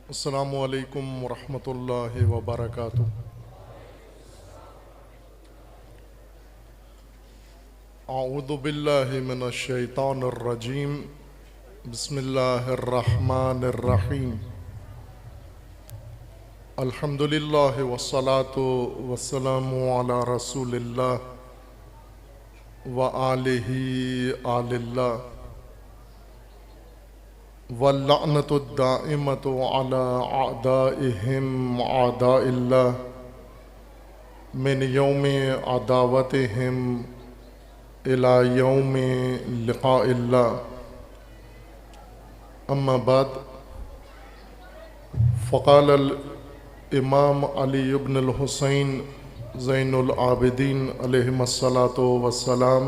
अस्सलामु अलैकुम वरहमतुल्लाहि वबरकातुह। अऊज़ु बिल्लाहि मिनश शैतानिर रजीम। बिस्मिल्लाहिर रहमानिर रहीम। अल्हम्दुलिल्लाहि वस्सलातु वस्सलामु अला रसूलिल्लाह व आलिहि आलिल्लाह वल्लअनतु दाइमतु अला अअदाइहिम अअदाइल्लाह मिन यौमि अदावतिहिम इला यौमि लिक़ाइल्लाह। अम्मा बाद फ़क़ाल अल इमाम अली इब्न अल हुसैन ज़ैनुल आबिदीन अलैहिस्सलातु वस्सलाम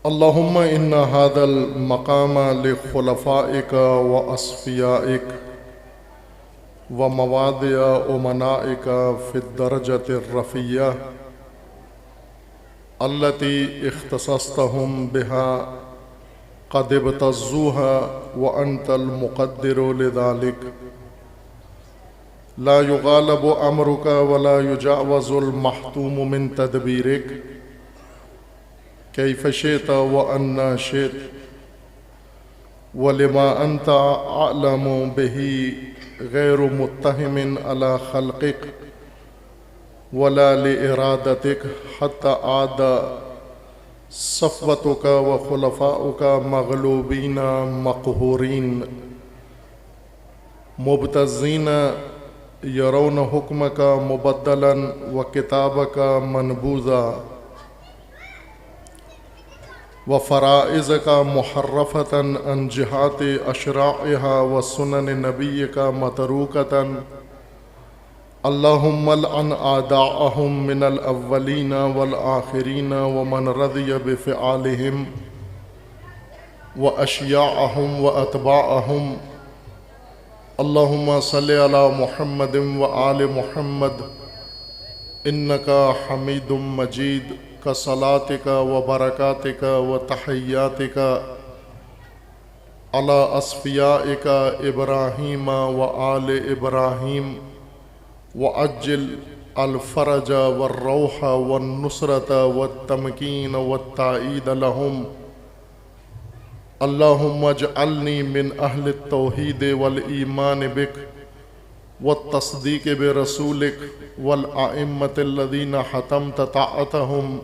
अल्लाहुम्मा इन्ना हादल मकाम लिखुलफ़ाइक व अस्फ़ियाइक व मवादिया उमनाइक फ़िद्दरजतिर रफ़िया अल्लती इख्तसस्तहुम बिहा क़द इब्तज़्ज़ूहा व अंतल मुक़द्दिरु लिज़ालिक ला युग़ालबु अम्रुक व ला युजावज़ुल महतूम मिन तदबीरिक कैफ़ शित व अन्ना शित व लिमा अंत अअलमु बिही गैरु मुत्तहिमिन अला खल्क़िक वला लिइरादतिक हत्ता आदा सफ़वतुक व खुलफ़ाउक मग़लूबीन मक़हूरीन मुबतज़ीन यरौन हुक्मक मुबद्दलन व किताबक मनबूज़ा व फ़राइज़ का मुहर्रफ़तन अन जिहात अशराइहा व सुनन नबीका मतरूकतन अल्लाहुम्मा लअन आदाअहुम मिनल अव्वलीन वल आखिरीन व मन रज़िय बिफ़िआलिहिम व अशियाअहुम व अतबाअहुम। अल्लाहुम्मा सल्लि अला मुहम्मदिन व आलि मुहम्मद इन्नका हमीदुम मजीद का सलातिका व बरकातिका व तहय्यातिका अला अस्फ़ियाइका इब्राहीम व आल इब्राहीम व अज्जिल अल फ़रज व रौह व नुसरत व तमकीन व ताईद लहुम। अल्लाहुम्मा अजअलनी मिन अहल तौहीद वल ईमान बिक व तस्दीक़ बिरसूलिक वल आइम्मतिल्लज़ीना हतमत ताअतहुम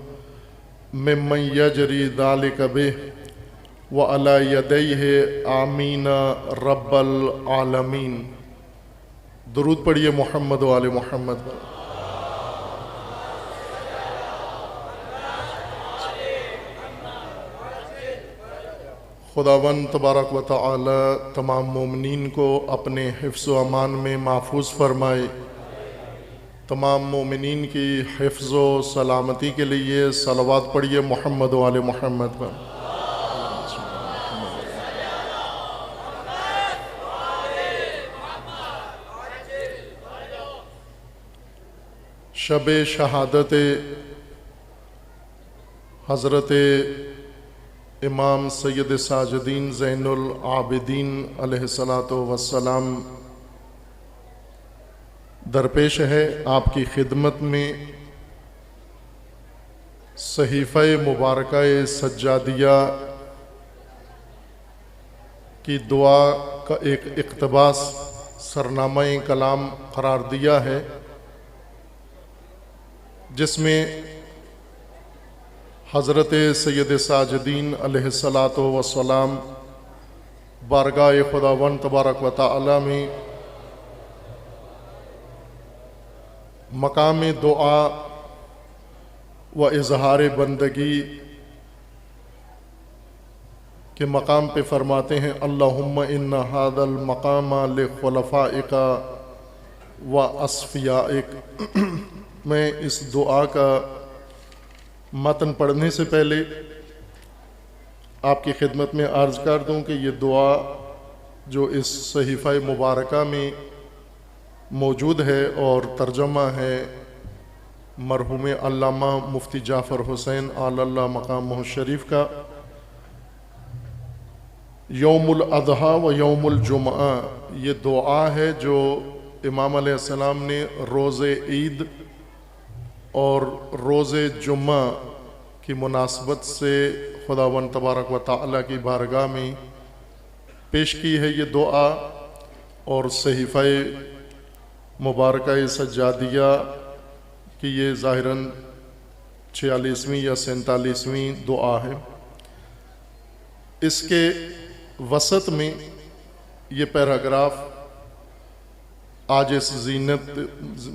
मिम्मन यजरी ज़ालिक बिहि व अला यदैहि आमीन रब्बल आलमीन। दुरूद पढ़िए मोहम्मद व आले मोहम्मद। खुदावंद तबारक व तआला तमाम मोमिनीन को अपने हिफ्ज़ व अमान में महफूज फरमाए। तमाम मोमिनीन की हिफ्ज़ व सलामती के लिए सलवात पढ़िए मोहम्मद व आले मोहम्मद पर। शब शहादत हज़रत इमाम सैयद साजिदीन ज़ैनुल आबिदीन अलैहिस्सलातु वस्सलाम दरपेश है। आपकी खिदमत में सहीफ़ा मुबारका सज्जादिया की दुआ का एक इक़्तिबास सरनामा कलाम करार दिया है, जिसमें हज़रत सैयद साजिदीन अलैहिस्सलातु वस्सलाम बारगाह खुदावंद तबारक व तआला में मकाम दुआ व इजहार बंदगी के मकाम पे फरमाते हैं अल्लाहुम्मा इन्ना हादल मकाम लिखुलफ़ाइका व अस्फ़ियाइक। मैं इस दुआ का मतन पढ़ने से पहले आपकी खिदमत में अर्ज़ कर दूं कि ये दुआ जो इस सहीफ़ा मुबारका में मौजूद है और तर्जमा है मरहूम अल्लामा मुफ्ती जाफ़र हुसैन आलल्लाह मकाम शरीफ का यौमुल अज़हा व यौमुल जुमआ ये दुआ है जो इमाम अलैहिस्सलाम ने रोज़े ईद और रोज़े जुम्मा की मुनासबत से खुदावंद तबारक व तआला की बारगाह में पेश की है। ये दुआ और सहीफ़ा मुबारका सज्जादिया कि ये ज़ाहिरन 46वीं या 47वीं दुआ है। इसके वसत में ये पैराग्राफ आज इस ज़ीनत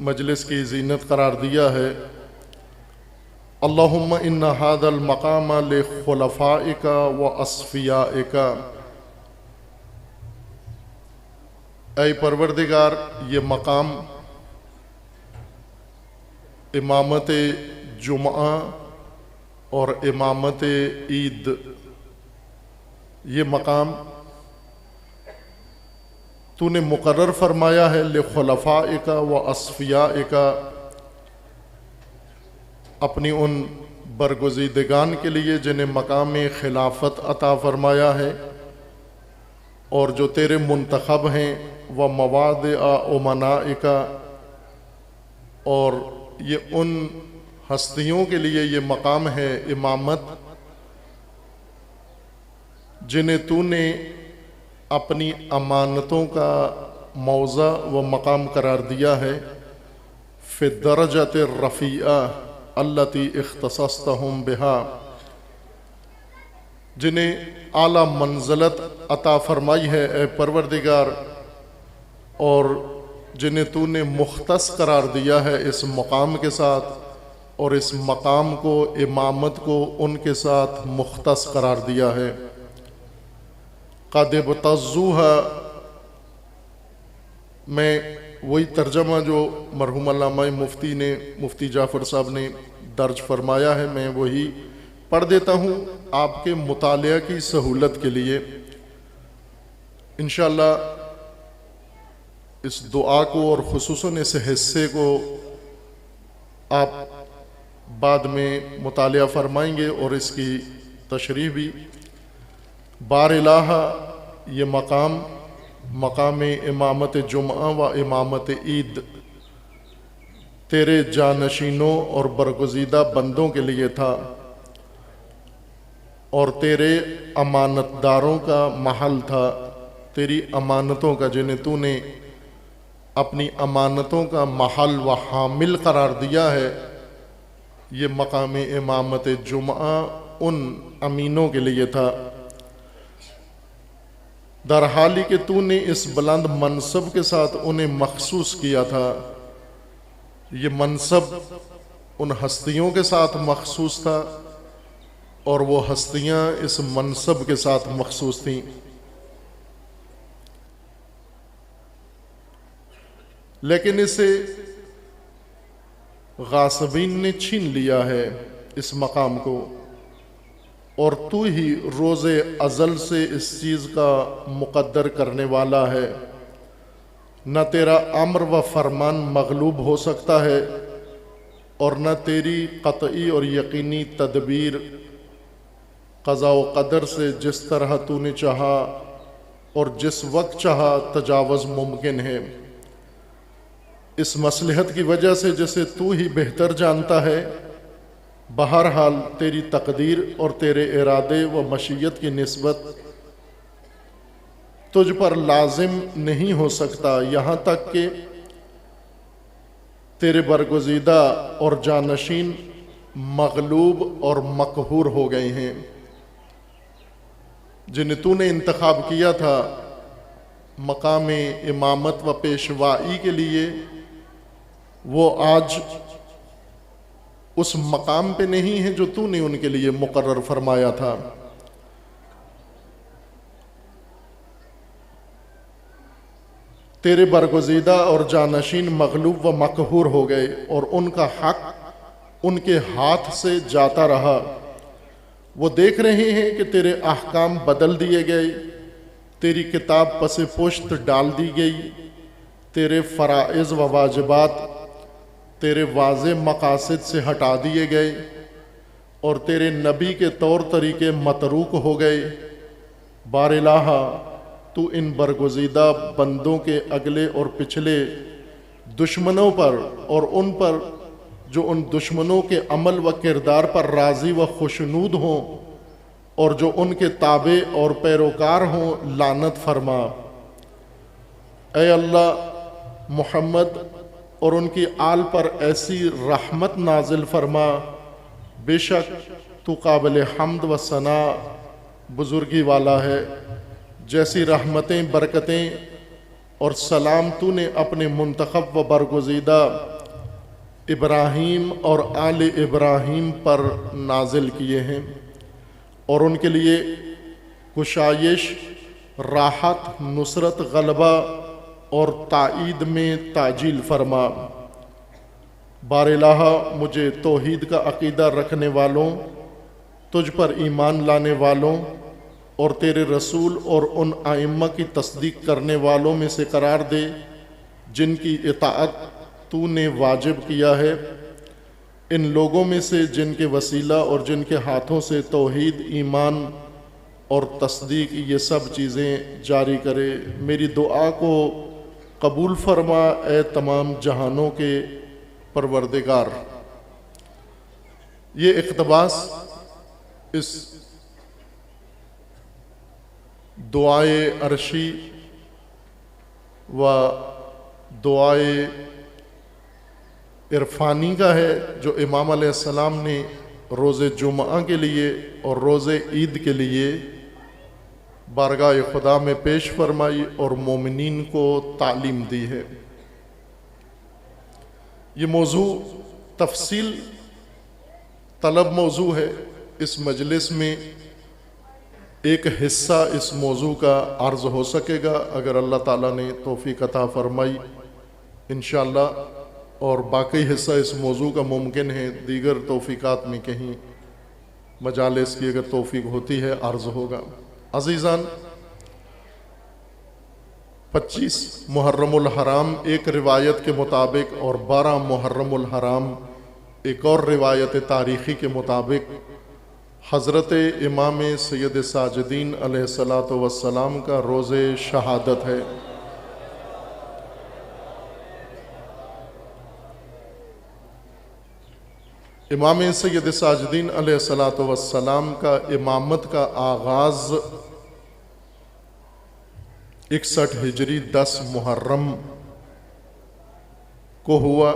मजलिस की ज़ीनत करार दिया है। अल्लाहुम्मा इन्ना हादल मकाम ले खुलफ़ाइका व अस्फ़ियाइका, ऐ परवरदिगार ये मकाम इमामत जुम्आ और इमामत ईद, ये मकाम तूने मुकर्रर फरमाया है ले खुलफ़ाइका व अस्फ़ियाइका, अपनी उन बरगुज़ीदगान के लिए जिन्हें मकाम खिलाफत अता फरमाया है और जो तेरे मुंतखब हैं, व मवाद उमनाइका, और ये उन हस्तियों के लिए ये मकाम है इमामत जिन्हें तूने अपनी अमानतों का मौज़ा व मकाम करार दिया है। फ़ि दरजत रफ़ीआ अल्लती इख्तसस्तहुम बिहा, जिन्हें आला मंज़लत अता फरमाई है ए परवरदिगार, और जिन्हें तूने मुख्तस करार दिया है इस मकाम के साथ, और इस मकाम को इमामत को उनके साथ मुख्तस करार दिया है। क़द बतज़ूहा, मैं वही तर्जमा जो मरहूम अल्लामा मुफ्ती ने मुफ्ती जाफ़र साहब ने दर्ज फरमाया है, मैं वही पढ़ देता हूँ आपके मुतालिया की सहूलत के लिए। इंशाअल्लाह इस दुआ को और खुसूसन इस हिस्से को आप बाद में मुतालिया फरमाएंगे और इसकी तशरीह भी। बार इलाहा, ये मकाम मकाम इमामत जुम्आ व इमामत ईद तेरे जानशीनों और बरगुज़ीदा बंदों के लिए था और तेरे अमानतदारों का महल था। तेरी अमानतों का, जिन्हें तूने अपनी अमानतों का महल व हामिल करार दिया है, ये मकाम इमामत जुम्आ उन अमीनों के लिए था। दरहाली कि तूने इस बुलंद मनसब के साथ उन्हें मखसूस किया था। ये मनसब उन हस्तियों के साथ मखसूस था और वो हस्तियां इस मनसब के साथ मखसूस थीं। लेकिन इसे गासिबीन ने छीन लिया है इस मकाम को, और तू ही रोज़े अज़ल से इस चीज़ का मुक़द्दर करने वाला है। न तेरा अम्र व फरमान मग़लूब हो सकता है और न तेरी क़तई और यकीनी तदबीर क़ज़ा व क़दर से जिस तरह तूने चाहा और जिस वक्त चाहा तजावुज़ मुमकिन है। इस मसलहत की वजह से जिसे तू ही बेहतर जानता है, बहरहाल तेरी तकदीर और तेरे इरादे व मशीयत की निस्बत तुझ पर लाजिम नहीं हो सकता, यहाँ तक कि तेरे बरगुज़ीदा और जानशीन मग़लूब और मक़हूर हो गए हैं। जिन्हें तूने इंतखाब किया था मकाम इमामत व पेशवाई के लिए, वो आज उस मकाम पे नहीं है जो तूने उनके लिए मुकर्रर फरमाया था। तेरे बरगुज़ीदा और जानशीन मग़लूब व मक़हूर हो गए और उनका हक उनके हाथ से जाता रहा। वो देख रहे हैं कि तेरे अहकाम बदल दिए गए, तेरी किताब पसे पुश्त डाल दी गई, तेरे फ़राइज़ व वाजिबात तेरे वाज़े मकासद से हटा दिए गए और तेरे नबी के तौर तरीके मतरूक हो गए। बारिलाहा तू इन बरगुज़ीदा बंदों के अगले और पिछले दुश्मनों पर और उन पर जो उन दुश्मनों के अमल व किरदार पर राज़ी व खुशनूद हों और जो उनके ताबे और पैरोकार हों, लानत फरमा। ऐ अल्लाह, मोहम्मद और उनकी आल पर ऐसी रहमत नाजिल फरमा, बेशक तू काबिल हम्द व सना बुजुर्गी वाला है। जैसी रहमतें, बरकतें और सलाम तूने अपने मुंतखब व बरगुज़ीदा इब्राहीम और आले इब्राहीम पर नाजिल किए हैं और उनके लिए कुशाइश, राहत, नुसरत, गलबा और ताईद में ताजील फरमा। बारिलाहा मुझे तौहीद का अकीदा रखने वालों, तुझ पर ईमान लाने वालों और तेरे रसूल और उन आइम्मा की तस्दीक करने वालों में से करार दे जिनकी इताअत तूने वाजिब किया है। इन लोगों में से जिनके वसीला और जिनके हाथों से तौहीद, ईमान और तस्दीक ये सब चीज़ें जारी करे। मेरी दुआ को कबूल फरमा ए तमाम जहानों के परवरदिगार। ये इक़्तिबास इस दुआए अर्शी व दुआए इरफानी का है जो इमाम अलैहिस्सलाम ने रोज़े जुम्आ के लिए और रोज़े ईद के लिए बारगाह खुदा में पेश फरमाई और मोमिनीन को तालीम दी है। ये मौजू तफसील तलब मौजू है। इस मजलिस में एक हिस्सा इस मौजू का अर्ज़ हो सकेगा अगर अल्लाह ताला ने तौफीक अता फरमाई इंशाअल्लाह, और बाकी हिस्सा इस मौजू का मुमकिन है दीगर तौफीकात में कहीं मजालिस की अगर तौफीक होती है अर्ज़ होगा। अज़ीज़ान, 25 मुहर्रमुल हराम एक रिवायत के मुताबिक और 12 मुहर्रमुल हराम एक और रिवायत तारीख़ी के मुताबिक हज़रत इमाम सैयद साजिदीन अलैहिस्सलातु वस्सलाम का रोज़े शहादत है। इमाम सैयद साजिदीन अलैहिस्सलातु वस्सलाम का इमामत का आगाज़ 61 हिजरी 10 मुहर्रम को हुआ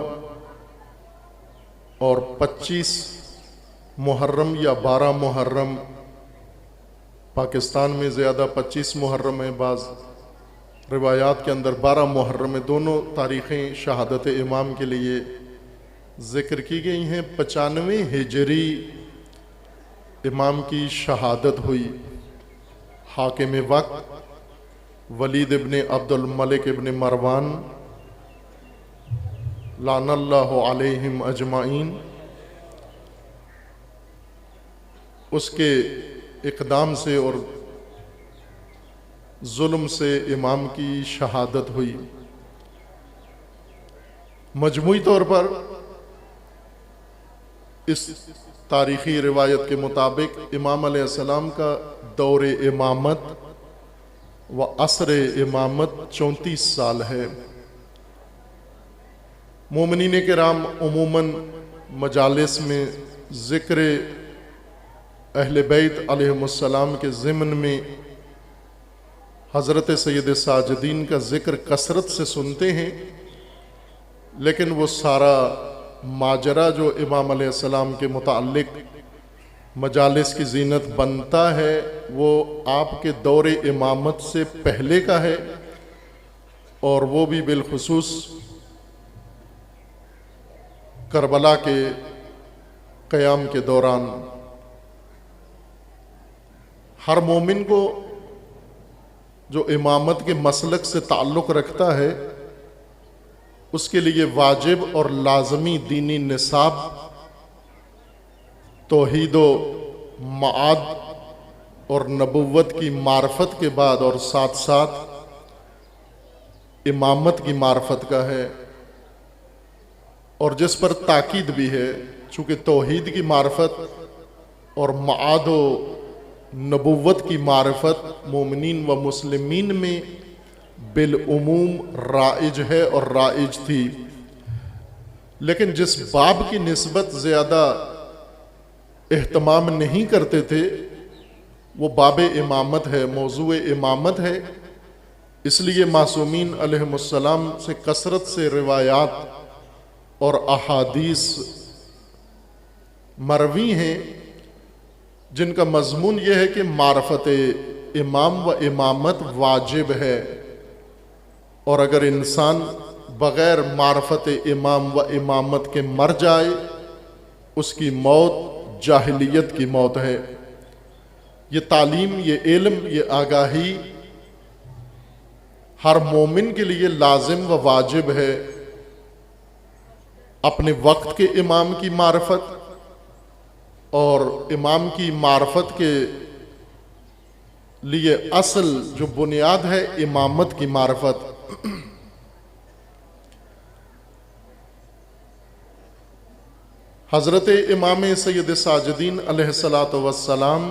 और 25 मुहर्रम या 12 मुहर्रम, पाकिस्तान में ज़्यादा 25 मुहर्रम है, बाज़ रिवायात के अंदर 12 मुहर्रम है। दोनों तारीख़ें शहादत इमाम के लिए ज़िक्र की गई हैं। 95 हिजरी इमाम की शहादत हुई। हाकिम वक्त वलीद इब्ने अब्दुल मलिक इब्ने मरवान लानल्लाहु अलैहिम अजमाइन, उसके इक़दाम से और जुल्म से इमाम की शहादत हुई। मजमूई तौर पर इस तारीख़ी रिवायत के मुताबिक इमाम अलैहिस्सलाम का दौर इमामत व असर इमामत 34 साल है। मोमिनीन किराम उमूमन मजालिस में ज़िक्र अहले बैत अलैहिमुस्सलाम के ज़िम्न में हज़रत सैयद साजिदीन का ज़िक्र कसरत से सुनते हैं, लेकिन वो सारा माजरा जो इमाम अलैहिस्सलाम के मुताल्लिक मजालिस की जीनत बनता है वो आपके दौर इमामत से पहले का है, और वो भी बिलखुसूस करबला के क़याम के दौरान। हर मोमिन को जो इमामत के मसलक से ताल्लुक़ रखता है उसके लिए वाजिब और लाजमी दीनी निसाब, तौहीदो माद और नबुव्वत की मार्फत के बाद और साथ साथ इमामत की मार्फत का है। और जिस पर ताकीद भी है, चूँकि तौहीद की मार्फत और माद नबुव्वत की मार्फत मोमिनीन व मुस्लिमीन में बिलउमूम राइज है और राइज थी, लेकिन जिस बाब की निस्बत ज़्यादा एहतमाम नहीं करते थे वो बाब इमामत है, मौजूए इमामत है। इसलिए मासूमीन अलैहिमुस्सलाम से कसरत से रिवायात और अहादीस मरवी हैं जिनका मजमून यह है कि मारफत इमाम व इमामत वाजिब है, और अगर इंसान बग़ैर मारफत इमाम व इमामत के मर जाए उसकी मौत जाहिलियत की मौत है। ये तालीम, ये इल्म, ये आगाही हर मोमिन के लिए लाजिम व वाजिब है। अपने वक्त के इमाम की मार्फत और इमाम की मार्फत के लिए असल जो बुनियाद है इमामत की मार्फत। हज़रत इमाम सैयद साजिदीन अलैहिस्सलातु वस्सलाम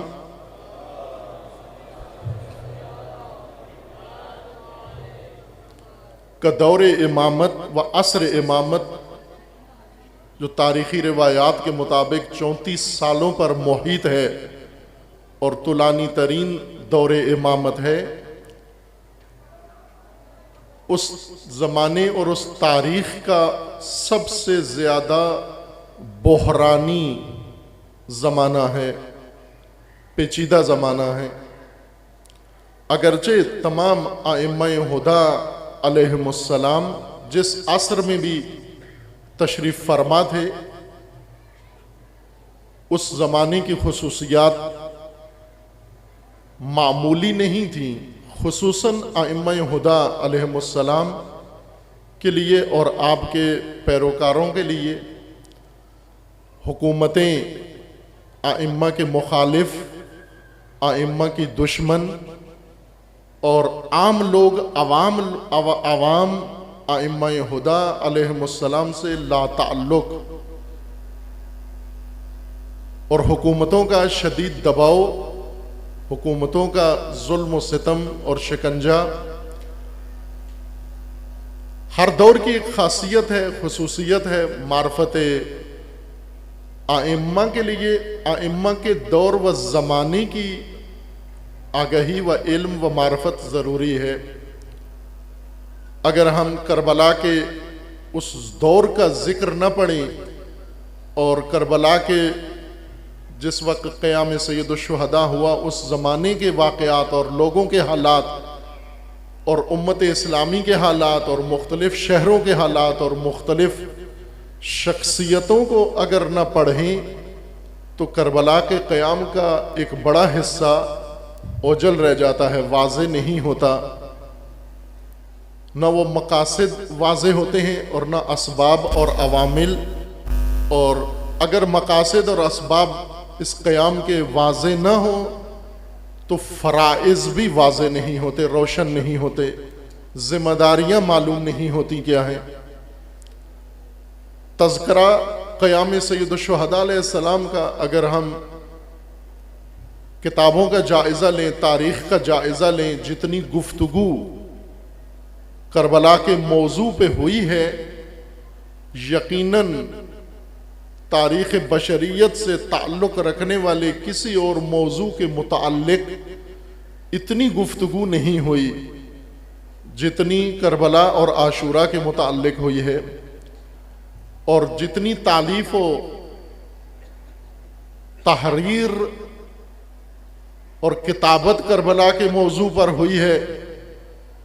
का दौर इमामत व असर इमामत जो तारीख़ी रिवायात के मुताबिक 34 सालों पर मोहित है और तुलानी तरीन दौर इमामत है, उस ज़माने और उस तारीख़ का सबसे ज़्यादा बहरानी ज़माना है, पेचीदा ज़माना है। अगरचे तमाम आइम्मा हुदा अलैहिमुस्सलाम जिस असर में भी तशरीफ़ फरमा थे, उस ज़माने की खुसूसियात मामूली नहीं थी, खुसूसन आइम्मा हुदा अलैहिमुस्सलाम के लिए और आपके पैरोकारों के लिए हुकूमतें आइम्मा के मुखालिफ, आइम्मा की दुश्मन और आम लोग अवाम आइम्मा हुदा अलैहिमुस्सलाम से लाताल्लुक और हुकूमतों का शदीद दबाव, हुकूमतों का जुल्म व सितम और शिकंजा हर दौर की एक खासियत है, खुसूसियत है। मार्फत आइम्मा के लिए आइम्मा के दौर व ज़माने की आगाही व इल्म व मार्फत ज़रूरी है। अगर हम करबला के उस दौर का ज़िक्र न पढ़ें और करबला के जिस वक्त क़याम सैयदुश्शुहदा हुआ उस ज़माने के वाक़यात और लोगों के हालात और उम्मत इस्लामी के हालात और मुख्तलिफ़ शहरों के हालात और मुख्तलिफ़ शख्सियतों को अगर न पढ़ें तो करबला के क़याम का एक बड़ा हिस्सा ओझल रह जाता है, वाज़े नहीं होता। न वो मकासद वाज़े होते हैं और न असबाब और अवामिल, और अगर मकासद और असबाब इस क़याम के वाज़े न हो तो फ़राइज़ भी वाज़े नहीं होते, रोशन नहीं होते, ज़िम्मेदारियाँ मालूम नहीं होती क्या हैं। तज़किरा क़याम सैयदुश्शुहदा अलैहिस्सलाम का अगर हम किताबों का जायज़ा लें, तारीख़ का जायज़ा लें, जितनी गुफ्तगू करबला के मौजू पे हुई है, यकीनन तारीख़ बशरियत से ताल्लुक़ रखने वाले किसी और मौजू के मुताल्लिक़ इतनी गुफ्तगू नहीं हुई जितनी करबला और आशूरा के मुताल्लिक़ हुई है। और जितनी तालीफ़ व तहरीर और किताबत करबला के मौजू पर हुई है,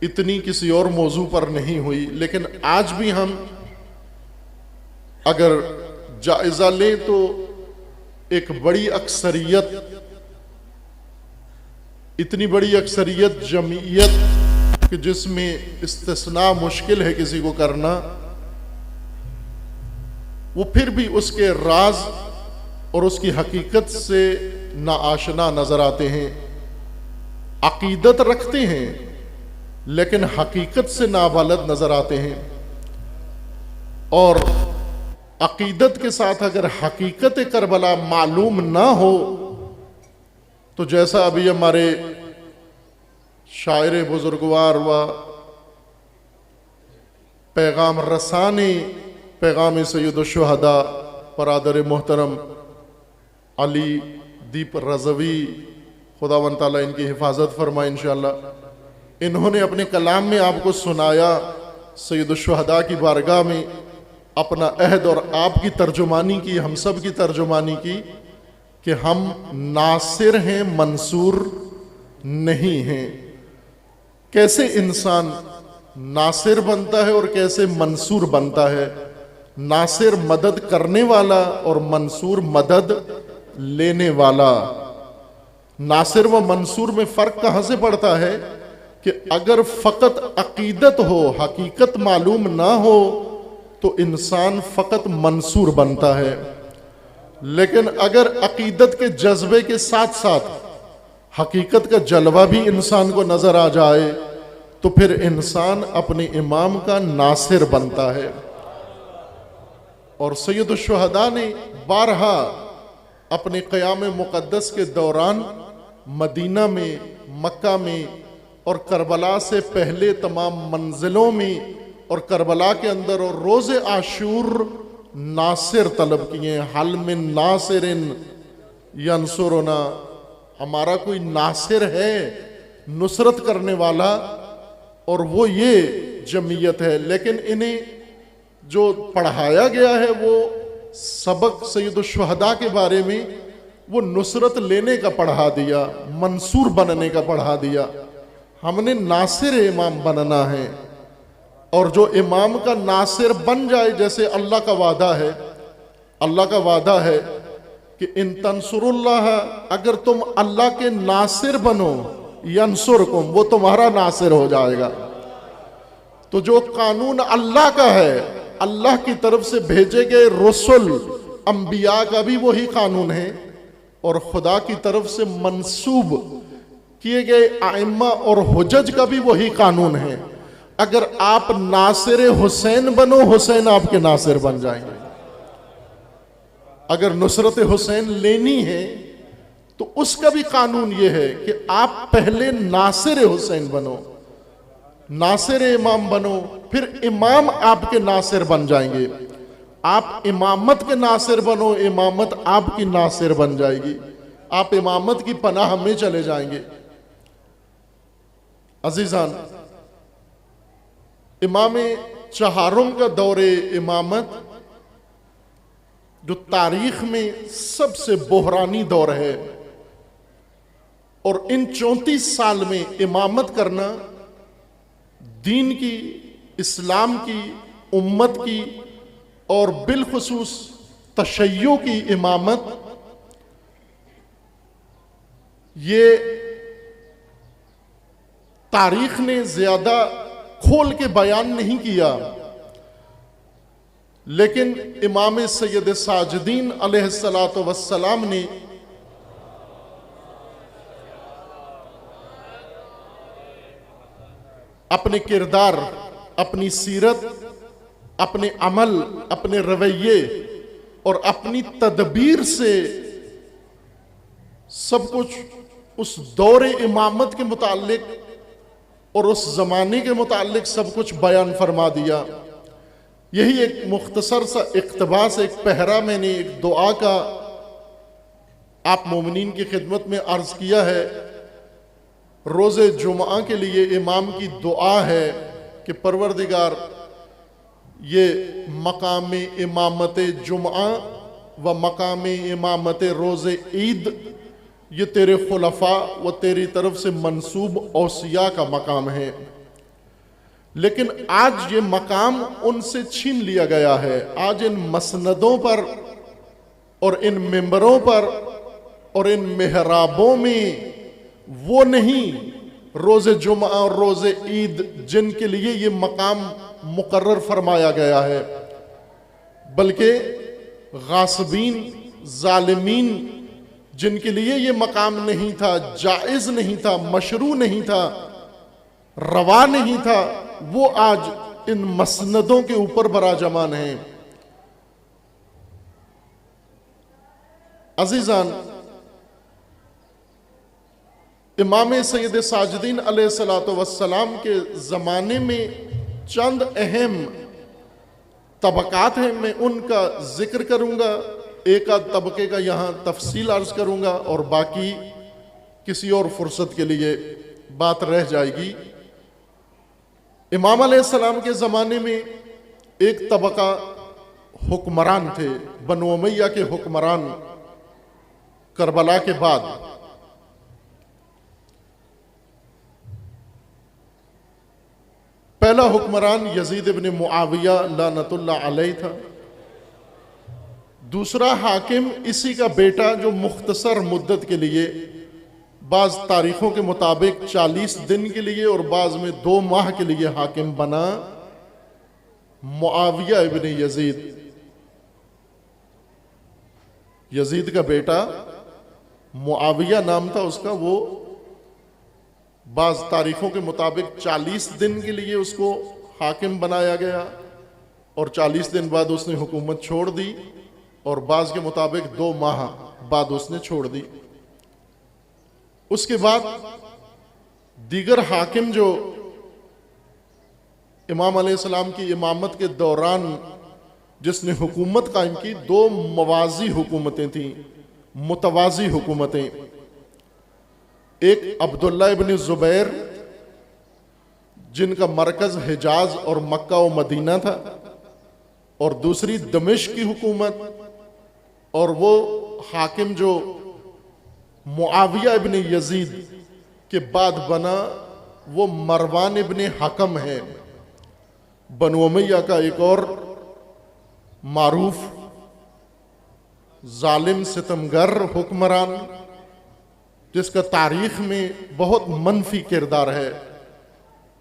इतनी किसी और मौजू पर नहीं हुई। लेकिन आज भी हम अगर जायज़ा लें तो एक बड़ी अक्सरियत, इतनी बड़ी अक्सरियत जमीयत कि जिसमें इस्तिस्ना मुश्किल है किसी को करना, वो फिर भी उसके राज और उसकी हकीकत से नाआशना नजर आते हैं। अकीदत रखते हैं लेकिन हकीकत से नाबालद नजर आते हैं। और अकीदत के साथ अगर हकीकत करबला मालूम ना हो तो जैसा अभी हमारे शायर बुजुर्गवार व पैगाम रसानी पैगाम सैयद शुहदा बरादर मोहतरम अली दीप रज़वी खुदावंद ताला इनकी हिफाजत फरमाए इंशाअल्लाह। इन्होंने अपने कलाम में आपको सुनाया, सैयद शुहदा की बारगाह में अपना अहद और आपकी तर्जुमानी की, हम सब की तर्जुमानी की कि हम नासिर हैं, मंसूर नहीं हैं। कैसे इंसान नासिर बनता है और कैसे मंसूर बनता है? नासिर मदद करने वाला और मंसूर मदद लेने वाला। नासिर व मंसूर में फर्क कहां से पड़ता है कि अगर फकत अकीदत हो, हकीकत मालूम ना हो तो इंसान फकत मंसूर बनता है, लेकिन अगर अकीदत के जज्बे के साथ साथ हकीकत का जलवा भी इंसान को नजर आ जाए तो फिर इंसान अपने इमाम का नासिर बनता है। और सैयद शुहदा ने बारहा अपने क़याम मुक़द्दस के दौरान मदीना में, मक्का में और करबला से पहले तमाम मंजिलों में और करबला के अंदर और रोज़े आशूर नासिर तलब किए। हल में नासिरिन यंसुरना, हमारा कोई नासिर है, नुसरत करने वाला, और वो ये जमीयत है। लेकिन इन्हें जो पढ़ाया गया है वो सबक सैयद शुहदा के बारे में वो नुसरत लेने का पढ़ा दिया, मंसूर बनने का पढ़ा दिया। हमने नासिर इमाम बनना है, और जो इमाम का नासिर बन जाए, जैसे अल्लाह का वादा है, अल्लाह का वादा है कि इन तंसुरुल्लाह, अगर तुम अल्लाह के नासिर बनो, यंसुरकुम, वो तुम्हारा नासिर हो जाएगा। तो जो कानून अल्लाह का है, अल्लाह की तरफ से भेजे गए रसूल अंबिया का भी वही कानून है, और खुदा की तरफ से मंसूब किए गए आइम्मा और हुज्जज का भी वही कानून है। अगर आप नासिर हुसैन बनो, हुसैन आपके नासिर बन जाएंगे। अगर नुसरत हुसैन लेनी है तो उसका भी कानून यह है कि आप पहले नासिर हुसैन बनो, नासिर इमाम बनो, फिर इमाम आपके नासिर बन जाएंगे। आप इमामत के नासिर बनो, इमामत आपकी नासिर बन जाएगी, आप इमामत की पनाह में चले जाएंगे। अजीजान, इमाम चहारुम का दौरे इमामत जो तारीख में सबसे बोहरानी दौर है, और इन 34 साल में इमामत करना दीन की, इस्लाम की, उम्मत की और बिलखुसूस तशय्यो की इमामत, ये तारीख ने ज्यादा खोल के बयान नहीं किया, लेकिन इमाम सैयद साजिदीन अलैहिस्सलातु वस्सलाम ने अपने किरदार, अपनी सीरत, अपने अमल, अपने रवैये और अपनी तदबीर से सब कुछ उस दौरे इमामत के मुतालिक और उस जमाने के मुतालिक सब कुछ बयान फरमा दिया। यही एक मुख्तसर सा इक़्तिबास, एक पहरा मैंने एक दुआ का आप मोमिनीन की खिदमत में अर्ज किया है। रोज़े जुमा के लिए इमाम की दुआ है कि परवरदिगार, ये मकाम इमामत जुमा व मकाम इमामत रोज़े ईद, ये तेरे खुलफा व तेरी तरफ से मंसूब औसिया का मकाम है, लेकिन आज ये मकाम उनसे छीन लिया गया है। आज इन मसनदों पर और इन मिंबरों पर और इन मेहराबों में वो नहीं रोज़े जुमा और रोज़े ईद जिनके लिए ये मकाम मुकर्रर फरमाया गया है, बल्कि गासिबीन, जालिमीन जिनके लिए ये मकाम नहीं था, जायज़ नहीं था, मशरू नहीं था, रवा नहीं था, वो आज इन मसनदों के ऊपर बराजमान हैं। अजीजान, इमाम सैयद साजिदीन अलैहिस्सलातु वस्सलाम के ज़माने में चंद अहम तबकात हैं, मैं उनका जिक्र करूंगा। एक आध तबके का यहाँ तफसील अर्ज करूंगा और बाकी किसी और फुर्सत के लिए बात रह जाएगी। इमाम अलैहिस्सलाम के ज़माने में एक तबका हुक्मरान थे, बनु उमैया के हुक्मरान। करबला के बाद पहला हुक्मरान यजीद इब्न मुआविया लानतुल्लाह अलैह था। दूसरा हाकिम इसी का बेटा, जो मुख्तसर मुद्दत के लिए, बाज़ तारीखों के मुताबिक 40 दिन के लिए और बाज़ में 2 माह के लिए हाकिम बना, मुआविया इब्न यजीद। यजीद का बेटा मुआविया नाम था उसका। वो बाज़ तारीखों के मुताबिक 40 दिन के लिए उसको हाकिम बनाया गया और 40 दिन बाद उसने हुकूमत छोड़ दी और बाज़ के मुताबिक 2 माह बाद उसने छोड़ दी। उसके बाद दीगर हाकिम जो इमाम अलैहिस्सलाम की इमामत के दौरान जिसने हुकूमत कायम की, 2 मवाजी हुकूमतें थीं, मुतवाजी हुकूमतें। एक अब्दुल्ला इब्न ज़ुबैर, जिनका मरकज हिजाज और मक्का व मदीना था, और दूसरी दमिश्क की हुकूमत। और वो हाकिम जो मुआविया इब्न यजीद के बाद बना, वो मरवान इब्न हकम है, बनु उमैया का एक और मारूफ जालिम सितमगर हुक्मरान, जिसका तारीख में बहुत मनफी किरदार है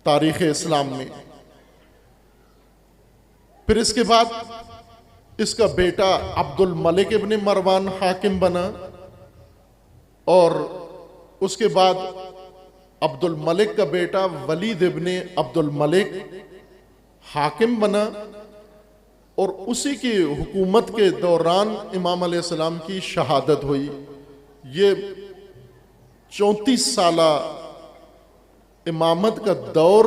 तारीख इस्लाम में। फिर इसके बाद इसका बेटा अब्दुल मलिक इब्न मरवान हाकिम बना और उसके बाद अब्दुल मलिक का बेटा वलीद इब्न अब्दुल मलिक हाकिम बना और उसी की हुकूमत के दौरान इमाम अलैहिस्सलाम की शहादत हुई। ये 34 साला इमामत का दौर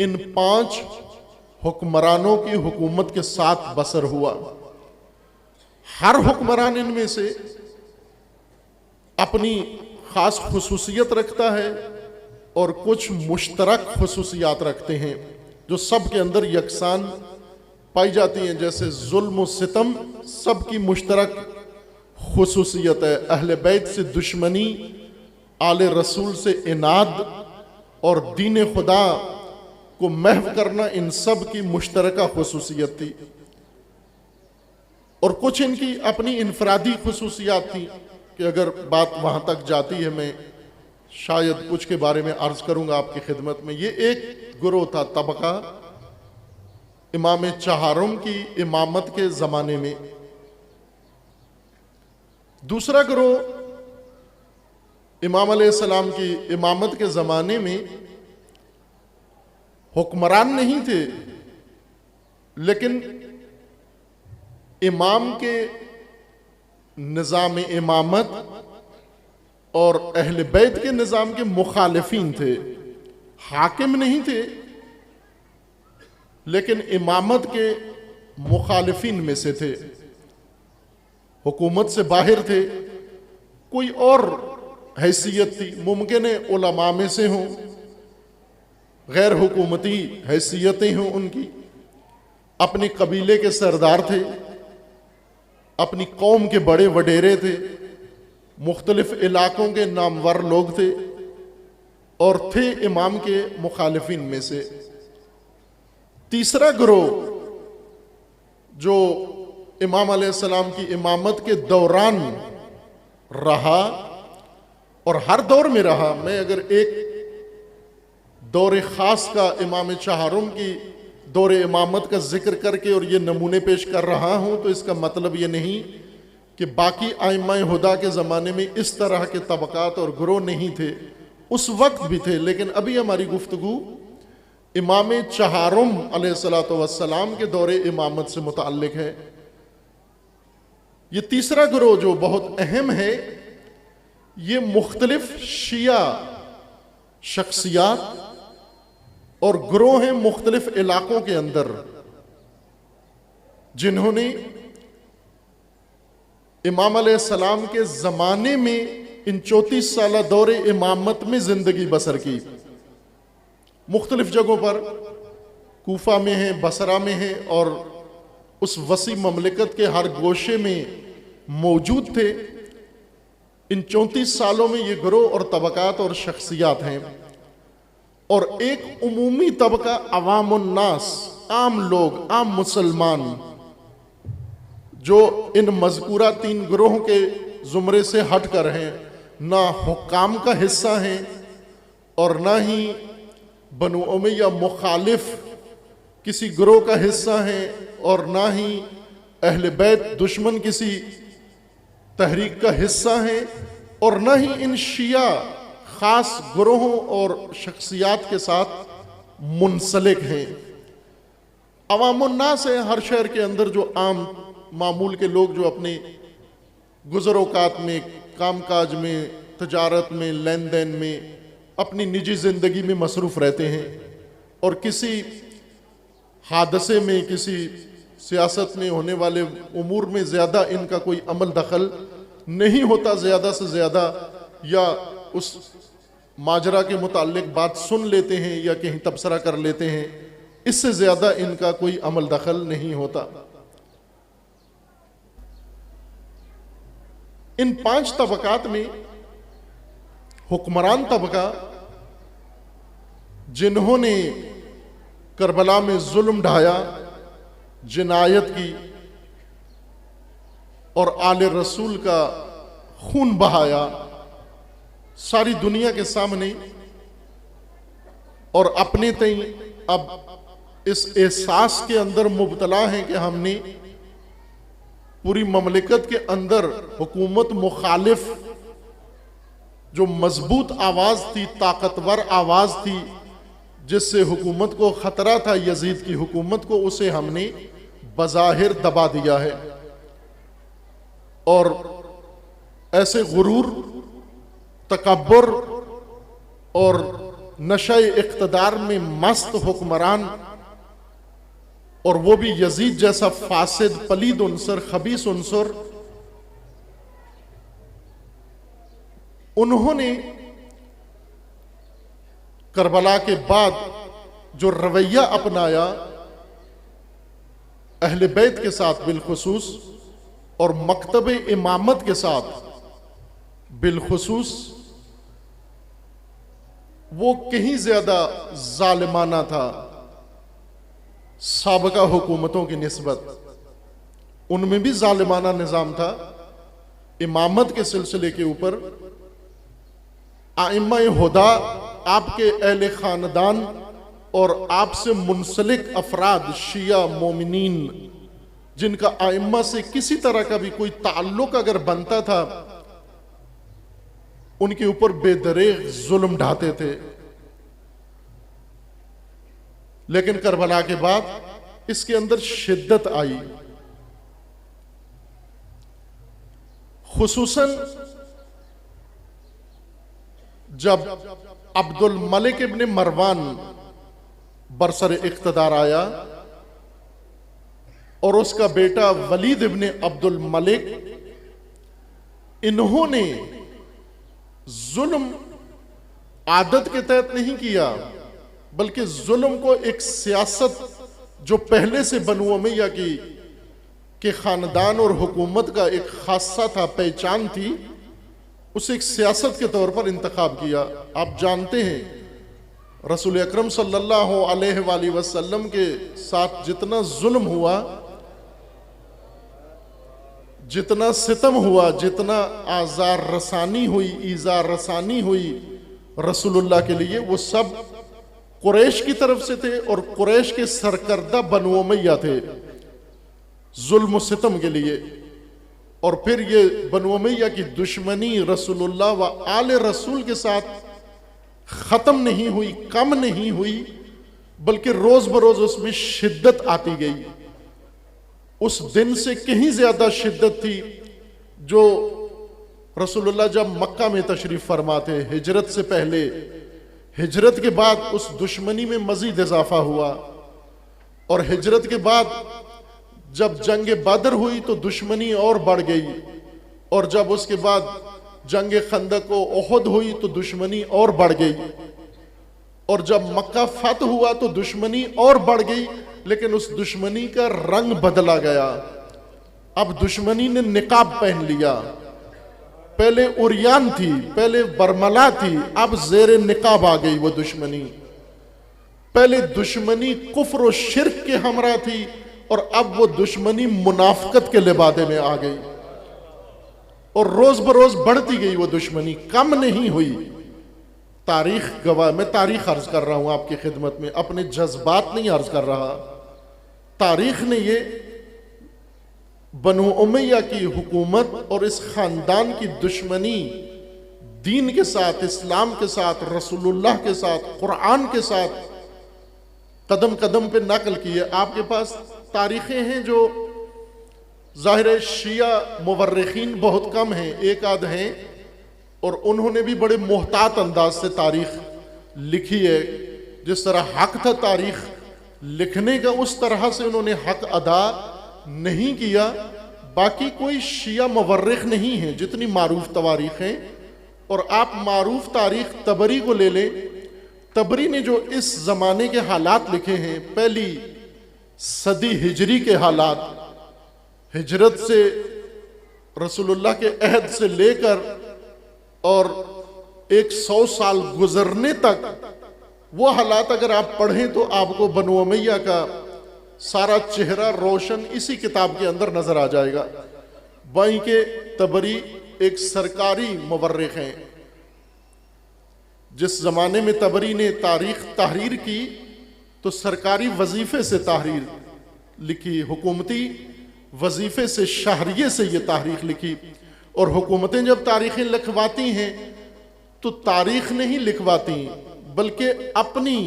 इन 5 हुक्मरानों की हुकूमत के साथ बसर हुआ। हर हुक्मरान इनमें से अपनी खास खुसूसियत रखता है और कुछ मुश्तरक खुसूसियात रखते हैं जो सब के अंदर यकसान पाई जाती हैं। जैसे जुल्म व सितम सबकी मुश्तरक खुसूसियत है, अहले बैत से दुश्मनी, आले रसूल से इनाद और दीन खुदा को महव करना, इन सब की मुश्तरका खुसूसियत थी। और कुछ इनकी अपनी इनफरादी खुसूसियात थी कि अगर बात वहां तक जाती है, मैं शायद कुछ के बारे में अर्ज करूंगा आपकी खिदमत में। ये एक गुरोह था, तबका इमाम चहारुम की इमामत के ज़माने में। दूसरा गिरोह इमाम अलैहिस्सलाम की इमामत के ज़माने में हुक्मरान नहीं थे, लेकिन इमाम के निज़ाम इमामत और अहले बैत के निज़ाम के मुखालिफीन थे। हाकिम नहीं थे, लेकिन इमामत के मुखालिफीन में से थे, हुकूमत से बाहर थे। कोई और हैसियत थी, मुमकिन है उलमा में से हों, गैर हुकूमती हैसियतें हों उनकी। अपने कबीले के सरदार थे, अपनी कौम के बड़े वडेरे थे, मुख्तलिफ इलाकों के नामवर लोग थे और थे इमाम के मुखालिफिन में से। तीसरा गिरोह जो इमाम अलैहिस्सलाम की इमामत के दौरान रहा और हर दौर में रहा, मैं अगर एक दौर ख़ास का इमाम चहारुम की दौर इमामत का जिक्र करके और ये नमूने पेश कर रहा हूँ, तो इसका मतलब ये नहीं कि बाकी आइम्मा हुदा के ज़माने में इस तरह के तबकात और गिरोह नहीं थे, उस वक्त भी थे। लेकिन अभी हमारी गुफ्तगू इमाम चहारुम अलैहिस्सलातु वस्सलाम के दौरे इमामत से मुताल्लिक है। ये तीसरा गिरोह जो बहुत अहम है, ये मुख्तलिफ शिया शख्सियात और गिरोह हैं मुख्तलिफ इलाकों के अंदर, जिन्होंने इमाम अलैहिस्सलाम के ज़माने में इन 34 साल दौरे इमामत में ज़िंदगी बसर की। मुख्तलिफ जगहों पर, कूफा में है, बसरा में है, और उस वसी ममलिकत के हर गोशे में मौजूद थे। इन 34 सालों में ये गिरोह और तबकात और शख्सियात हैं। और एक उमूमी तबका अवामुन्नास, आम लोग, आम मुसलमान, जो इन मज़कूरा 3 गिरोहों के ज़ुमरे से हट कर हैं, ना हुक्काम का हिस्सा हैं और ना ही बनु उमय्या मुखालिफ किसी गिरोह का हिस्सा हैं, और ना ही अहले बैत दुश्मन किसी तहरीक का हिस्सा हैं, और ना ही इन शिया ख़ास गिरोहों और शख्सियात के साथ मुंसलिक हैं। अवामुन्नास है, हर शहर के अंदर जो आम मामूल के लोग जो अपने गुज़र-औक़ात में, कामकाज में, तजारत में, लेन देन में, अपनी निजी ज़िंदगी में मसरूफ़ रहते हैं, और किसी हादसे में, किसी सियासत में होने वाले उमूर में ज़्यादा इनका कोई अमल दखल नहीं होता। ज़्यादा से ज़्यादा या उस माजरा के मुताल्लिक बात सुन लेते हैं या कहीं तबसरा कर लेते हैं, इससे ज़्यादा इनका कोई अमल दखल नहीं होता। इन 5 तबकात में हुक्मरान तबका, जिन्होंने करबला में जुल्म ढाया, जिनायत की और आले रसूल का खून बहाया सारी दुनिया के सामने, और अपने तई अब इस एहसास के अंदर मुब्तला हैं कि हमने पूरी ममलिकत के अंदर हुकूमत मुखालिफ जो मजबूत आवाज़ थी, ताकतवर आवाज़ थी, जिससे हुकूमत को ख़तरा था यजीद की हुकूमत को, उसे हमने बज़ाहिर दबा दिया है। और ऐसे गुरूर, तकब्बुर और नशे इक़्तिदार में मस्त हुक्मरान, और वो भी यजीद जैसा फासिद, पलीद उन्सर, खबीस उन्सर, उन्होंने करबला के बाद जो रवैया अपनाया अहले बैत के साथ बिलखुसूस और मकतब इमामत के साथ बिलखुसूस, वो कहीं ज्यादा जालिमाना था साबका हुकूमतों की निस्बत। उनमें भी जालिमाना निज़ाम था इमामत के सिलसिले के ऊपर। आइम्मा-ए हुदा, आपके अहले ख़ानदान और आपसे मुंसलिक अफराद, शिया मोमिनीन, जिनका आइम्मा से किसी तरह का भी कोई ताल्लुक अगर बनता था, उनके ऊपर बेदरेग जुल्म ढाते थे। लेकिन करबला के बाद इसके अंदर शिद्दत आई, खुसूसन जब अब्दुल मलिक इब्न मरवान बरसर इख्तदार आया और उसका बेटा वलीद इब्न अब्दुल मलिक, इन्होंने जुल्म आदत के तहत नहीं किया, बल्कि जुल्म को एक सियासत जो पहले से बनु उमय्या के खानदान और हुकूमत का एक खासा था, पहचान थी, उसे एक सियासत के तौर पर इंतखाब किया। आप जानते हैं रसूल अकरम सल्लल्लाहु अलैहि वसल्लम के साथ जितना जुल्म हुआ, जितना सितम हुआ, जितना आज़ार रसानी हुई, ईज़ार रसानी हुई रसूलुल्लाह के लिए, वो सब कुरैश की तरफ से थे और कुरैश के सरकर्दा बनु उमय्या थे जुल्म सितम के लिए। और फिर ये बनु उमय्या की दुश्मनी रसूलुल्लाह व आले रसूल के साथ ख़त्म नहीं हुई, कम नहीं हुई, बल्कि रोज़ बरोज़ उसमें शिद्दत आती गई। उस दिन से कहीं ज़्यादा शिद्दत थी जो रसूलुल्लाह जब मक्का में तशरीफ फरमा थे हिजरत से पहले, हिजरत के बाद उस दुश्मनी में मजीद इजाफा हुआ, और हिजरत के बाद जब जंग बदर हुई तो दुश्मनी और बढ़ गई, और जब उसके बाद जंग खंदक व ओहद हुई तो दुश्मनी और बढ़ गई, और जब मक्का फतह हुआ तो दुश्मनी और बढ़ गई। लेकिन उस दुश्मनी का रंग बदला गया। अब दुश्मनी ने निकाब पहन लिया। पहले उरियान थी, पहले बरमला थी, अब जेर निकाब आ गई वो दुश्मनी। पहले दुश्मनी कुफ्र और शिर्क के हमरा थी, और अब वो दुश्मनी मुनाफकत के लिबादे में आ गई, और रोज बरोज बढ़ती गई वो दुश्मनी, कम नहीं हुई। तारीख गवाह, मैं तारीख अर्ज कर रहा हूं आपकी खिदमत में, अपने जज्बात नहीं अर्ज कर रहा। तारीख ने ये बनु उमैया की हुकूमत और इस खानदान की दुश्मनी दीन के साथ, इस्लाम के साथ, रसूलुल्लाह के साथ, कुरान के साथ कदम कदम पे नकल की है। आपके पास तारीखें हैं जो ज़ाहिर शिया मुवर्रिखीन बहुत कम हैं, एक आध हैं, और उन्होंने भी बड़े मोहतात अंदाज से तारीख लिखी है। जिस तरह हक था तारीख लिखने का, उस तरह से उन्होंने हक अदा नहीं किया। बाकी कोई शिया मुवर्रिख नहीं है जितनी मारूफ तवारीख हैं। और आप मारूफ तारीख तबरी को ले लें, तबरी ने जो इस ज़माने के हालात लिखे हैं, पहली सदी हिजरी के हालात, हिजरत से रसूलुल्लाह के अहद से लेकर और 100 साल गुजरने तक वो हालात अगर आप पढ़ें तो आपको बनु उमैया का सारा चेहरा रोशन इसी किताब के अंदर नजर आ जाएगा। वहीं के तबरी एक सरकारी मुवर्रिख हैं। जिस जमाने में तबरी ने तारीख तहरीर की तो सरकारी वजीफे से तहरीर लिखी, हुकूमती वजीफे से, शहरिये से ये तारीख लिखी। और हुकूमतें जब तारीखें लिखवाती हैं तो तारीख नहीं लिखवाती, बल्कि अपनी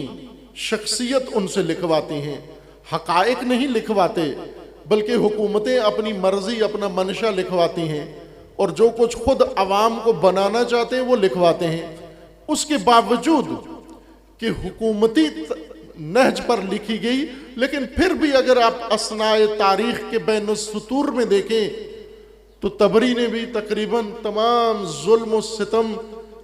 शख्सियत उनसे लिखवाती हैं। हकायक नहीं लिखवाते, बल्कि हुकूमतें अपनी मर्जी, अपना मंशा लिखवाती हैं, और जो कुछ खुद अवाम को बनाना चाहते हैं वो लिखवाते हैं। उसके बावजूद कि हुकूमती नहज पर लिखी गई, लेकिन फिर भी अगर आप असनाए तारीख के बैन सुतूर में देखें तो तबरी ने भी तकरीबन तमाम जुल्म और सितम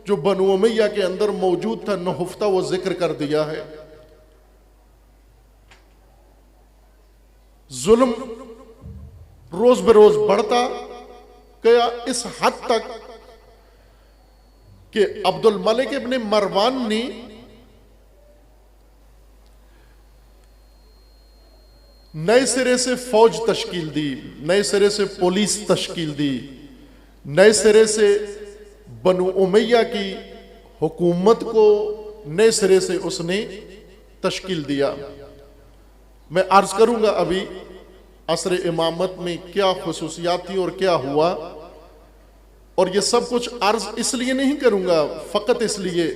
जो बनु उमैया के अंदर मौजूद था नहुफ्ता वो जिक्र कर दिया है। जुल्म रोज बरोज बढ़ता गया, इस हद तक कि अब्दुल मलिक इब्ने मरवान ने नए सिरे से फौज तश्कील दी, नए सिरे से पुलिस तश्कील दी, नए सिरे से बनु उमैया की हुकूमत को नए सिरे से उसने तश्कील दिया। मैं अर्ज करूंगा अभी असर इमामत में क्या खुसूसियात थी और क्या हुआ, और ये सब कुछ अर्ज इसलिए नहीं करूंगा फ़कत इसलिए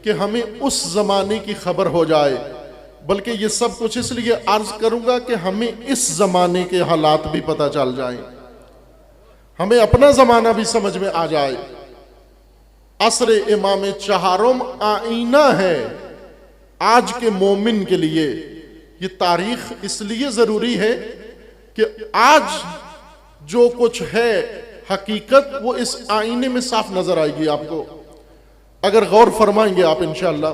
कि हमें उस ज़माने की खबर हो जाए, बल्कि ये सब कुछ इसलिए अर्ज करूंगा कि हमें इस ज़माने के हालात भी पता चल जाएं, हमें अपना ज़माना भी समझ में आ जाए। असर इमाम चहारम आईना है आज के मोमिन के लिए। ये तारीख इसलिए ज़रूरी है कि आज जो कुछ है हकीकत वो इस आईने में साफ नजर आएगी आपको, अगर गौर फरमाएंगे आप इंशाअल्लाह।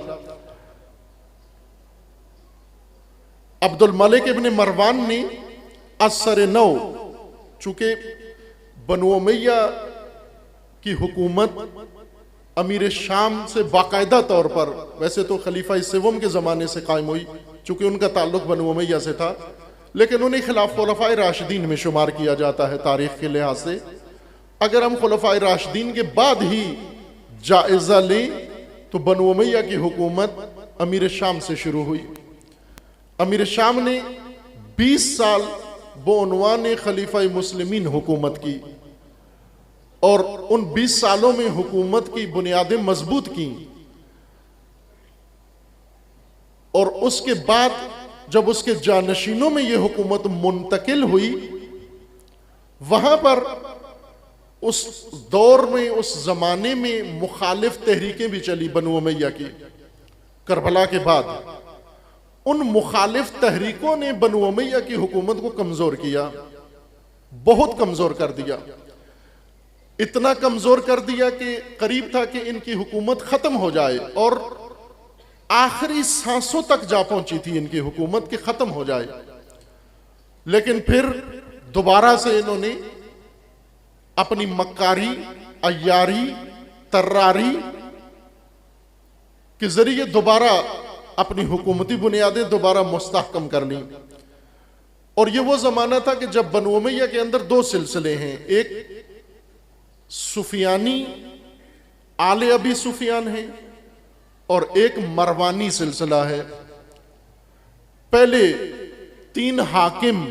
अब्दुल मलिक इब्ने मरवान ने असर नौ, चूंकि बनु उमैया की हुकूमत अमीर शाम से बाकायदा तौर पर, वैसे तो खलीफा सिवम के ज़माने से कायम हुई, चूंकि उनका ताल्लुक बनु उमैया से था, लेकिन उन्हें खिलाफ खुलफाए राशिदीन में शुमार किया जाता है तारीख के लिहाज से। अगर हम खुलफाए राशिदीन के बाद ही जायज़ा लें तो बनु उमैया की हुकूमत अमीर शाम से शुरू हुई। अमीर शाम ने 20 साल बउनवान खलीफा मुस्लिमीन हुकूमत की, और उन 20 सालों में हुकूमत की बुनियादें मजबूत की। और उसके बाद जब उसके जानशीनों में यह हुकूमत मुंतकिल हुई, वहां पर उस दौर में, उस जमाने में मुखालिफ तहरीकें भी चली बनु उमैया की। करबला के बाद उन मुखालिफ तहरीकों ने बनु उमैया की हुकूमत को कमजोर किया, बहुत कमजोर कर दिया। इतना कमजोर कर दिया कि करीब था कि इनकी हुकूमत खत्म हो जाए, और आखिरी सांसों तक जा पहुंची थी इनकी हुकूमत कि खत्म हो जाए। लेकिन फिर दोबारा से इन्होंने अपनी मक्कारी, अय्यारी, तर्रारी के जरिए दोबारा अपनी हुकूमती बुनियादें दोबारा मुस्तहकम कर ली। और ये वो जमाना था कि जब बनु उमैया के अंदर दो सिलसिले हैं, एक सुफियानी आले अबी सुफियान है और एक मरवानी सिलसिला है। पहले 3 हाकिम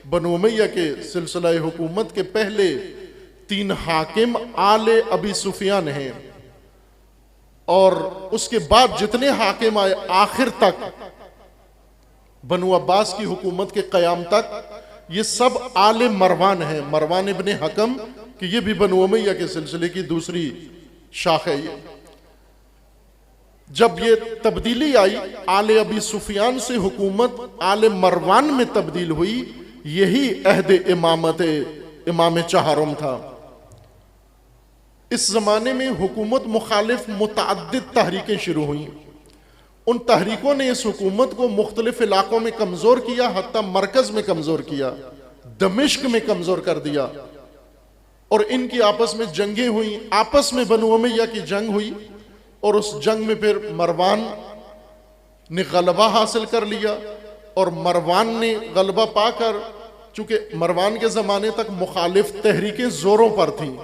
बनु उमैया के सिलसिला हुकूमत के पहले 3 हाकिम आले अबी सुफियान हैं, और उसके बाद जितने हाकिम आए आखिर तक बनु अब्बास की हुकूमत के कयाम तक, ये सब आले मरवान हैं। मरवान इब्ने हकम कि ये भी बनु उमैया के सिलसिले की दूसरी शाख है। ये जब ये तब्दीली आई, आले अबी सुफियान से हुकूमत आले मरवान में तब्दील हुई, यही अहद इमामत इमाम चहारम था। इस जमाने में हुकूमत मुखालिफ मुतअद्दिद तहरीकें शुरू हुई। उन तहरीकों ने इस हुकूमत को मुख्तलिफ इलाकों में कमजोर किया, हत्ता मरकज में कमजोर किया, दमिश्क में कमजोर कर दिया, और इनकी आपस में जंगें हुई। आपस में बनु उमैया की जंग हुई, और उस जंग में फिर मरवान ने गलबा हासिल कर लिया, और मरवान ने गलबा पाकर, चूंकि मरवान के जमाने तक मुखालिफ तहरीकें जोरों पर थीं,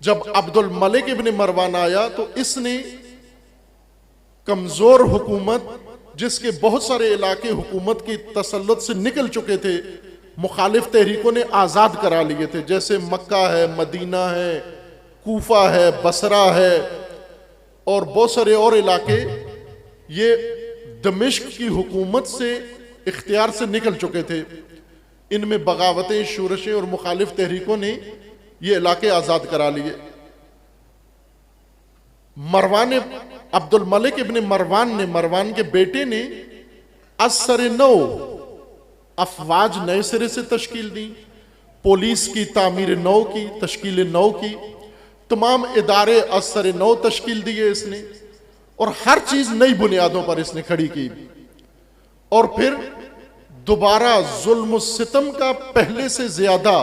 जब अब्दुल मलिक इब्ने मरवान आया तो इसने कमजोर हुकूमत, जिसके बहुत सारे इलाके हुकूमत की तसल्लुत से निकल चुके थे, मुखालिफ तहरीकों ने आज़ाद करा लिए थे। जैसे मक्का है, मदीना है, कूफा है, बसरा है, और बहुत सारे और इलाके ये दमिश्क की हुकूमत से इख्तियार से निकल चुके थे। इनमें बगावतें, शूरशें और मुखालिफ तहरीकों ने ये इलाके आज़ाद करा लिए। मरवान अब्दुल मलिक इब्ने मरवान ने, मरवान के बेटे ने असर नौ अफवाज नए सिरे से तश्कील दी, पुलिस की तामीर नौ की, तश्कील नौ की, तमाम इदारे असर नौ तश्कील दिए इसने, और हर चीज नई बुनियादों पर इसने खड़ी की। और फिर दोबारा जुल्म सितम का पहले से ज्यादा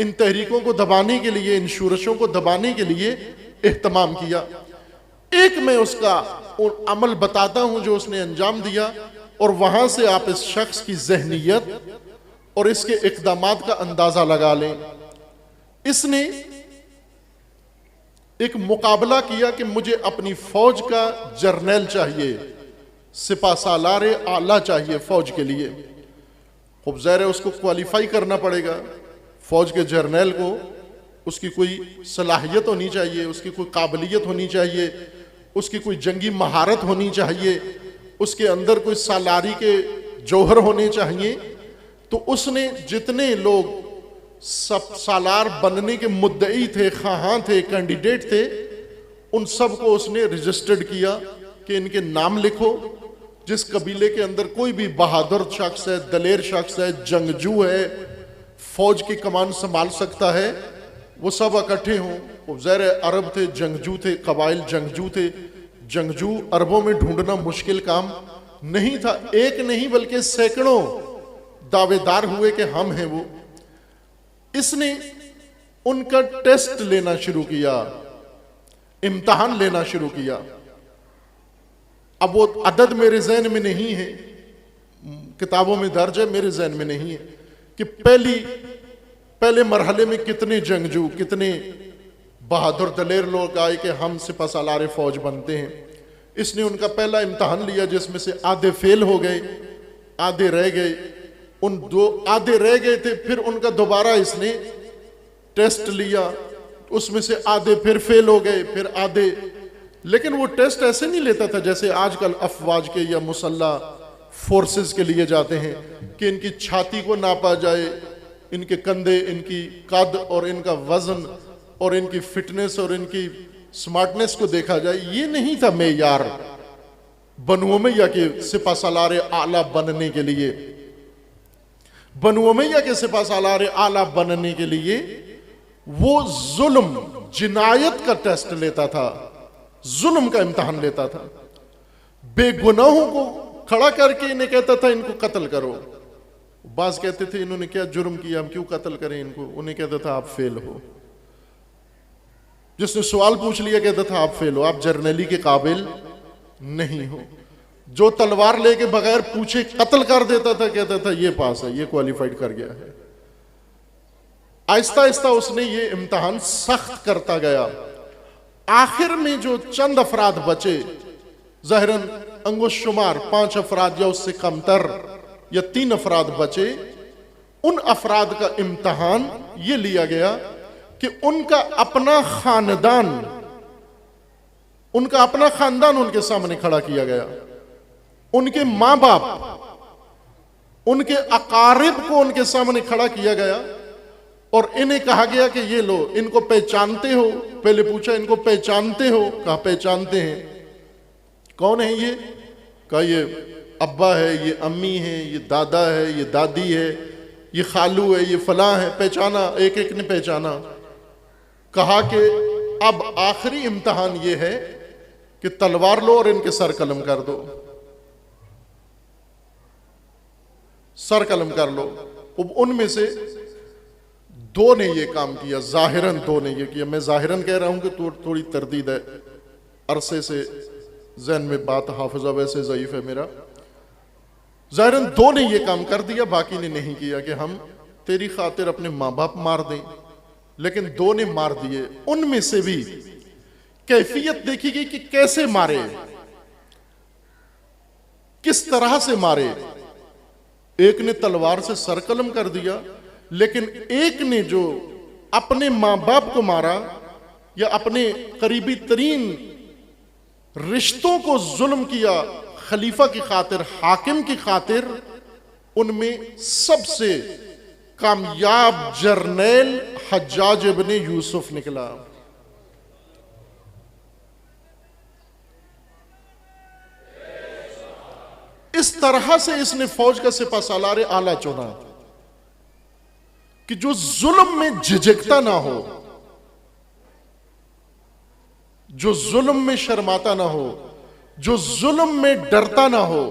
इन तहरीकों को दबाने के लिए, इन शूरशों को दबाने के लिए एहतमाम किया। एक मैं उसका अमल बताता हूं जो उसने अंजाम दिया, और वहां से आप इस शख्स की जहनीयत और इसके इक़दामात का अंदाजा लगा लें। इसने एक मुकाबला किया कि मुझे अपनी फौज का जर्नैल चाहिए, सिपा सालार आला चाहिए फौज के लिए। खूब ज़ाहिर है उसको क्वालिफाई करना पड़ेगा। फौज के जर्नैल को उसकी कोई सलाहियत होनी चाहिए, उसकी कोई काबिलियत होनी चाहिए, उसकी कोई जंगी महारत होनी चाहिए, उसके अंदर कोई सालारी के जौहर होने चाहिए। तो उसने जितने लोग सब सालार बनने के मुद्दई थे, खां थे, कैंडिडेट थे, उन सब को उसने रजिस्टर्ड किया कि इनके नाम लिखो। जिस कबीले के अंदर कोई भी बहादुर शख्स है, दलेर शख्स है, जंगजू है, फौज की कमान संभाल सकता है, वो सब इकट्ठे हों। वो ज़ाहिर अरब थे, जंगजू थे, कबाइल जंगजू थे। जंगजू अरबों में ढूंढना मुश्किल काम नहीं था। एक नहीं बल्कि सैकड़ों दावेदार हुए कि हम हैं वो। इसने उनका टेस्ट लेना शुरू किया, इम्तिहान लेना शुरू किया। अब वो अदद मेरे जहन में नहीं है, किताबों में दर्ज है, मेरे जहन में नहीं है कि पहले मरहले में कितने जंगजू, कितने बहादुर दलेर लोग आए कि हम सिपा सालार फौज बनते हैं। इसने उनका पहला इम्तिहान लिया, जिसमें से आधे फेल हो गए, आधे रह गए। उन दो आधे रह गए थे, फिर उनका दोबारा इसने टेस्ट लिया, उसमें से आधे फिर फेल हो गए, फिर आधे। लेकिन वो टेस्ट ऐसे नहीं लेता था जैसे आजकल अफवाज के या मुसल्ला फोर्सेस के लिए जाते हैं कि इनकी छाती को नापा जाए, इनके कंधे, इनकी कद और इनका वजन और इनकी फिटनेस और इनकी स्मार्टनेस को देखा जाए, ये नहीं था मेयार बनु उमैया के सिपा सालार आला बनने के लिए। बनु उमैया के सिपा सालार आला बनने के लिए वो जुल्म, जिनायत का टेस्ट लेता था, जुल्म का इम्तिहान लेता था। बेगुनाहों को खड़ा करके इन्हें कहता था इनको कत्ल करो। बाज कहते थे इन्होंने क्या जुर्म किया, हम क्यों कत्ल करें इनको। उन्हें कहता था आप फेल हो। जिसने सवाल पूछ लिया कहता था आप फेल हो, आप जर्नली के काबिल नहीं हो। जो तलवार लेके बगैर पूछे कत्ल कर देता था कहता था ये पास है, ये क्वालिफाइड कर गया है। आहिस्ता आहिस्ता उसने ये इम्तिहान सख्त करता गया। आखिर में जो चंद अफराद बचे, ज़ाहिरन अंगुश शुमार 5 अफराद या उससे कमतर या 3 अफराद बचे, उन अफराद का इम्तिहान ये लिया गया कि उनका अपना खानदान उनके सामने खड़ा किया गया। उनके मां बाप, उनके अकारिब को उनके सामने खड़ा किया गया और इन्हें कहा गया कि ये लो, इनको पहचानते हो? पहले पूछा इनको पहचानते हो? कहा पहचानते हैं। कौन है ये? कहा ये अब्बा है, ये अम्मी है, ये दादा है, ये दादी है, ये खालू है, ये फलां है। पहचाना, एक एक ने पहचाना। कहा कि अब आखिरी इम्तिहान ये है कि तलवार लो और इनके सर कलम कर दो, सर कलम कर लो। उनमें से 2 ने ये काम किया, जाहिरन 2 ने ये किया। मैं जाहिरन कह रहा हूं कि थोड़ी तरदीद है, अरसे से ज़हन में बात, हाफिजा वैसे ज़ईफ है मेरा। जाहिरन 2 ने ये काम कर दिया, बाकी ने नहीं किया कि हम तेरी खातिर अपने माँ बाप मार दें, लेकिन 2 ने मार दिए। उनमें से भी कैफियत देखी गई कि कैसे मारे, किस तरह से मारे। एक ने तलवार से सर कलम कर दिया, लेकिन एक ने जो अपने मां बाप को मारा या अपने करीबी तरीन रिश्तों को जुल्म किया खलीफा की खातिर, हाकिम की खातिर, उनमें सबसे कामयाब जर्नैल हज्जाज इब्ने यूसुफ निकला। इस तरह से इसने फौज का सिपा सालार आला चुना कि जो जुल्म में झिझकता ना हो, जो जुल्म में शर्माता ना हो, जो जुल्म में डरता ना हो,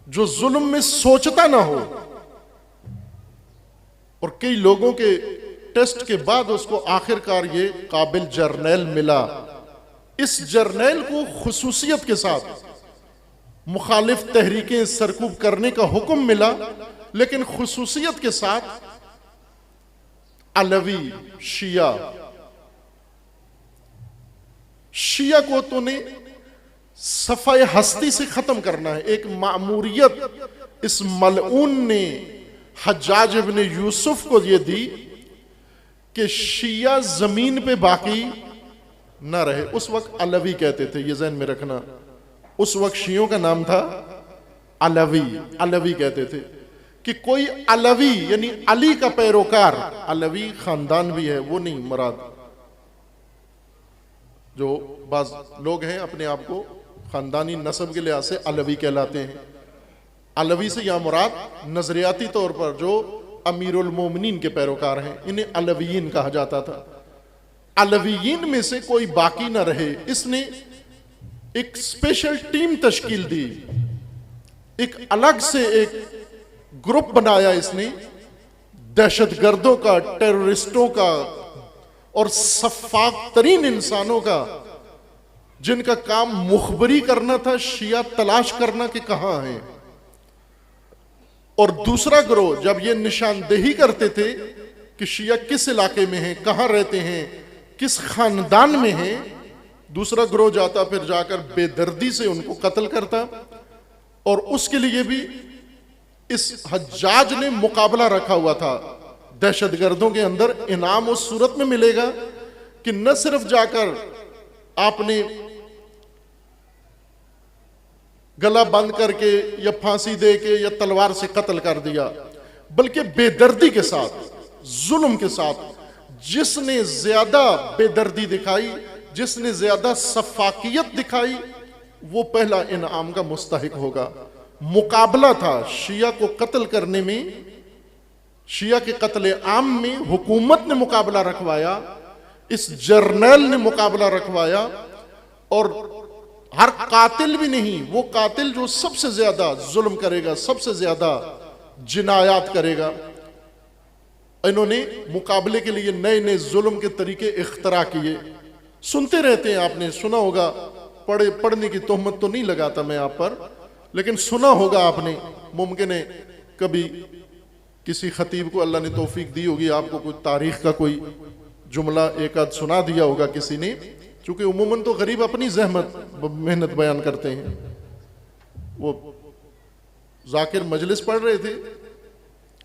जो जुल्म में सोचता ना हो। और कई लोगों के टेस्ट के बाद उसको आखिरकार ये काबिल जर्नैल मिला। इस जर्नैल को खुसूसियत के साथ मुखालिफ तहरीकें सरकूब करने का हुक्म मिला, लेकिन खुसूसियत के साथ अलवी शिया को तो ने सफाई हस्ती से खत्म करना है। एक मामूरियत इस मलऊन ने हज्जाज इब्ने यूसुफ को ये दी कि शिया जमीन पे बाकी ना रहे। उस वक्त अलवी कहते थे, ये ज़हन में रखना। उस वक्त शियों का नाम था अलवी। अलवी कहते थे कि कोई अलवी यानी अली का पैरोकार, अलवी खानदान भी है, वो नहीं मुराद। जो बाज लोग हैं अपने आप को खानदानी नस्ब के लिहाज से अलवी कहलाते हैं। अलवी से यहां मुराद नजरियाती तौर पर जो अमीरुल मोमिनीन के पैरोकार हैं, इन्हें अलवीयीन कहा जाता था। अलवीयीन में से कोई बाकी ना रहे, इसने एक स्पेशल टीम तश्कील दी, एक अलग से एक ग्रुप बनाया इसने, दहशतगर्दों का, टेररिस्टों का और सफाक तरीन इंसानों का, जिनका काम मुखबरी करना था, शिया तलाश करना कि कहां हैं। और दूसरा ग्रोह जब ये निशानदेही करते थे कि शिया किस इलाके में हैं, कहां रहते हैं, किस खानदान में हैं, दूसरा ग्रोह जाता फिर जाकर बेदर्दी से उनको कत्ल करता। और उसके लिए भी इस हज्जाज ने मुकाबला रखा हुआ था। दहशतगर्दों के अंदर इनाम उस सूरत में मिलेगा कि न सिर्फ जाकर आपने गला बंद करके या फांसी दे के या तलवार से कत्ल कर दिया, बल्कि बेदर्दी के साथ, जुल्म के साथ। जिसने ज्यादा बेदर्दी दिखाई, जिसने ज्यादा सफाकियत दिखाई, वो पहला इनाम का मुस्तहिक होगा। मुकाबला था शिया को कत्ल करने में, शिया के कत्ले आम में हुकूमत ने मुकाबला रखवाया, इस जर्नल ने मुकाबला रखवाया। और हर कातिल भी नहीं, वो कातिल जो सबसे ज्यादा जुल्म करेगा, सबसे ज्यादा जिनायात करेगा। इन्होंने मुकाबले के लिए नए नए जुल्म के तरीके इख्तरा किए। सुनते रहते हैं, आपने सुना होगा। पढ़ने की तोहमत तो नहीं लगाता मैं आप पर, लेकिन सुना होगा आपने। मुमकिन है कभी किसी खतीब को अल्लाह ने तौफीक दी होगी, आपको कोई तारीख का कोई जुमला एक आध सुना दिया होगा किसी ने, चूंकि उमूमन तो गरीब अपनी जहमत मेहनत बयान करते हैं। वो जाकिर मजलिस पढ़ रहे थे,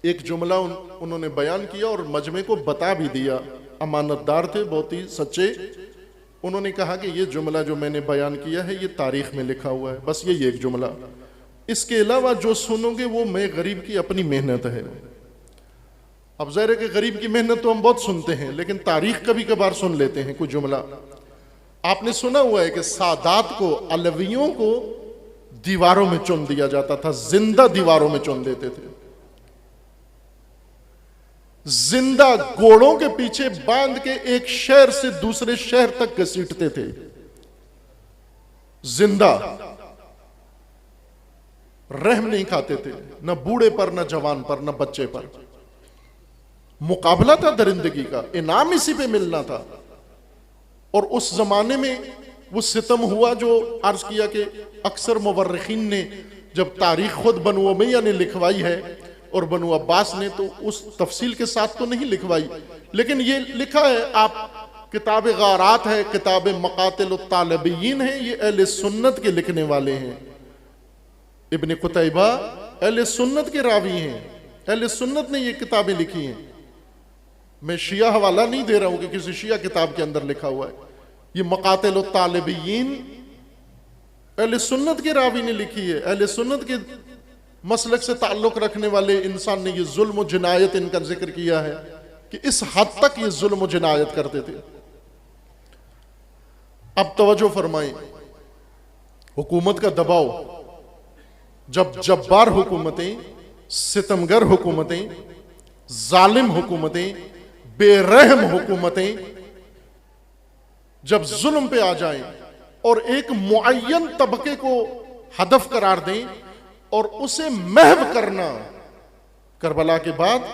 एक जुमला उन्होंने बयान किया और मजमे को बता भी दिया। अमानतदार थे, बहुत ही सच्चे। उन्होंने कहा कि ये जुमला जो मैंने बयान किया है ये तारीख में लिखा हुआ है, बस ये एक जुमला, इसके अलावा जो सुनोगे वो मैं गरीब की अपनी मेहनत है। अब ज़ाहिर है कि गरीब की मेहनत तो हम बहुत सुनते हैं, लेकिन तारीख कभी कभार सुन लेते हैं कोई जुमला। आपने सुना हुआ है कि सादात को, अलवियों को दीवारों में चुन दिया जाता था, जिंदा दीवारों में चुन देते थे, जिंदा घोड़ों के पीछे बांध के एक शहर से दूसरे शहर तक घसीटते थे, जिंदा। रहम नहीं खाते थे, न बूढ़े पर, न जवान पर, न बच्चे पर। मुकाबला था दरिंदगी का, इनाम इसी पे मिलना था। और उस जमाने में वो सितम हुआ जो अर्ज किया कि अक्सर मुवर्रिखीन ने जब तारीख खुद बनु उमैया ने लिखवाई है और बनु अब्बास ने, तो उस तफसील के साथ तो नहीं लिखवाई, लेकिन ये लिखा है। आप किताब गारात है, किताब मकातिल तालिबीन है, ये अहले सुन्नत के लिखने वाले हैं। इब्न कुतैबा अहले सुन्नत के रावी हैं, अहले सुन्नत ने ये किताबें लिखी हैं। मैं शिया हवाला नहीं दे रहा हूं कि किसी शिया किताब के अंदर लिखा हुआ है। ये मकातिल तालिबीन अहले सुन्नत के रावी ने लिखी है। अहले सुन्नत के मसलक से ताल्लुक रखने वाले इंसान ने ये जुल्म और जिनायत इनका जिक्र किया है कि इस हद तक ये जुल्म और जिनायत करते थे। अब तवज्जो फरमाएं, हुकूमत का दबाव, जब जब्बार हुकूमतें, सितमगर हुकूमतें, जालिम हुकूमतें, बेरहम हुकूमतें जब जुल्म पे आ जाएं और एक मुअय्यन तबके को हदफ करार दें और उसे महव करना, करबला के बाद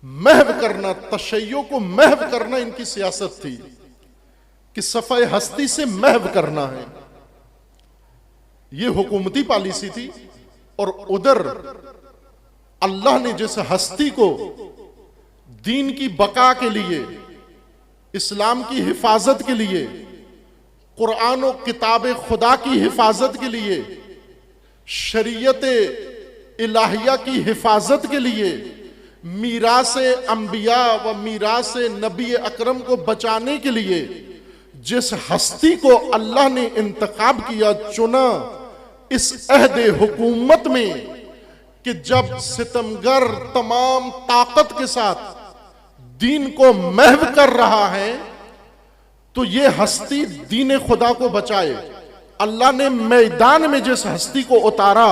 महव करना, तशय्यो को महव करना इनकी सियासत थी कि सफ़े हस्ती से महव करना है। यह हुकूमती पॉलिसी थी। और उधर अल्लाह ने जिस हस्ती को दीन की बका के लिए, इस्लाम की हिफाजत के लिए, कुरान और किताब खुदा की हिफाजत के लिए, शरीयत इलाहिया की हिफाजत के लिए, मीरासे अंबिया व मीरासे नबी अकरम को बचाने के लिए जिस हस्ती को अल्लाह ने इंतखाब किया, चुना, इस अहदे हुकूमत में कि जब सितमगर तमाम ताकत के साथ दीन को महव कर रहा है तो ये हस्ती दीन खुदा को बचाए। अल्लाह ने मैदान में जिस हस्ती को उतारा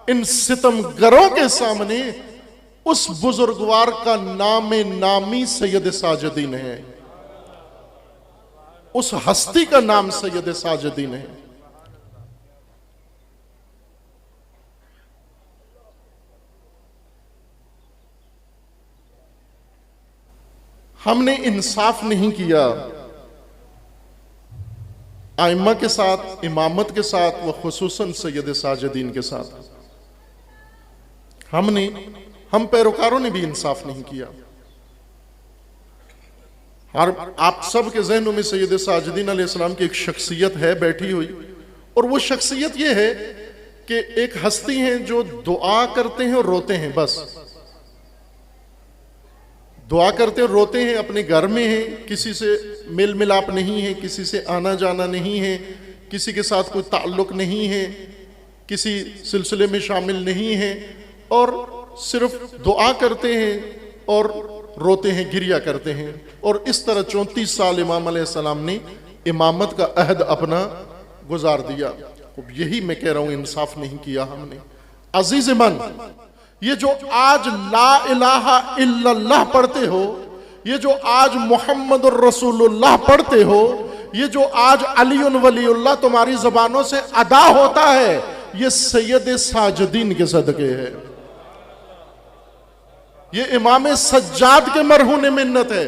इन सितमगरों के सामने, उस बुजुर्गवार का नाम नामी सैयद साजिदीन है। उस हस्ती का नाम सैयद साजिदीन है। हमने इंसाफ नहीं किया आइम्मा के साथ, इमामत के साथ व खुसूसन सैयद साजिदीन के साथ। हम पैरोकारों ने भी इंसाफ नहीं किया। आप सब के जहनों में सैयद साजिदीन अलैहिस्सलाम की एक शख्सियत है बैठी हुई, और वो शख्सियत ये है कि एक हस्ती है जो दुआ करते हैं और रोते हैं। बस दुआ करते और रोते हैं, अपने घर में हैं, किसी से मेल मिलाप नहीं है, किसी से आना जाना नहीं है, किसी के साथ कोई ताल्लुक नहीं है, किसी सिलसिले में शामिल नहीं है, और सिर्फ दुआ करते हैं और रोते हैं, गिरिया करते हैं। और इस तरह 34 साल इमाम अलैहिस्सलाम ने इमामत का अहद अपना गुजार दिया। अब यही मैं कह रहा हूं, इंसाफ नहीं किया हमने। अजीज मन, ये जो आज ला इलाहा इल्लल्लाह पढ़ते हो, ये जो आज मोहम्मद रसूलुल्लाह पढ़ते हो, ये जो आज अलीउन वलीउल्लाह तुम्हारी जबानों से अदा होता है, ये सैयद साजिदीन के सदके है। ये इमाम सज्जाद के मरहून मिन्नत है।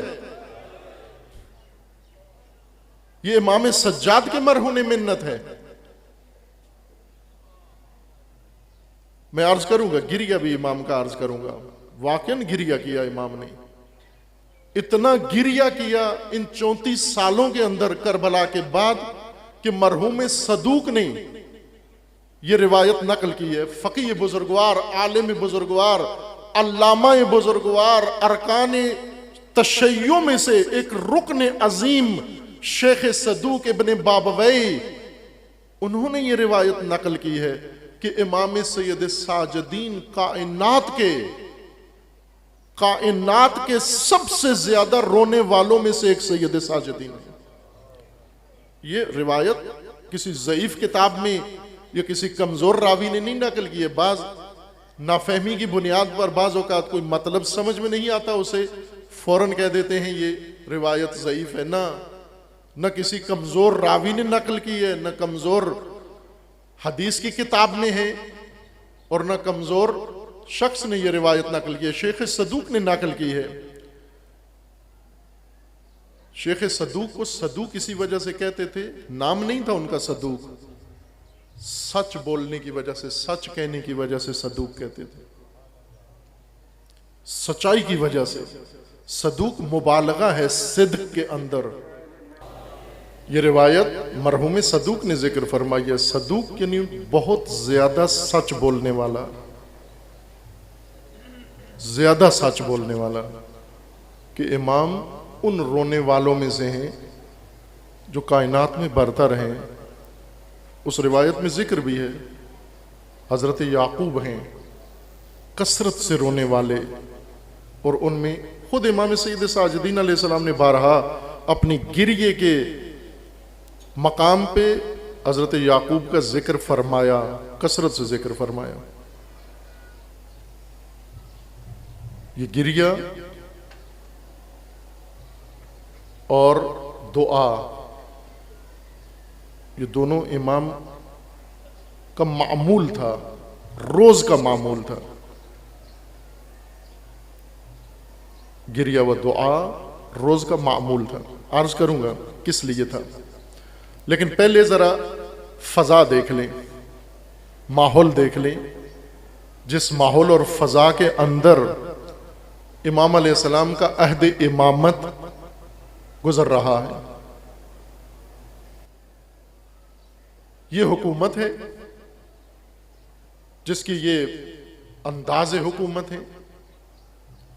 ये इमाम सज्जाद के मरहून मिन्नत है। मैं अर्ज करूंगा, गिरिया भी इमाम का अर्ज करूंगा। वाकई गिरिया किया इमाम ने, इतना गिरिया किया इन 34 सालों के अंदर करबला के बाद कि मरहूम सदूक ने यह रिवायत नकल की है। फकीह बुजुर्गवार, आलिम बुजुर्गवार, अल्लामा बुजुर्गवार, अरकान तशय्यो में से एक रुकन अजीम शेख सदूक इब्न बाबवई, उन्होंने ये रिवायत नकल की है कि इमाम सैयद साजिदीन कायनात के सबसे ज्यादा रोने वालों में से एक सैयद साजिदीन है। ये रिवायत किसी ज़ईफ किताब में या किसी कमजोर रावी ने नहीं नकल की है। बाज नाफहमी की बुनियाद पर बाज औकात कोई मतलब समझ में नहीं आता, उसे फौरन कह देते हैं ये रिवायत ज़ईफ है। न किसी कमजोर रावी ने नकल की है, न कमजोर हदीस की किताब में है, और न कमजोर शख्स ने यह रिवायत नकल की है। शेख सदूक ने नकल की है। शेख सदूक को सदूक इसी वजह से कहते थे, नाम नहीं था उनका सदूक, सच बोलने की वजह से, सच कहने की वजह से सदूक कहते थे, सच्चाई की वजह से। सदूक मुबालगा है सिद्क के अंदर। ये रिवायत मरहूम सदूक ने जिक्र फरमाई है। सदूक यानी बहुत ज्यादा सच बोलने वाला, ज्यादा सच बोलने वाला, कि इमाम उन रोने वालों में से हैं जो कायनात में बरतर हैं। उस रिवायत में जिक्र भी है, हजरत याकूब हैं कसरत से रोने वाले, और उनमें खुद इमाम सैयद साजिदीन अलैहिस्सलाम ने बारहा अपनी गिरिये के मकाम पे हजरत याकूब का जिक्र फरमाया, कसरत से जिक्र फरमाया। ये गिरिया और दुआ, ये दोनों इमाम का मामूल था, रोज का मामूल था। गिरिया व दुआ रोज का मामूल था। अर्ज करूंगा किस लिए था, लेकिन पहले जरा फजा देख लें, माहौल देख लें। जिस माहौल और फजा के अंदर इमाम अलैहिस्सलाम का अहद इमामत गुजर रहा है, ये हुकूमत है जिसकी ये अंदाज़ हुकूमत है,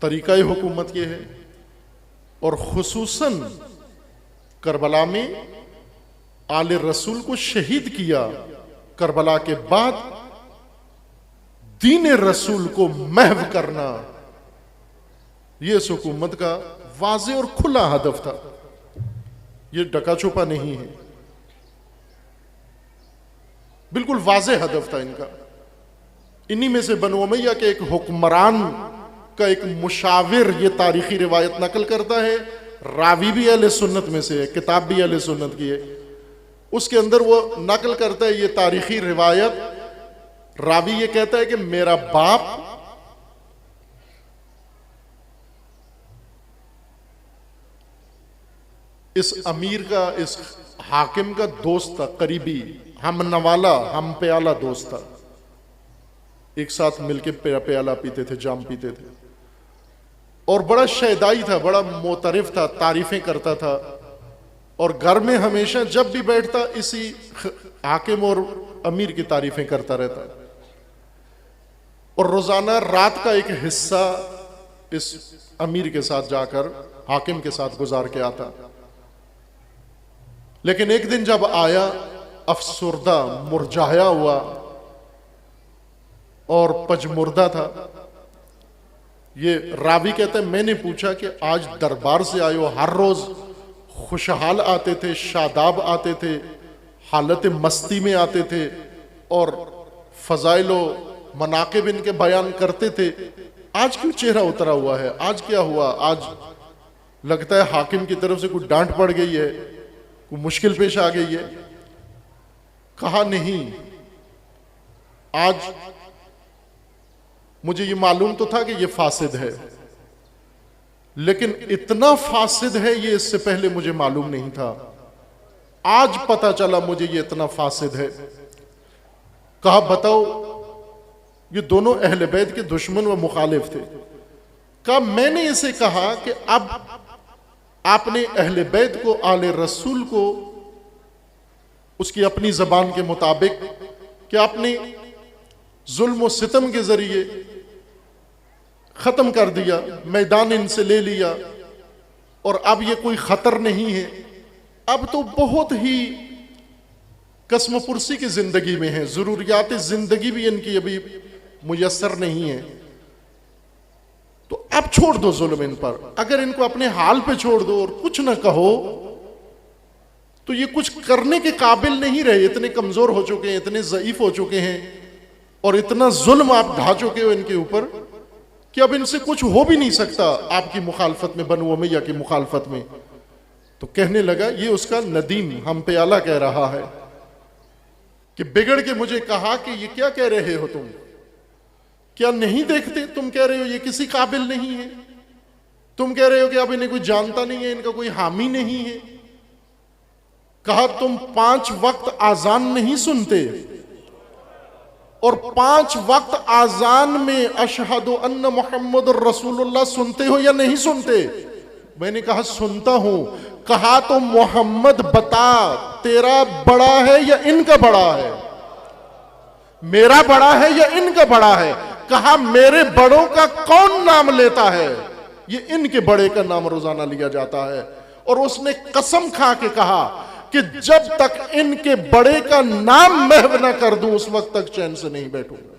तरीक़ा हुकूमत ये है। और खुसूसन करबला में आले रसूल को शहीद किया, करबला के बाद दीन रसूल को महव करना, यह इस हुकूमत का वाज़े और खुला हदफ था। यह डका छुपा नहीं है, बिल्कुल वाज़े हदफ था इनका। इन्हीं में से बनु उमैया के एक हुक्मरान का एक मुशाविर ये तारीखी रिवायत नकल करता है। रावी भी अहले सुन्नत में से है, किताब भी अहले सुन्नत की है। उसके अंदर वो नकल करता है ये तारीखी रिवायत। रावी ये कहता है कि मेरा बाप इस अमीर का, इस हाकिम का दोस्त था, करीबी, हम नवाला, हम प्याला दोस्त था। एक साथ मिलके प्याला पीते थे, जाम पीते थे, और बड़ा शहदाई था, बड़ा मोतरिफ था, तारीफें करता था। और घर में हमेशा जब भी बैठता इसी हाकिम और अमीर की तारीफें करता रहता। और रोजाना रात का एक हिस्सा इस अमीर के साथ जाकर हाकिम के साथ गुजार के आता। लेकिन एक दिन जब आया, अफसुर्दा, मुरझाया हुआ और पजमुर्दा था, ये रावी कहते हैं मैंने पूछा कि आज दरबार से आए हो, हर रोज खुशहाल आते थे, शादाब आते थे, हालत मस्ती में आते थे और फजाइलो मनाकिब इनके बयान करते थे, आज क्यों चेहरा उतरा हुआ है? आज क्या हुआ? आज लगता है हाकिम की तरफ से कुछ डांट पड़ गई है, कोई मुश्किल पेश आ गई है? कहा नहीं, आज मुझे ये मालूम तो था कि ये फासिद है, लेकिन इतना फासिद है ये इससे पहले मुझे मालूम नहीं था। आज पता चला मुझे ये इतना फासिद है। कहा बताओ, ये दोनों अहले बैत के दुश्मन व मुखालिफ थे। कहा मैंने इसे कहा कि अब आपने अहले बैत को, आले रसूल को उसकी अपनी जबान के मुताबिक कि आपने जुल्म व सितम के जरिए खत्म कर दिया, मैदान इनसे ले लिया और अब ये कोई खतर नहीं है, अब तो बहुत ही कसम पुरसी की जिंदगी में है, जरूरियात जिंदगी भी इनकी अभी मुयस्सर नहीं है, तो अब छोड़ दो जुल्म इन पर। अगर इनको अपने हाल पे छोड़ दो और कुछ ना कहो तो ये कुछ करने के काबिल नहीं रहे, इतने कमजोर हो चुके हैं, इतने ज़ईफ हो चुके हैं और इतना जुल्म आप ढा चुके हो इनके ऊपर कि अब इनसे कुछ हो भी नहीं सकता आपकी मुखालफत में, बनु उमैया की मुखालफत में। तो कहने लगा, ये उसका नदीम हम पे आला कह रहा है कि बिगड़ के मुझे कहा कि ये क्या कह रहे हो तुम, क्या नहीं देखते? तुम कह रहे हो ये किसी काबिल नहीं है, तुम कह रहे हो कि अब इन्हें कोई जानता नहीं है, इनका कोई हामी नहीं है। कहा तुम 5 वक्त आजान नहीं सुनते और 5 वक्त आजान में अशहदु अन्न मुहम्मद रसूलुल्लाह सुनते हो या नहीं सुनते? मैंने कहा सुनता हूं। कहा तो मोहम्मद बता, तेरा बड़ा है या इनका बड़ा है? मेरा बड़ा है या इनका बड़ा है? कहा मेरे बड़ों का कौन नाम लेता है? ये इनके बड़े का नाम रोजाना लिया जाता है। और उसने कसम खा के कहा कि जब तक इनके बड़े का नाम महव ना कर दूं उस वक्त तक चैन से नहीं बैठूंगा।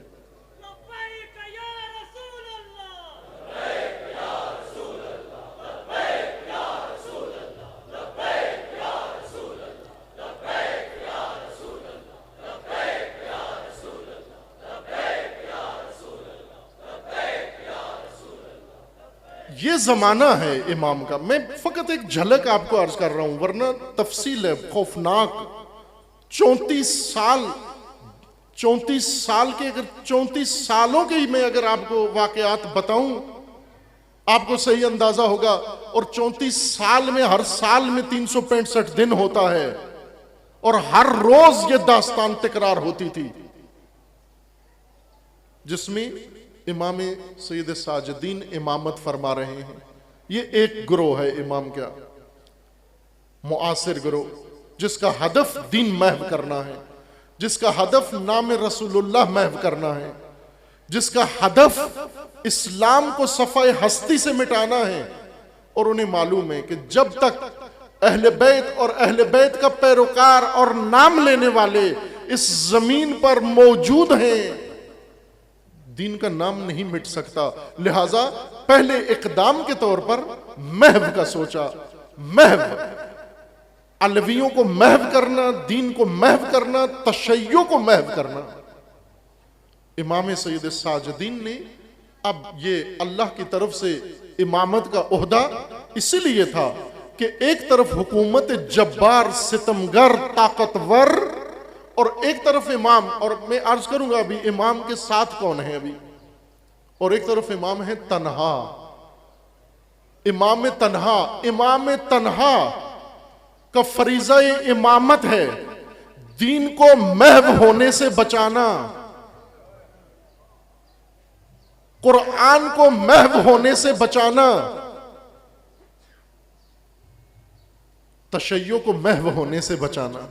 ये जमाना है इमाम का। मैं फकत एक झलक आपको अर्ज कर रहा हूं, वरना तफसील है खौफनाक। 34 साल के, अगर 34 सालों के ही मैं अगर आपको वाकयात बताऊं आपको सही अंदाजा होगा। और 34 साल में, हर साल में 365 दिन होता है और हर रोज ये दास्तान तकरार होती थी, जिसमें इमाम सैयद साजिदीन इमामत फरमा रहे हैं। ये एक गिरोह है इमाम का, मुआसिर गिरोह, जिसका हदफ दीन महव करना है, जिसका हदफ नाम रसूलुल्लाह महव करना है, जिसका हदफ इस्लाम को सफ़ाए हस्ती से मिटाना है। और उन्हें मालूम है कि जब तक अहले बैत और अहले बैत का पैरोकार और नाम लेने वाले इस जमीन पर मौजूद हैं, दीन का नाम नहीं मिट सकता। लिहाजा पहले इकदाम के तौर पर महव का सोचा, महव अलवियों को महव करना, दीन को महव करना, तशय्यो को महव करना। इमाम सैयद साजिदीन ने अब ये अल्लाह की तरफ से इमामत का ओहदा इसीलिए था कि एक तरफ हुकूमत जब्बार, सितमगर, ताकतवर और एक तरफ इमाम, और मैं अर्ज करूंगा अभी इमाम के साथ कौन है अभी, और एक तरफ इमाम है तन्हा, इमाम तन्हा। इमाम तन्हा का फरीजा इमामत है दीन को महव होने से बचाना, कुरान को महव होने से बचाना, तशय्यो को महव होने से बचाना।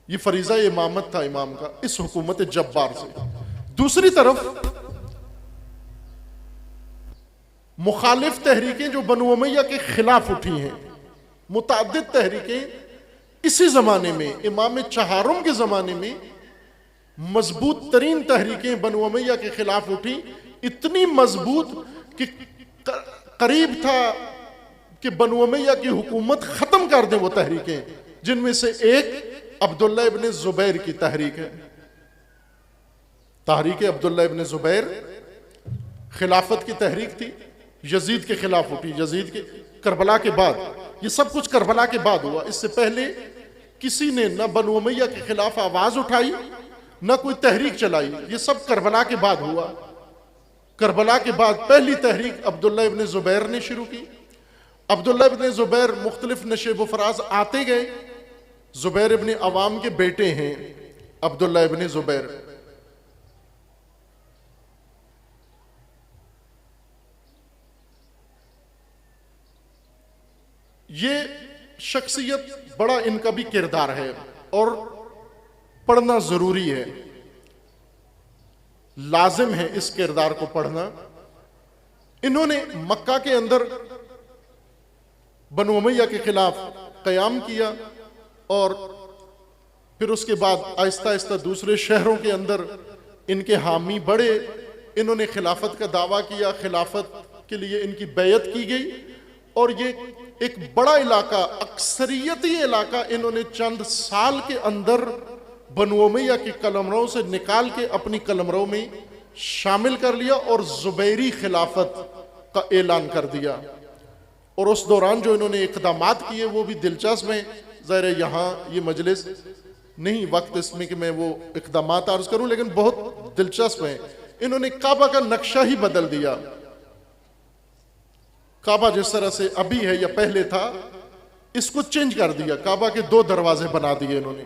ये फरीजा इमामत था इमाम का इस हुकूमत जब्बार से। दूसरी तरफ मुखालिफ तहरीकें जो बनु उमैया के खिलाफ उठी हैं, मुताद्दिद तहरीकें इसी जमाने में, इमाम चहारुम के जमाने में मजबूत तरीन तहरीकें बनु उमैया के खिलाफ उठी इतनी मजबूत कि करीब था कि बनु उमय्या की हुकूमत खत्म कर दे वो तहरीकें, जिनमें से एक अब्दुल्ला इब्न जुबैर की तहरीक है। तहरीक अब्दुल्ला इब्न जुबैर खिलाफत की तहरीक थी, यजीद के खिलाफ उठी, यजीद के करबला के बाद, ये सब कुछ करबला के बाद हुआ। इससे पहले किसी ने न बनु उमय्या के खिलाफ आवाज उठाई न कोई तहरीक चलाई, ये सब करबला के बाद हुआ। करबला के बाद पहली तहरीक अब्दुल्ला इब्न जुबैर ने शुरू की। अब्दुल्ला इब्न जुबैर मुख्तलिफ नशेब फराज आते गए। जुबैर इब्न अवाम के बेटे हैं अब्दुल्ला इब्न जुबैर। ये शख्सियत बड़ा इनका भी किरदार है और पढ़ना जरूरी है, लाजिम है इस किरदार को पढ़ना। इन्होंने मक्का के अंदर बनु उमय्या के खिलाफ कयाम किया और फिर उसके बाद आहिस्ता आहिस्ता दूसरे शहरों के अंदर इनके हामी बढ़े। इन्होंने खिलाफत का दावा किया, खिलाफत के लिए इनकी बैयत की गई और ये एक बड़ा इलाका, अक्सरियती इलाका इन्होंने चंद साल के अंदर बनु उमय्या की कलमरों से निकाल के अपनी कलमरों में शामिल कर लिया और जुबैरी खिलाफत का ऐलान कर दिया। और उस दौरान जो इन्होंने इक़दामात किए वो भी दिलचस्प हैं। ज़ाहिर है यहाँ ये मजलिस नहीं वक्त इसमें कि मैं वो इक़दामात अर्ज करूं, लेकिन बहुत दिलचस्प हैं। इन्होंने काबा का नक्शा ही बदल दिया। काबा जिस तरह से अभी है या पहले था, इसको चेंज कर दिया। काबा के 2 दरवाजे बना दिए इन्होंने।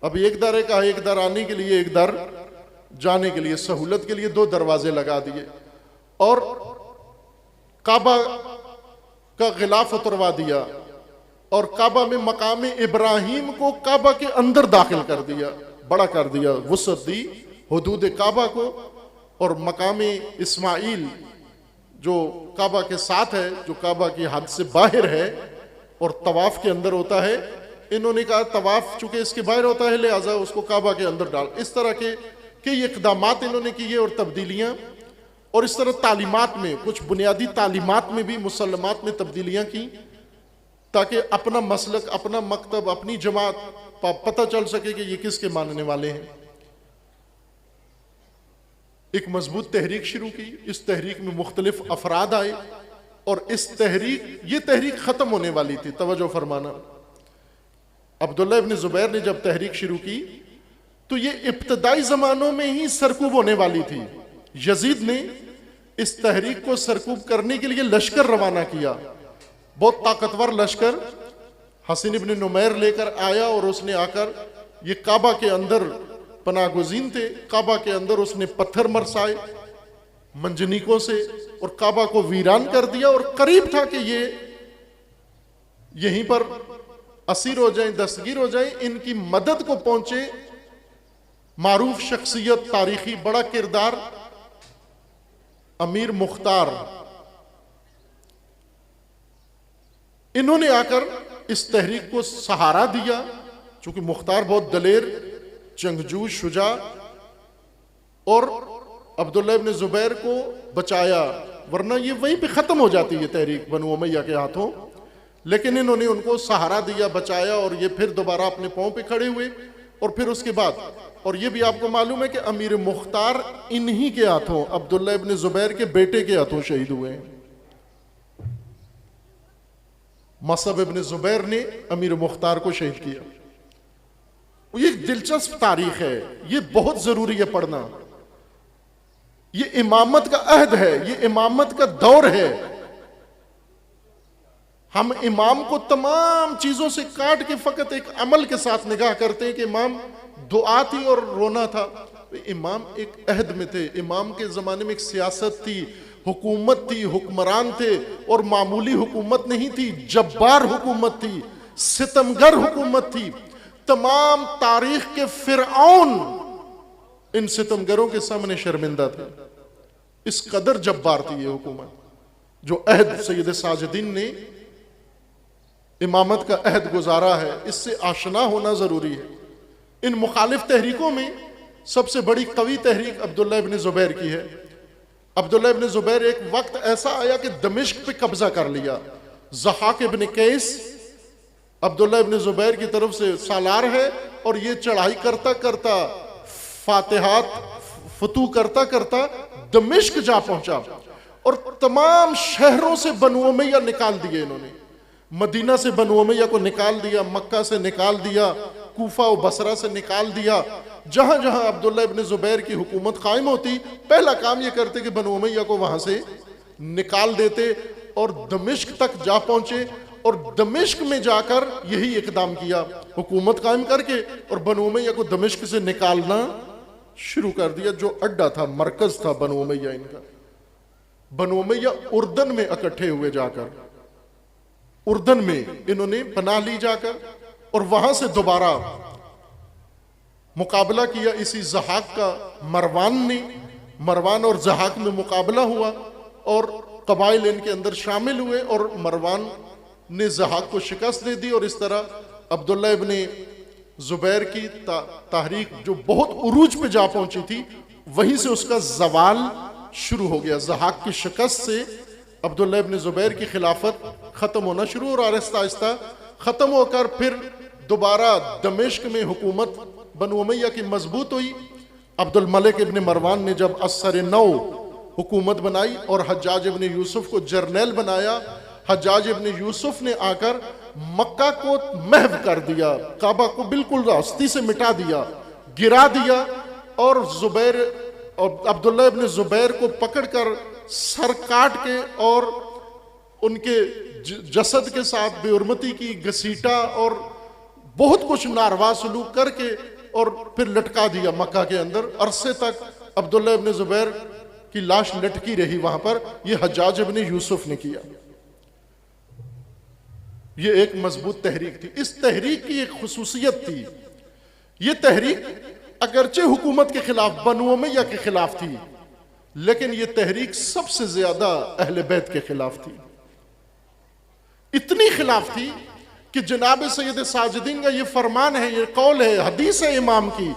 अभी एक दर का, एक दर आने के लिए, एक दर जाने के लिए, सहूलत के लिए 2 दरवाजे लगा दिए और काबा का गिलाफ उतरवा दिया और काबा में मकाम इब्राहिम को काबा के अंदर दाखिल कर दिया, बड़ा कर दिया, वुसअत दी हुदूद काबा को। और मकाम इस्माइल जो काबा के साथ है, जो काबा की हद से बाहर है और तवाफ के अंदर होता है, इन्होंने कहा तवाफ चूंकि इसके बाहर होता है लिहाजा उसको काबा के अंदर डाल। इस तरह के कई इक़दामात इन्होंने किए और तब्दीलियां, और इस तरह तालीमात में, कुछ बुनियादी तालीमात में भी मुसल्लमात में तब्दीलियां की ताकि अपना मसलक, अपना मकतब, अपनी जमात पता चल सके कि ये किसके मानने वाले हैं। एक मजबूत तहरीक शुरू की। इस तहरीक में मुख्तलिफ अफराद आए और ये तहरीक खत्म होने वाली थी। तवज्जो फरमाना, अब्दुल्ला इब्न जुबैर ने जब तहरीक शुरू की तो ये इब्तदाई जमानों में ही सरकूब होने वाली थी। यजीद ने इस तहरीक को सरकूब करने के लिए लश्कर रवाना किया, बहुत ताकतवर लश्कर हसन इब्न नुमैर लेकर आया और उसने आकर, ये काबा के अंदर पनागुज़ीन थे, काबा के अंदर उसने पत्थर बरसाए मंजनीकों से और काबा को वीरान कर दिया। और करीब था कि ये यहीं पर असीर हो जाएं, दस्तगीर हो जाएं। इनकी मदद को पहुंचे मारूफ शख्सियत, तारीखी बड़ा किरदार अमीर मुख्तार। इन्होंने आकर इस तहरीक को सहारा दिया, चूंकि मुख्तार बहुत दलेर, जंगजू, शुजा, और अब्दुल्ला इब्न जुबैर को बचाया, वरना ये वहीं पे खत्म हो जाती है तहरीक बनु उमय्या के हाथों। लेकिन इन्होंने उनको सहारा दिया, बचाया और ये फिर दोबारा अपने पांव पे खड़े हुए। और फिर उसके बाद, और ये भी आपको मालूम है कि अमीर मुख्तार इन्हीं के हाथों, अब्दुल्ला इब्न जुबैर के बेटे के हाथों शहीद हुए हैं। मसअब इब्न जुबैर ने अमीर मुख्तार को शहीद किया। ये एक दिलचस्प तारीख है, ये बहुत जरूरी है पढ़ना। ये इमामत का अहद है, ये इमामत का दौर है। हम इमाम को तमाम चीजों से काट के फकत एक अमल के साथ निगाह करते हैं कि इमाम दुआ थी और रोना था। इमाम एक अहद में थे। इमाम के जमाने में एक सियासत थी, हुकूमत थी, हुक्मरान थे, और मामूली हुकूमत नहीं थी, जब्बार हुकूमत थी, सितमगर हुकूमत थी। तमाम तारीख के फिरऔन इन सितमगरों के सामने शर्मिंदा थे। इस कदर जब्बार थी ये हुकूमत। जो अहद सैयद साजिदीन ने इमामत का अहद गुजारा है, इससे आशना होना जरूरी है। इन मुखालिफ तहरीकों में सबसे बड़ी कवी तहरीक अब्दुल्ला इब्न जुबैर की है। अब्दुल्ला इब्न जुबैर एक वक्त ऐसा आया कि दमिश्क पे कब्जा कर लिया। ज़हाक इब्न कैस अब्दुल्ला इब्न जुबैर की तरफ से सालार है और ये चढ़ाई करता करता फातिहात फतू करता करता दमिश्क जा पहुंचा और तमाम शहरों से बनु उमैया निकाल दिए इन्होंने। मदीना से बनु उमैया को निकाल दिया, मक्का से निकाल दिया, कूफा और बसरा से निकाल दिया। जहां जहां अब्दुल्ला इब्न जुबैर की हुकूमत कायम होती, पहला काम ये करते कि बनु उमैया को वहां से निकाल देते और दमिश्क तक जा पहुंचे और दमिश्क में जाकर यही इकदाम किया, हुकूमत कायम करके और बनु उमैया को दमिश्क से निकालना शुरू कर दिया, जो अड्डा था, मरकज था बनु उमैया इनका। बनु उमैया उर्दन में इकट्ठे हुए जाकर, उर्दन में इन्होंने पनाह ली जाकर और वहां से दोबारा मुकाबला किया इसी ज़हाक का मरवान ने। मरवान और ज़हाक में मुकाबला हुआ और कबाइल इनके अंदर शामिल हुए और मरवान ने ज़हाक को शिकस्त दे दी और इस तरह अब्दुल्ला इब्न जुबैर की तहरीक जो बहुत उरूज पे जा पहुंची थी, वहीं से उसका जवाल शुरू हो गया। ज़हाक की शिकस्त से अब्दुल्ला इब्न जुबैर की खिलाफत ख़त्म होना शुरू और आहिस्ता आहिस्ता ख़त्म होकर फिर दोबारा दमिश्क में हुकूमत बनु उमैया की मजबूत हुई। अब्दुल मलिक इब्न मरवान ने जब असर नौ हुकूमत बनाई और हज्जाज इब्न यूसुफ को जर्नैल बनाया, हज्जाज इब्न यूसुफ ने आकर मक्का को महव कर दिया, काबा को बिल्कुल हस्ती से मिटा दिया, गिरा दिया और जुबैर और अब्दुल्ला इब्न जुबैर को पकड़कर सर काट के और उनके जसद के साथ बेउर्मती की घसीटा और बहुत कुछ नारवा सलूक करके और फिर लटका दिया मक्का के अंदर। अरसे तक अब्दुल्ला इब्न जुबैर की लाश लटकी रही वहां पर। यह हज्जाज इब्न यूसुफ ने किया। यह एक मजबूत तहरीक थी। इस तहरीक की एक खुसूसियत थी, यह तहरीक अगरचे हुकूमत के खिलाफ, बनु उमैया के खिलाफ थी, लेकिन यह तहरीक सबसे ज्यादा अहले बैत के खिलाफ थी। इतनी खिलाफ थी कि जनाब सैयद साजिदीन का ये फरमान है, ये कौल है, हदीस है इमाम की।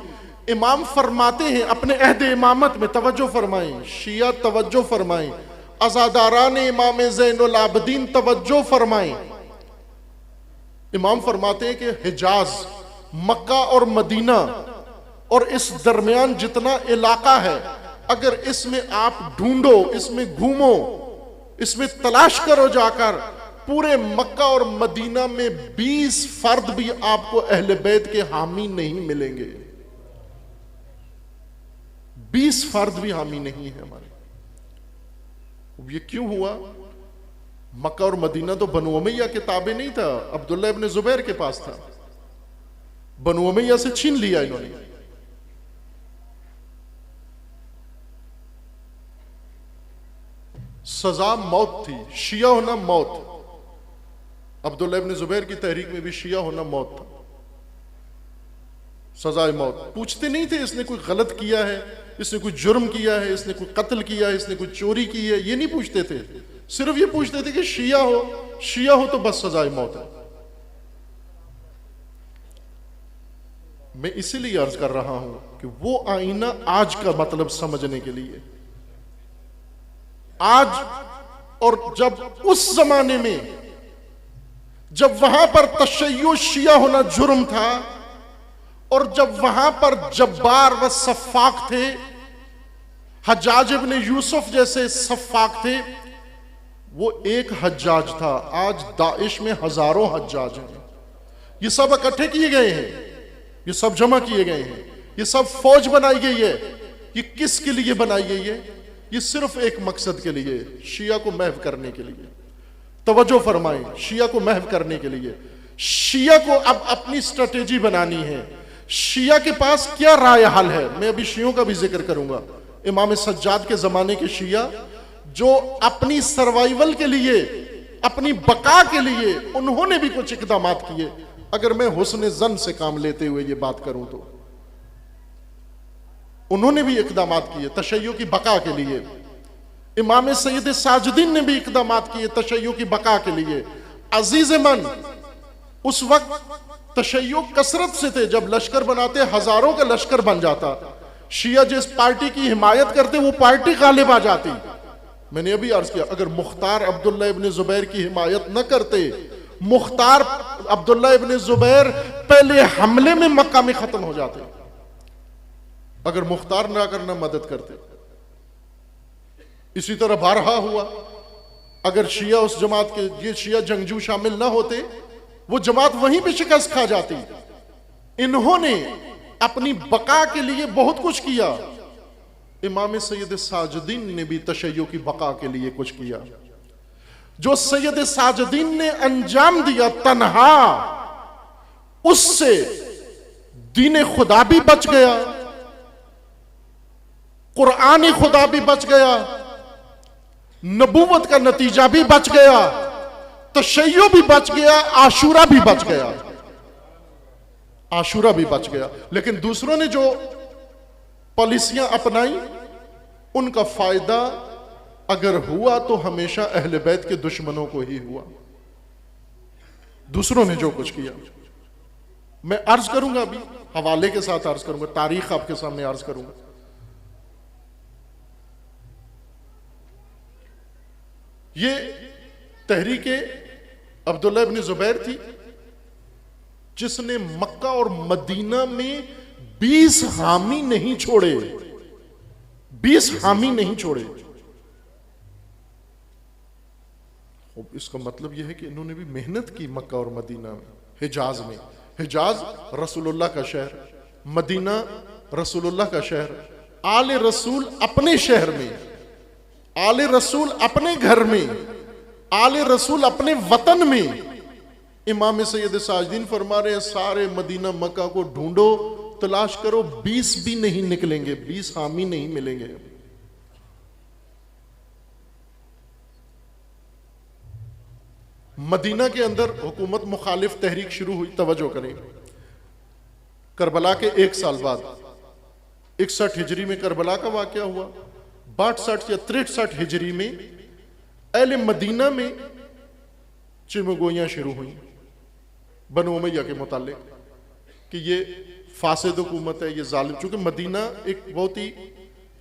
इमाम फरमाते हैं अपने अहद इमामत में, तवज्जो फरमाएं शिया, तवज्जो फरमाएं अज़ादारान इमाम ज़ैनुल आबिदीन, तवज्जो फरमाएं। इमाम फरमाते हैं कि हिजाज, मक्का और मदीना और इस दरमियान जितना इलाका है, अगर इसमें आप ढूंढो, इसमें घूमो, इसमें तलाश करो जाकर, पूरे मक्का और मदीना में 20 फर्द भी आपको अहले बैत के हामी नहीं मिलेंगे। 20 फर्द भी हामी नहीं है हमारे। ये क्यों हुआ? मक्का और मदीना तो बनु उमैया के ताबे नहीं था, अब्दुल्ला इब्न जुबैर के पास था। बनु उमैया से छीन लिया इन्होंने। सजा मौत थी, शिया होना मौत। अब्दुल्ला इब्न जुबैर की तहरीक में भी शिया होना मौत था, सजाए मौत। पूछते नहीं थे इसने कोई गलत किया है, इसने कोई जुर्म किया है, इसने कोई कत्ल किया है, इसने कोई चोरी की है, ये नहीं पूछते थे। सिर्फ ये पूछते थे कि शिया हो तो बस सजाए मौत है। मैं इसीलिए अर्ज कर रहा हूं कि वो आईना आज का मतलब समझने के लिए, आज और जब उस जमाने में जब वहां पर तशय्युअ शिया होना जुर्म था और जब वहां पर जब्बार व सफ़ाक थे, हज्जाज इब्न यूसुफ जैसे सफ़ाक थे, वो एक हज्जाज था। आज दाइश में हजारों हज्जाज हैं। ये सब इकट्ठे किए गए हैं, ये सब जमा किए गए हैं, ये सब फौज बनाई गई है। ये किसके लिए बनाई गई है? ये सिर्फ एक मकसद के लिए, शिया को महव करने के लिए। तवज्जो फरमाएं, शिया को महव करने के लिए। शिया को अब अपनी स्ट्रेटेजी बनानी है। शिया के पास क्या राय हल है? मैं अभी शियों का भी जिक्र करूंगा। इमाम सज्जाद के जमाने के शिया जो अपनी सर्वाइवल के लिए, अपनी बका के लिए उन्होंने भी कुछ इकदाम किए। अगर मैं हुस्न जन से काम लेते हुए ये बात करूं तो उन्होंने भी इकदाम किए तशय्युअ की बका के लिए। इमाम सैयद साजिदीन ने भी इकदाम किए तशय्युअ की बका के लिए। अजीज मन उस वक्त तशय्युअ कसरत से थे, जब लश्कर बनाते हजारों का लश्कर बन जाता, शिया जिस पार्टी की हिमायत करते वो पार्टी गालिब आ जाती। मैंने अभी अर्ज किया, अगर मुख्तार अब्दुल्ला इब्न जुबैर की हिमायत न करते, मुख्तार अब्दुल्ला इब्न जुबैर पहले हमले में मक्का में खत्म हो जाते, अगर मुख्तार ना करना मदद करते। इसी तरह बारहा हुआ, अगर शिया उस जमात के, ये शिया जंगजू शामिल ना होते, वो जमात वहीं पे शिकस्त खा जाती। इन्होंने अपनी बका के लिए बहुत कुछ किया। इमाम सैयद साजुद्दीन ने भी तशय्यो की बका के लिए कुछ किया। जो सैयद साजुद्दीन ने अंजाम दिया तन्हा, उससे दीन खुदा भी बच गया, कुरान खुदा भी बच गया, नबूवत का नतीजा भी बच गया, तशय्यो भी बच गया, आशूरा भी बच गया, आशूरा भी बच गया। लेकिन दूसरों ने जो पॉलिसियां अपनाई, उनका फायदा अगर हुआ तो हमेशा अहले बैत के दुश्मनों को ही हुआ। दूसरों ने जो कुछ किया, मैं अर्ज करूंगा, अभी हवाले के साथ अर्ज करूंगा, तारीख आपके सामने अर्ज करूंगा। ये तहरीके अब्दुल्ला इब्न जुबैर थी, जिसने मक्का और मदीना में 20 हामी नहीं छोड़े, 20 हामी नहीं छोड़े। इसका मतलब यह है कि इन्होंने भी मेहनत की मक्का और मदीना में, हिजाज में। हिजाज रसूलुल्लाह का शहर, मदीना रसूलुल्लाह का शहर, आले रसूल अपने शहर में, आले रसूल अपने घर में, आले रसूल अपने वतन में। इमाम सैयद साजुद्दीन फरमा रहे हैं, सारे मदीना मक्का को ढूंढो, तलाश करो, 20 भी नहीं निकलेंगे, 20 हामी नहीं मिलेंगे। मदीना के अंदर हुकूमत मुखालिफ तहरीक शुरू हुई। तवज्जो करें, करबला के 1 साल बाद 61 हिजरी में करबला का वाकया हुआ। 62 या 63 हिजरी में अहले मदीना में चिमगोइयां शुरू हुई बनु उमैया के मुतालिक कि ये फासिद हुकूमत है, ये जालिम। चूंकि मदीना एक बहुत ही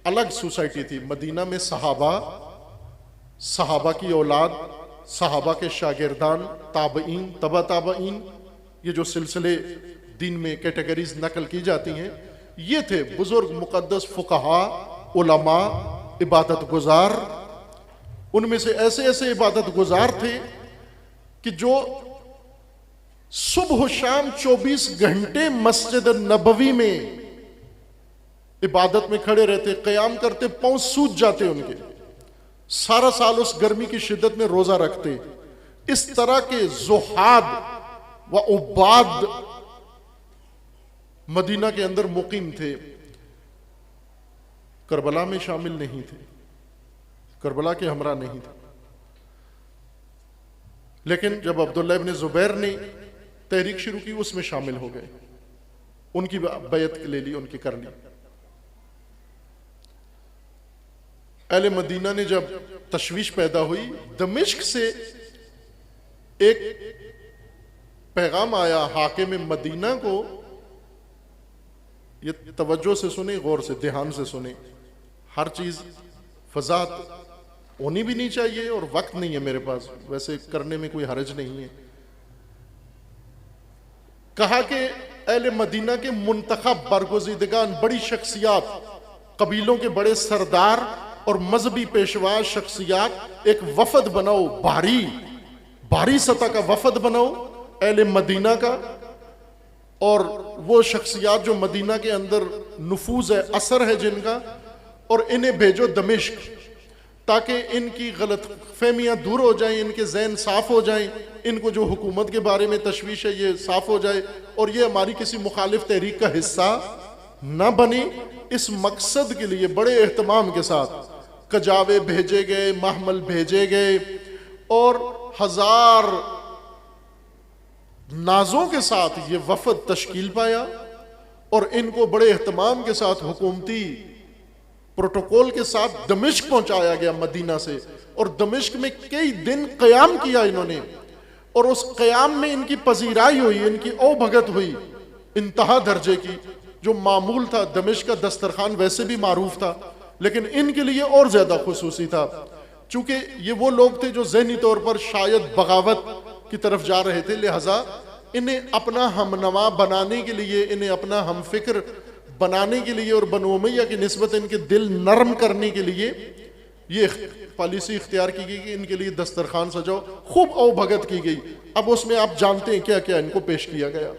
अलग सोसाइटी थी। मदीना में सहाबा, सहाबा की औलाद, सहाबा के शागिर्दान, ताबईन, तबा ताबईन, ये जो सिलसिले दिन में कैटेगरीज नकल की जाती हैं, ये थे बुजुर्ग मुकद्दस फुकहा, उलमा, इबादत गुजार। उनमें से ऐसे ऐसे इबादत गुजार थे कि जो सुबह शाम 24 घंटे मस्जिद नबवी में इबादत में खड़े रहते, क़याम करते, पांव सूज जाते उनके, सारा साल उस गर्मी की शिद्दत में रोजा रखते। इस तरह के जुहाद व उबाद मदीना के अंदर मुकीम थे। करबला में शामिल नहीं थे, करबला के हमरा नहीं थे। लेकिन जब अब्दुल्ला इब्न जुबैर ने तहरीक शुरू की, उसमें शामिल हो गए, उनकी बैत ले ली, उनकी कर ली। अहले मदीना ने जब तशवीश पैदा हुई, दमिश्क से एक पैगाम आया हाकिम मदीना को। ये तवज्जो से सुने, गौर से, ध्यान से सुने, हर चीज फजात होनी भी नहीं चाहिए और वक्त नहीं है मेरे पास, वैसे करने में कोई हर्ज नहीं है। कहा कि अहले मदीना के मुंतखब बरगुज़ीदगान, बड़ी शख्सियात, कबीलों के बड़े सरदार और मजहबी पेशवा शख्सियात, एक वफद बनाओ, भारी सतह का वफद बनाओ अहले मदीना का, और वो शख्सियात जो मदीना के अंदर नफूज है, असर है जिनका, और इन्हें भेजो दमिश्क, ताकि इनकी गलत फहमियाँ दूर हो जाएं, इनके जहन साफ हो जाएं, इनको जो हुकूमत के बारे में तशवीश है ये साफ हो जाए, और ये हमारी किसी मुखालिफ तहरीक का हिस्सा ना बने। इस मकसद के लिए बड़े एहतमाम के साथ कजावे भेजे गए, महमल भेजे गए, और 1000 नाजों के साथ ये वफद तश्कील पाया, और इनको बड़े एहतमाम के साथ हुकूमती प्रोटोकॉल के साथ दमिश्क पहुंचाया गया मदीना से। और दमिश्क में कई दिन क़याम किया इन्होंने, और उस क़याम में इनकी पजीराई हुई, इनकी ओ भगत हुई इंतहा दर्जे की। जो मामूल था, दमिश्क का दस्तरखान वैसे भी मारूफ था, लेकिन इनके लिए और ज्यादा खुसूसी था, चूंकि ये वो लोग थे जो ज़हनी तौर पर शायद बगावत की तरफ जा रहे थे, लिहाजा इन्हें अपना हमनवा बनाने के लिए, इन्हें अपना हम फिक्र बनाने के लिए और बनु उमैया की निस्बत इनके दिल नरम करने के लिए ये पॉलिसी इख्तियार की गई कि इनके लिए दस्तरखान सजाओ, खूब अवभगत की गई। अब उसमें आप जानते हैं क्या क्या इनको पेश किया गया।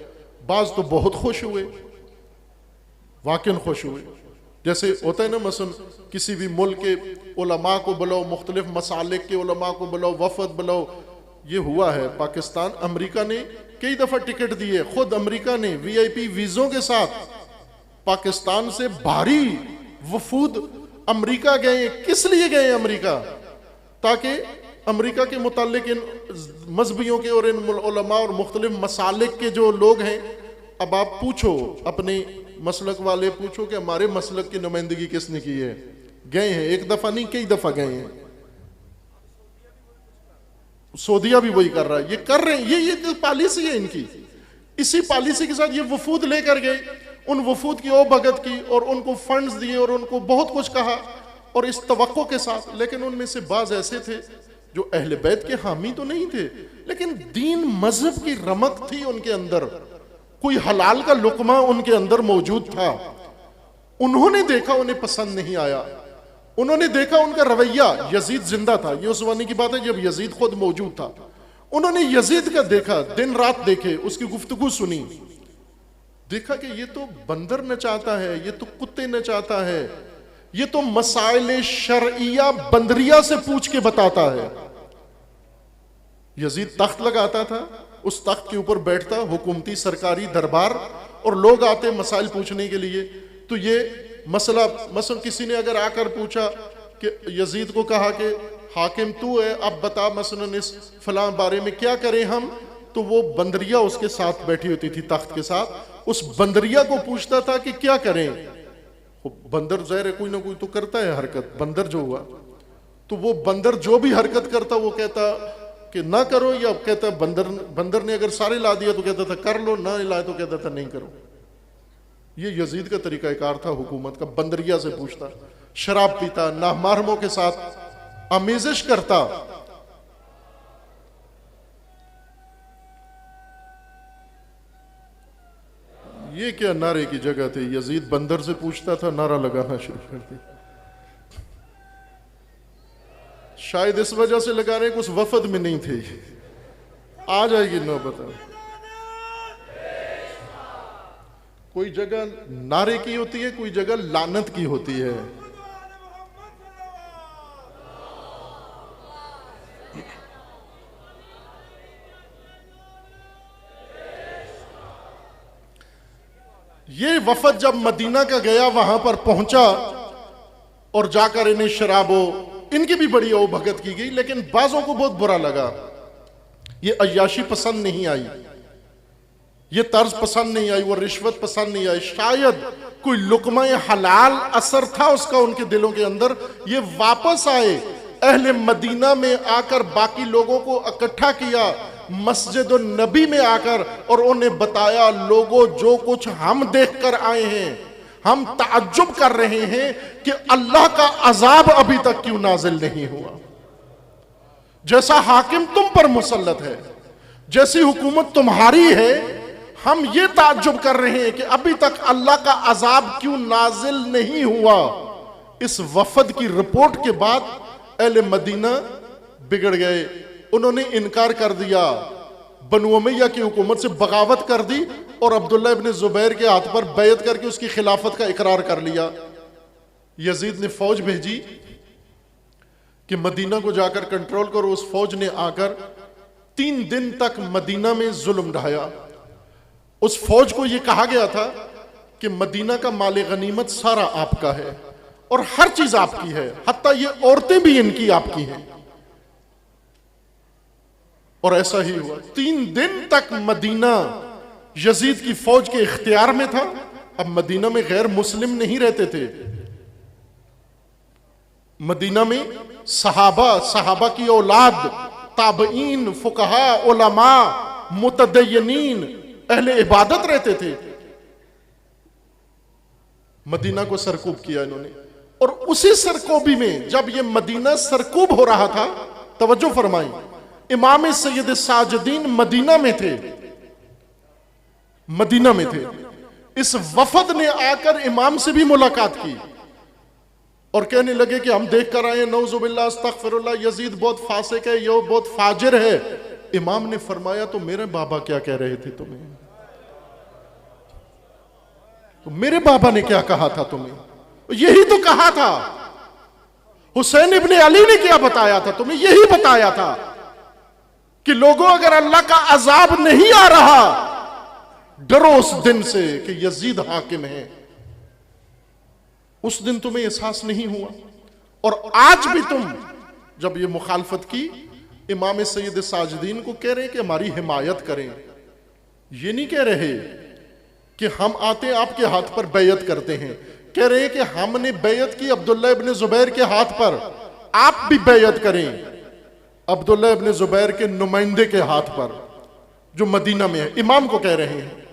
बाज तो बहुत खुश हुए, वाकई खुश हुए। जैसे होता है ना, मसलन किसी भी मुल्क के उलमा को बुलाओ, मुख्तलिफ मसालिक के उलमा को बुलाओ, वफद बुलाओ। ये हुआ है पाकिस्तान, अमेरिका ने कई दफा टिकट दिए, खुद अमेरिका ने VIP वीजों के साथ पाकिस्तान से भारी वफूद अमेरिका गए। किस लिए गए अमेरिका? ताकि अमेरिका के मुतालिक इन मजहबियों के और इन उलमा और मुख्तलिफ मसालिक के जो लोग हैं, अब आप पूछो अपने मसलक वाले, पूछो कि हमारे मसलक की नुमाइंदगी किसने की है। गए हैं, एक दफा नहीं कई दफा गए हैं। सऊदिया भी वही कर रहा है, ये कर रहे हैं, ये तो पॉलिसी है इनकी। इसी पॉलिसी के साथ ये वफूद लेकर गए, उन वफूद की भगत की और उनको फंड्स दिए और उनको बहुत कुछ कहा और इस तवक्को के साथ। लेकिन उनमें से बाज ऐसे थे जो अहले बैत के हामी तो नहीं थे, लेकिन दीन मजहब की रमक थी उनके अंदर, कोई हलाल का लुकमा उनके अंदर मौजूद था। उन्होंने देखा, उन्हें पसंद नहीं आया। उन्होंने देखा उनका रवैया, यजीद जिंदा था, ये उस जमाने की बात है जब यजीद खुद मौजूद था। उन्होंने यजीद का देखा, दिन रात देखे, उसकी गुफ्तगू सुनी, देखा कि ये तो बंदर नचाता है, ये तो कुत्ते नचाता है, ये तो मसाइल शरइया बंदरिया से पूछ के बताता है। यजीद तख्त लगाता था, उस तख्त के ऊपर बैठता, हुकूमती सरकारी दरबार, और लोग आते मसाइल पूछने के लिए। तो ये मसला, मसलन किसी ने अगर आकर पूछा कि यजीद को कहा कि हाकिम तू है, अब बता मसलन इस फलां बारे में क्या करें हम, तो वो बंदरिया उसके साथ बैठी होती थी तख्त के साथ, उस बंदरिया को पूछता था कि क्या करें। बंदर ज़ाहिर है कोई ना कोई तो करता है हरकत, बंदर जो हुआ, तो वो बंदर जो भी हरकत करता वो कहता कि ना करो, या कहता बंदर ने अगर सारे ला दिया तो कहता था कर लो, ना लाए तो कहता था नहीं करो। ये यजीद का तरीकाकार था हुकूमत का, बंदरिया से पूछता, शराब पीता, नाहमारमों के साथ आमेजिश करता। ये क्या नारे की जगह थी, यजीद बंदर से पूछता था, नारा लगाना शुरू कर दिया। शायद इस वजह से लगा रहे कि उस वफद में नहीं थे। आ जाएगी नौबत। कोई जगह नारे की होती है, कोई जगह लानत की होती है। ये वफद जब मदीना का गया, वहां पर पहुंचा और जाकर इन्हें शराबो, इनकी भी बड़ी अवभगत की गई, लेकिन बाजों को बहुत बुरा लगा। ये अय्याशी पसंद नहीं आई, ये तर्ज पसंद नहीं आई, वो रिश्वत पसंद नहीं आई। शायद कोई लुकमा हलाल असर था उसका उनके दिलों के अंदर। ये वापस आए, अहले मदीना में आकर बाकी लोगों को इकट्ठा किया, मस्जिद नबी में आकर, और उन्हें बताया, लोगों जो कुछ हम देखकर आए हैं, हम ताज्जुब कर रहे हैं कि अल्लाह का अजाब अभी तक क्यों नाजिल नहीं हुआ। जैसा हाकिम तुम पर मुसल्लत है, जैसी हुकूमत तुम्हारी है, हम ये ताज्जुब कर रहे हैं कि अभी तक अल्लाह का अजाब क्यों नाजिल नहीं हुआ। इस वफद की रिपोर्ट के बाद अहले मदीना बिगड़ गए, उन्होंने इनकार कर दिया, बनु उमैया की हुकूमत से बगावत कर दी और अब्दुल्ला इब्न जुबैर के हाथ पर बैत करके उसकी खिलाफत का इकरार कर लिया। यजीद ने फौज भेजी कि मदीना को जाकर कंट्रोल करो। उस फौज ने आकर 3 दिन तक मदीना में जुल्म ढाया। उस फौज को यह कहा गया था कि मदीना का माले गनीमत सारा आपका है और हर चीज आपकी है, हत्ता ये औरतें भी इनकी आपकी हैं। और ऐसा ही हुआ। 3 दिन तक मदीना यजीद की फौज के इख्तियार में था। अब मदीना में गैर मुस्लिम नहीं रहते थे, मदीना में सहाबा की औलाद, ताबईन, फुकहा, उलमा, मुतदय्यनीन, अहले इबादत रहते थे। मदीना को सरकूब किया इन्होंने। और उसी सरकूबी में जब ये मदीना सरकूब हो रहा था, तवज्जो फरमाई, इमाम सैयद साजिदीन मदीना में थे, मदीना में थे। इस वफद ने आकर इमाम से भी मुलाकात की और कहने लगे कि हम देख कर आए, नऊजुबिल्लाह अस्तगफिरुल्लाह, यजीद बहुत फासिक है, ये बहुत फाजिर है। इमाम ने फरमाया तो मेरे बाबा क्या कह रहे थे तुम्हें? तो मेरे बाबा ने क्या कहा था तुम्हें? यही तो कहा था। हुसैन इब्ने अली ने क्या बताया था तुम्हें? यही बताया था कि लोगों, अगर अल्लाह का अजाब नहीं आ रहा, डरो उस दिन से कि यजीद हाकिम है। उस दिन तुम्हें एहसास नहीं हुआ और आज भी तुम जब ये मुखालफत की, इमाम सैयद साजिदीन को कह रहे हैं कि हमारी हिमायत करें। ये नहीं कह रहे कि हम आते आपके हाथ पर बैयत करते हैं, कह रहे हैं कि हमने बैयत की अब्दुल्ला इब्ने जुबैर के हाथ पर, आप भी बैयत करें अब्दुल्ला इब्ने जुबैर के नुमाइंदे के हाथ पर जो मदीना में है। इमाम को कह रहे हैं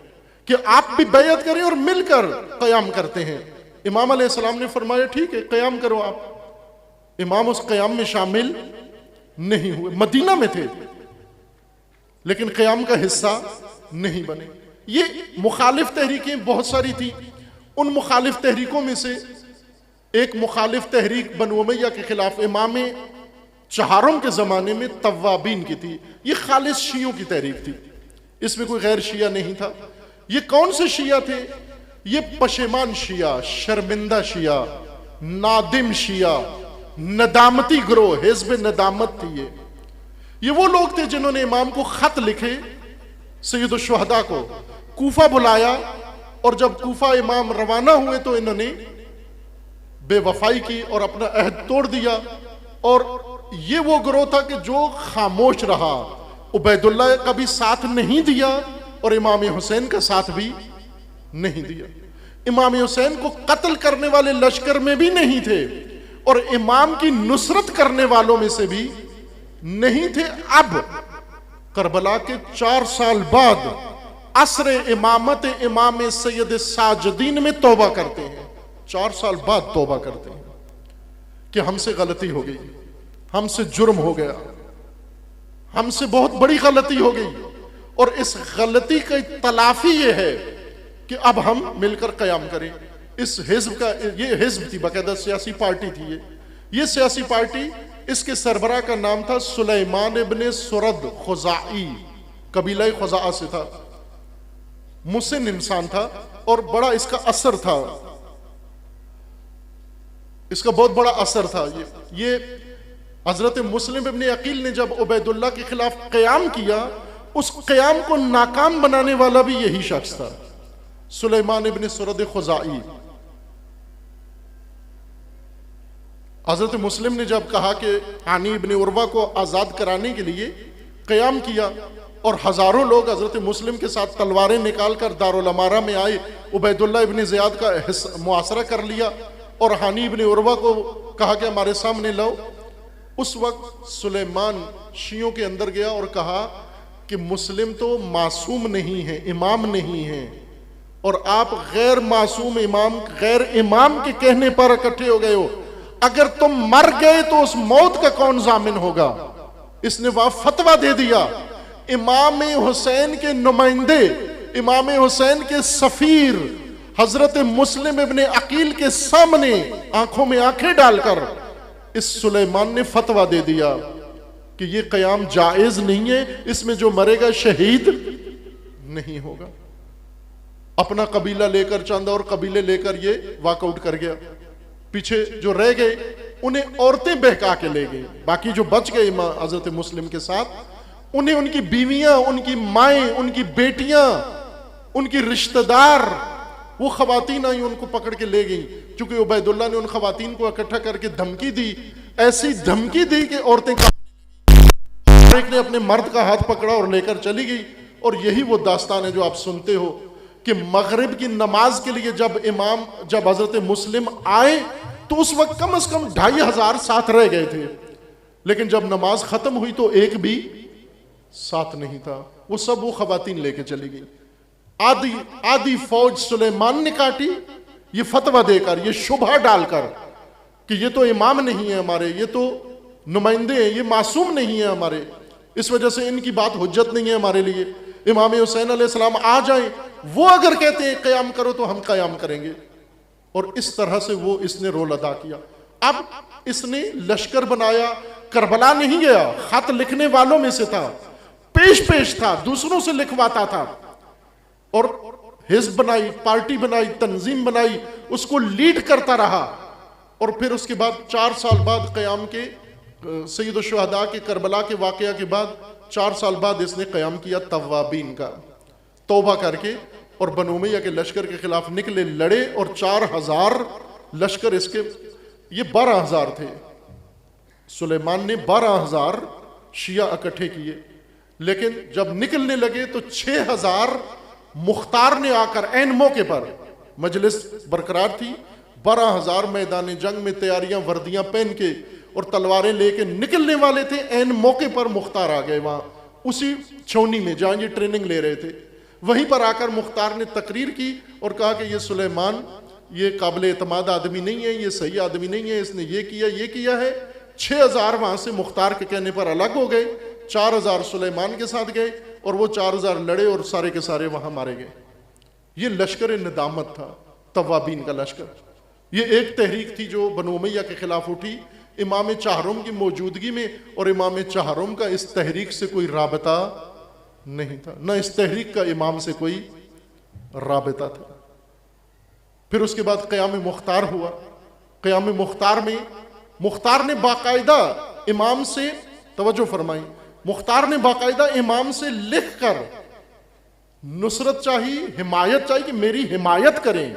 कि आप भी बैयत करें और मिलकर क़याम करते हैं। इमाम अलैहिस्सलाम ने फरमाया ठीक है, क़याम करो आप। इमाम उस क़याम में शामिल नहीं हुए, मदीना में थे लेकिन क़याम का हिस्सा नहीं बने। ये मुखालिफ तहरीकें बहुत सारी थी। उन मुखालिफ तहरीकों में से एक मुखालिफ तहरीक बनु उमैया के खिलाफ इमाम चहारों के ज़माने में तव्वाबीन की थी। ये खालिस शियों की तहरीक थी, इसमें कोई गैर शिया नहीं था। ये कौन से शिया थे? ये पशेमान शिया, शर्मिंदा शिया, नादिम शिया, नदामती ग्रोह, हिज़्ब नदामत थी। ये वो लोग थे जिन्होंने इमाम को खत लिखे, सैयद शुहदा को कूफा बुलाया और जब कूफा इमाम रवाना हुए तो इन्होंने बेवफाई की और अपना अहद तोड़ दिया। और ये वो ग्रोह था कि जो खामोश रहा, उबैदुल्लाह का भी साथ नहीं दिया और इमाम हुसैन का साथ भी नहीं दिया। इमाम हुसैन को कत्ल करने वाले लश्कर में भी नहीं थे और इमाम की नुसरत करने वालों में से भी नहीं थे। अब करबला के 4 साल बाद असरे इमामत इमाम सैयद साजिदीन में तौबा करते हैं। 4 साल बाद तौबा करते हैं कि हमसे गलती हो गई, हमसे जुर्म हो गया, हमसे बहुत बड़ी गलती हो गई और इस गलती की तलाफी ये है कि अब हम मिलकर क़याम करें। इस हिज़्ब का, ये हिज़्ब थी, बाकायदा सियासी पार्टी थी। ये सियासी पार्टी, इसके सरबराह का नाम था सुलेमान इब्ने सुरद खुज़ाई, कबीला खुज़ा से था, मुस्लिम इंसान था और बड़ा इसका असर था, इसका बहुत बड़ा असर था। ये हजरत मुस्लिम इब्ने अकील ने जब उबैदुल्लाह के खिलाफ क़याम किया, उस क़याम को नाकाम बनाने वाला भी यही शख्स था, सुलेमान इब्ने सुरद खुज़ाई। हजरत मुस्लिम ने जब कहा कि हानी इब्ने उर्वा को आज़ाद कराने के लिए क़याम किया और हज़ारों लोग हजरत मुस्लिम के साथ तलवारें निकाल कर दारुल अमारा में आए, उबैदुल्लाह इब्ने ज़ियाद का मुआसरा कर लिया और हानी इब्ने उर्वा को कहा कि हमारे सामने लाओ। उस वक्त सुलेमान शियों के अंदर गया और कहा कि मुस्लिम तो मासूम नहीं है, इमाम नहीं है और आप गैर मासूम इमाम, गैर इमाम के कहने पर इकट्ठे हो गए हो। अगर तुम मर गए तो उस मौत का कौन जामिन होगा? इसने वहां फतवा दे दिया। इमाम हुसैन के नुमाइंदे, इमाम हुसैन के सफीर हजरत मुस्लिम इब्ने अकील के सामने आंखों में आंखें डालकर इस सुलेमान ने फतवा दे दिया कि यह क़याम जायज नहीं है, इसमें जो मरेगा शहीद नहीं होगा। अपना कबीला लेकर, चंद और कबीले लेकर ये वॉकआउट कर गया। पीछे जो रह गए उन्हें औरतें बहका के ले गई, बाकी जो बच गए हजरत मुस्लिम के साथ उन्हें उनकी बीवियां, उनकी माएं, उनकी बेटियां, उनकी रिश्तेदार, वो खवातीन आई उनको पकड़ के ले गई। चूंकि उबैदुल्लाह ने उन खवातीन को इकट्ठा करके धमकी दी, ऐसी धमकी दी कि औरतें एक ने अपने मर्द का हाथ पकड़ा और लेकर चली गई। और यही वो दास्तान है जो आप सुनते हो कि मगरिब की नमाज के लिए जब हजरत मुस्लिम आए तो उस वक्त कम से कम 2500 साथ रह गए थे, लेकिन जब नमाज खत्म हुई तो एक भी साथ नहीं था। वो सब वो खवातीन लेके चली गई। आधी फौज सुलेमान ने काटी, ये फतवा देकर, ये शुबहा डालकर कि ये तो इमाम नहीं है हमारे, ये तो नुमाइंदे हैं, ये मासूम नहीं है हमारे, इस वजह से इनकी बात हुज्जत नहीं है हमारे लिए। इमाम हुसैन अलैहिस्सलाम आ जाएं, वो अगर कहते हैं क़याम करो तो हम क़याम करेंगे। और इस तरह से वो इसने रोल अदा किया। अब इसने लश्कर बनाया, करबला नहीं गया, खत लिखने वालों में से था, पेश था, दूसरों से लिखवाता था, और हिज़्ब बनाई, पार्टी बनाई, तंजीम बनाई, उसको लीड करता रहा। और फिर उसके बाद 4 साल बाद क़याम के, सैयद शुहदा के करबला के वाक़या के बाद 4 साल बाद इसने क़याम किया तव्वाबीन का, तौबा करके, और बनु उमय्या के लश्कर के खिलाफ निकले, लड़े, और 4000 लश्कर इसके, ये 12,000 थे। सुलेमान ने 12,000 शिया इकट्ठे किए, लेकिन जब निकलने लगे तो 6,000 मुख्तार ने आकर ऐन मौके पर, मजलिस बरकरार थी, 12,000 मैदान जंग में तैयारियां, वर्दियां पहन के और तलवारें लेके निकलने वाले थे। ऐन मौके पर मुख्तार आ गए, वहां उसी छौनी में जहां ये ट्रेनिंग ले रहे थे, वहीं पर आकर मुख्तार ने तकरीर की और कहा कि ये सुलेमान ये काबिल एतमाद आदमी नहीं है, ये सही आदमी नहीं है, इसने ये किया है। 6,000 वहां से मुख्तार के कहने पर अलग हो गए, 4,000 सुलेमान के साथ गए, और वो 4,000 लड़े और सारे के सारे वहां मारे गए। ये लश्कर निदामत था, तव्वाबीन का लश्कर। ये एक तहरीक थी जो बनु उमय्या के खिलाफ उठी इमाम चाहरुम की मौजूदगी में, और इमाम चाहरुम का इस तहरीक से कोई राबता नहीं था, न इस तहरीक का इमाम से कोई राबता था। फिर उसके बाद क़याम मुख्तार हुआ। क़याम मुख्तार में मुख्तार ने बाकायदा इमाम से, तवज्जो फरमाई, मुख्तार ने बाकायदा इमाम से लिख कर नुसरत चाहिए, हिमायत चाहिए कि मेरी हिमायत करें।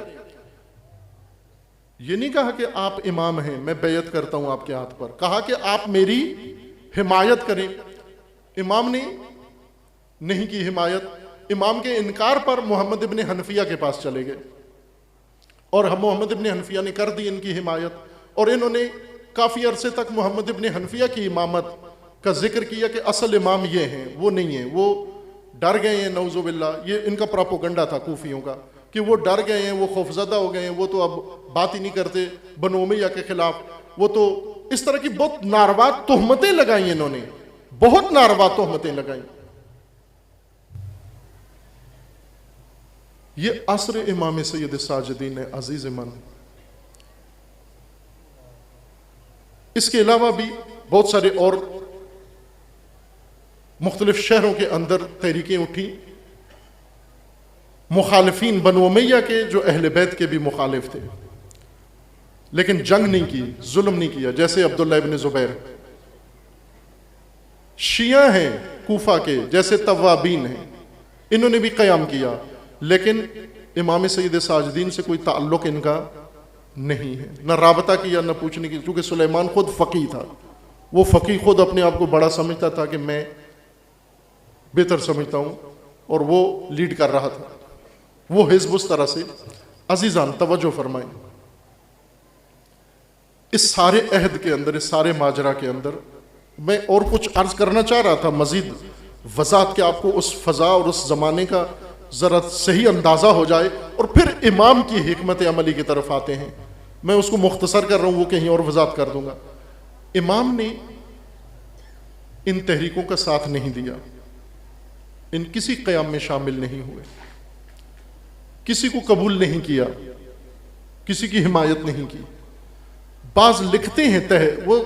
ये नहीं कहा कि आप इमाम हैं, मैं बैयत करता हूं आपके हाथ पर, कहा कि आप मेरी हिमायत करें। इमाम ने नहीं की हिमायत। इमाम के इनकार पर मोहम्मद इब्ने हनफिया के पास चले गए, और हम मोहम्मद इब्ने हनफिया ने कर दी इनकी हिमायत, और इन्होंने काफ़ी अरसे तक मोहम्मद इब्ने हनफिया की इमामत का जिक्र किया कि असल इमाम ये हैं, वो नहीं है, वो डर गए हैं, नौजुबिल्लाह। ये इनका प्रोपोगंडा था कूफियों का कि वो डर गए हैं, वो खौफजदा हो गए हैं, वो तो अब बात ही नहीं करते बनु उमय्या के खिलाफ। वो तो इस तरह की बहुत नारवा तोहमतें लगाई इन्होंने, बहुत नारवा तोहमतें लगाई। ये असर इमाम सैयद साजिदीन अजीज मन। इसके अलावा भी बहुत सारे और मुख्तलिफ शहरों के अंदर तहरीकें उठी। मुखालिफिन बनु उमय्या के जो अहले बैत के भी मुखालिफ थे, लेकिन जंग नहीं की, जुल्म नहीं किया, जैसे अब्दुल्ला इब्न जुबैर। शिया हैं कूफा के, जैसे तव्वाबीन हैं, इन्होंने भी क़याम किया, लेकिन इमाम सैयद साजिदीन से कोई ताल्लुक इनका नहीं है, न राबता किया, न पूछने की, क्योंकि सुलेमान खुद फ़क़ी था। वो फ़क़ी खुद अपने आप को बड़ा समझता था कि मैं बेहतर समझता हूँ, और वो लीड कर रहा था वो हिज़्ब उस तरह से। अजीज़ान तवज्जो फरमाएं, इस सारे अहद के अंदर, इस सारे माजरा के अंदर मैं और कुछ अर्ज करना चाह रहा था, मजीद वज़ाहत के आपको उस फ़ज़ा और उस ज़माने का ज़रा सही अंदाज़ा हो जाए, और फिर इमाम की हिकमत अमली की तरफ आते हैं। मैं उसको मुख्तसर कर रहा हूँ, वो कहीं और वज़ाहत कर दूंगा। इमाम ने इन तहरीकों का साथ नहीं दिया, इन किसी क़याम में शामिल नहीं हुए, किसी को कबूल नहीं किया, किसी की हिमायत नहीं की। बाज लिखते हैं वो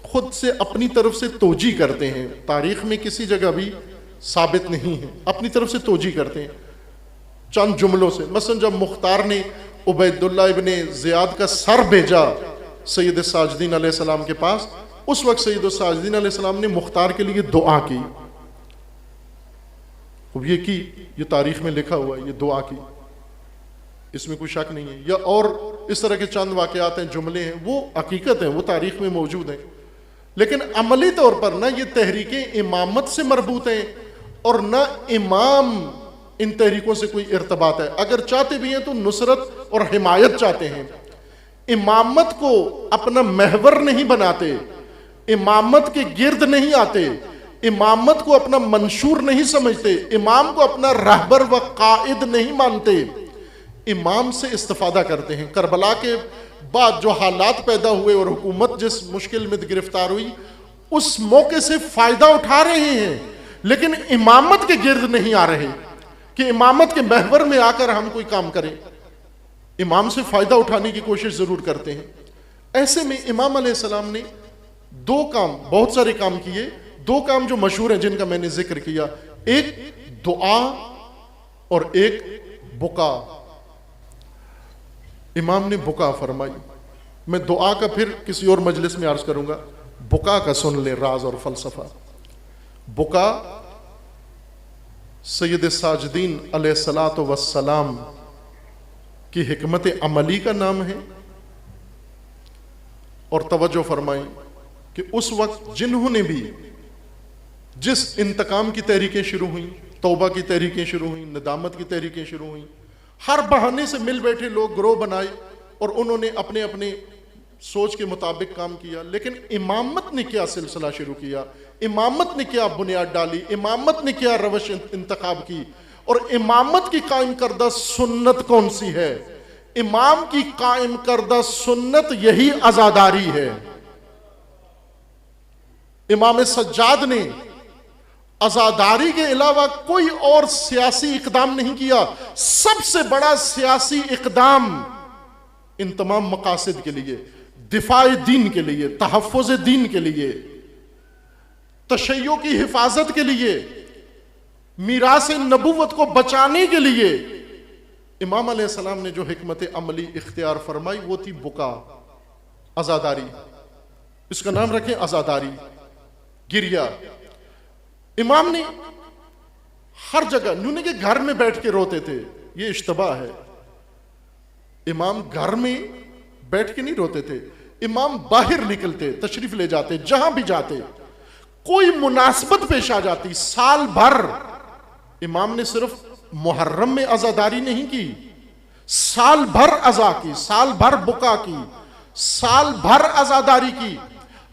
खुद से अपनी तरफ से तोजी करते हैं, तारीख में किसी जगह भी साबित नहीं है, अपनी तरफ से तोजी करते हैं चंद जुमलों से। मसलन जब मुख्तार ने उबैदुल्ला इब्ने ज़ियाद का सर भेजा सैयद साजिदीन अलैहिस्सलाम के पास, उस वक्त सैयद साजिदीन अलैहिस्सलाम ने मुख्तार के लिए दुआ की। अब ये तारीख में लिखा हुआ है, ये दुआ की, इसमें कोई शक नहीं है। या और इस तरह के चंद वाक़यात हैं, जुमले हैं, वो हकीकत है, वो तारीख में मौजूद हैं। लेकिन अमली तौर पर ना ये तहरीकें इमामत से मरबूत हैं, और ना इमाम इन तहरीकों से कोई इर्तबात है। अगर चाहते भी हैं तो नुसरत और हिमायत चाहते हैं, इमामत को अपना महवर नहीं बनाते, इमामत के गिर्द नहीं आते, इमामत को अपना मंशूर नहीं समझते, इमाम को अपना रहबर व कायद नहीं मानते, इमाम से इस्तिफादा करते हैं। करबला के बाद जो हालात पैदा हुए और हुकूमत जिस मुश्किल में गिरफ्तार हुई, उस मौके से फायदा उठा रहे हैं, लेकिन इमामत के गिर्द नहीं आ रहे कि इमामत के महवर में आकर हम कोई काम करें। इमाम से फायदा उठाने की कोशिश जरूर करते हैं। ऐसे में इमाम अलैहिस्सलाम ने दो काम, बहुत सारे काम किए, दो काम जो मशहूर हैं जिनका मैंने जिक्र किया, एक दुआ और एक बुका। इमाम ने बुका फरमाई। मैं दुआ का फिर किसी और मजलिस में अर्ज करूंगा, बुका का सुन ले राज और फलसफा। बुका सैयद साजिदीन अलैहिस्सलातु वस्सलाम की हिकमत अमली का नाम है। और तवज्जो फरमाई कि उस वक्त जिन्होंने भी जिस इंतकाम की तहरीकें शुरू हुई, तौबा की तहरीकें शुरू हुई, नदामत की तहरीकें शुरू हुई, हर बहाने से मिल बैठे लोग ग्रोह बनाए और उन्होंने अपने अपने सोच के मुताबिक काम किया। लेकिन इमामत ने क्या सिलसिला शुरू किया, इमामत ने क्या बुनियाद डाली, इमामत ने क्या रवश इंतखाब की, और इमामत की कायम करदा सुन्नत कौन सी है? इमाम की कायम करदा सुन्नत यही आजादारी है। इमाम सज्जाद ने आजादारी के अलावा कोई और सियासी इकदाम नहीं किया। सबसे बड़ा सियासी इकदाम इन तमाम मकासद के लिए, दिफाए दीन के लिए, तहफ़्फ़ुज़ दीन के लिए, तशय्यो की हिफाजत के लिए, मीरास नबूवत को बचाने के लिए इमाम अलैहिस्सलाम ने जो हिकमत अमली इख्तियार फरमाई वो थी बुका, आजादारी। इसका नाम रखें आजादारी, गिरिया। इमाम ने हर जगह, यूं के घर में बैठ के रोते थे, ये इश्तबा है। इमाम घर में बैठ के नहीं रोते थे, इमाम बाहर निकलते, तशरीफ ले जाते, जहां भी जाते, कोई मुनासबत पेश आ जाती, साल भर इमाम ने सिर्फ मुहर्रम में आजादारी नहीं की, साल भर अजा की, साल भर बुका की, साल भर आजादारी की,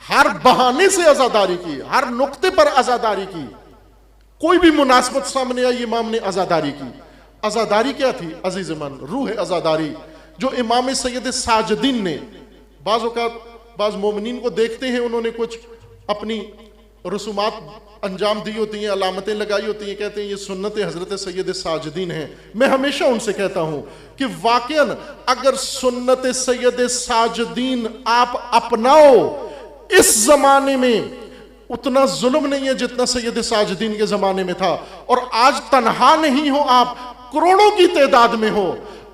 हर बहाने से आजादारी की, हर नुक्ते पर आजादारी की। कोई भी मुनासबत सामने आई, इमाम ने आजादारी की। आजादारी क्या थी अजीज मन? रूह आजादारी जो इमाम सैयद साजिदीन ने, बाज़ औक़ात बाज़ मोमिनीन को देखते हैं, उन्होंने कुछ अपनी रसूमात अंजाम दी होती हैं, अलामतें लगाई होती हैं, कहते हैं ये सुन्नत हजरत सैयद साजिदीन है। मैं हमेशा उनसे कहता हूं कि वाकईन अगर सुन्नत सैयद साजिदीन आप अपनाओ, इस जमाने में उतना जुल्म नहीं है जितना सैयद साजिदीन के जमाने में था। और आज तन्हा नहीं हो आप, करोड़ों की तादाद में हो।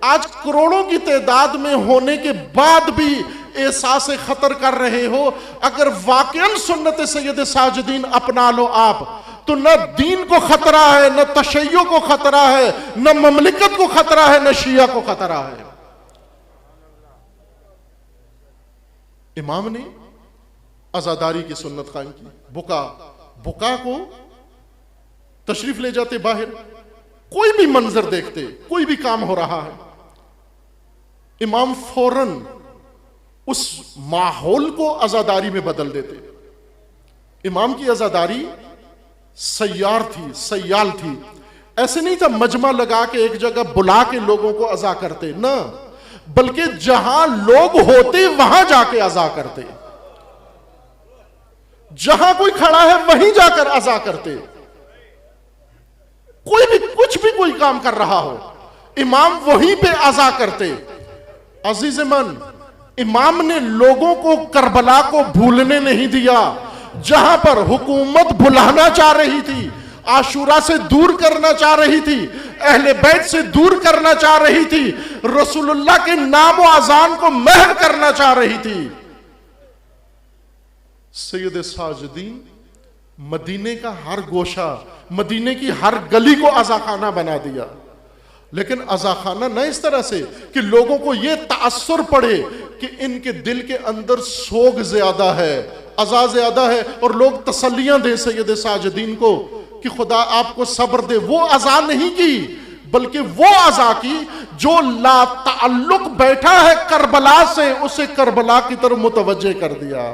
आज करोड़ों की तादाद में होने के बाद भी एहसास खतर कर रहे हो। अगर वाकईन सुन्नत सैयद साजिदीन अपना लो आप, तो न दीन को खतरा है, न तशय्यो को खतरा है, न ममलिकत को खतरा है, न शिया को खतरा है। इमाम ने आजादारी की सुन्नत कायम की। बुका को तशरीफ ले जाते बाहर, कोई भी मंजर देखते, कोई भी काम हो रहा है, इमाम फौरन उस माहौल को आजादारी में बदल देते। इमाम की आजादारी सयार थी, सयाल थी। ऐसे नहीं था मजमा लगा के एक जगह बुला के लोगों को अजा करते, ना, बल्कि जहां लोग होते वहां जाके अजा करते। जहां कोई खड़ा है वहीं जाकर अजा करते। कोई भी कुछ भी कोई काम कर रहा हो, इमाम वहीं पे अजा करते। अजीज मन, इमाम ने लोगों को करबला को भूलने नहीं दिया। जहां पर हुकूमत भुलाना चाह रही थी, आशूरा से दूर करना चाह रही थी, अहले बैत से दूर करना चाह रही थी, रसूलुल्लाह के नाम व अजान को महव करना चाह रही थी, सैयद साजिदीन मदीने का हर गोशा, मदीने की हर गली को अजाखाना बना दिया। लेकिन अजाखाना न इस तरह से कि लोगों को यह तासुर पड़े कि इनके दिल के अंदर सोग ज्यादा है, अजा ज्यादा है, और लोग तसल्लियां दे सैयद साजिदीन को कि खुदा आपको सब्र दे। वो अजा नहीं की, बल्कि वो अजा की जो ला ताल्लुक बैठा है करबला से, उसे करबला की तरफ मुतवज्जे कर दिया।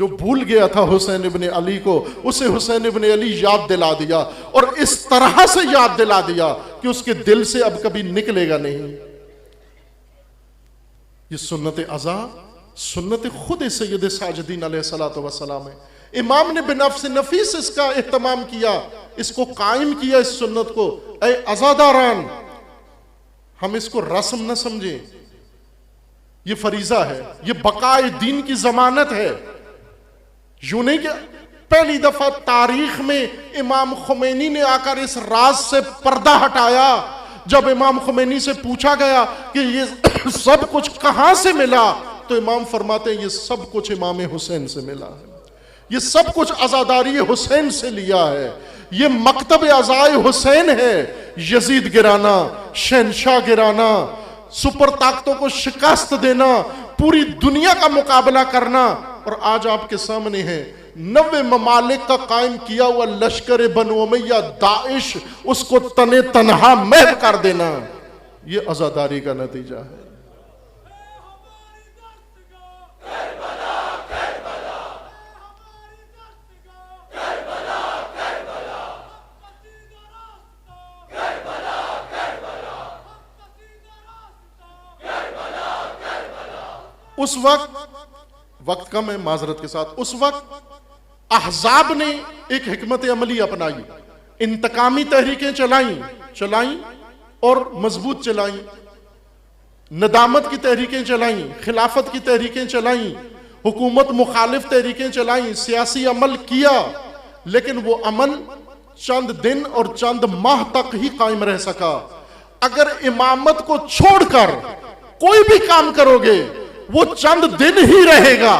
जो भूल गया था हुसैन इब्ने अली को, उसे हुसैन इब्ने अली याद दिला दिया, और इस तरह से याद दिला दिया कि उसके दिल से अब कभी निकलेगा नहीं। ये सुन्नत अज़ा, सुन्नत खुद सैयद साजिदीन अलैहिस्सलातु वस्सलाम है। इमाम ने बिनफ्स नफीस इसका एहतमाम किया, इसको कायम किया, इस सुन्नत को। ऐ अज़ादारान, हम इसको रस्म न समझें, ये फरीजा है, ये बकाए दीन की जमानत है। यूं नहीं कि पहली दफा तारीख में इमाम खुमैनी ने आकर इस राज से पर्दा हटाया। जब इमाम खुमैनी से पूछा गया कि ये सब कुछ कहां से मिला, तो इमाम फरमाते हैं ये सब कुछ इमाम हुसैन से मिला है, ये सब कुछ अज़ादारी हुसैन से लिया है, ये मकतब अज़ाए हुसैन है। यजीद गिराना, शहनशाह गिराना, सुपर ताकतों को शिकस्त देना, पूरी दुनिया का मुकाबला करना, और आज आपके सामने है 90 ममालिक का कायम किया हुआ लश्कर बनु उमैया दाइश, उसको तने तनहा महव कर देना, ये अज़ादारी का नतीजा है। उस वक्त कम है माजरत के साथ, उस वक्त अहजाब ने एक हिकमत अमली अपनाई, इंतकामी तहरीकें चलाई और मजबूत चलाई, नदामत की तहरीकें चलाई, खिलाफत की तहरीकें चलाई, हुकूमत मुखालिफ तहरीकें चलाई, सियासी अमल किया, लेकिन वो अमल चंद दिन और चंद माह तक ही कायम रह सका। अगर इमामत को छोड़कर कोई भी काम करोगे वो चंद दिन ही रहेगा,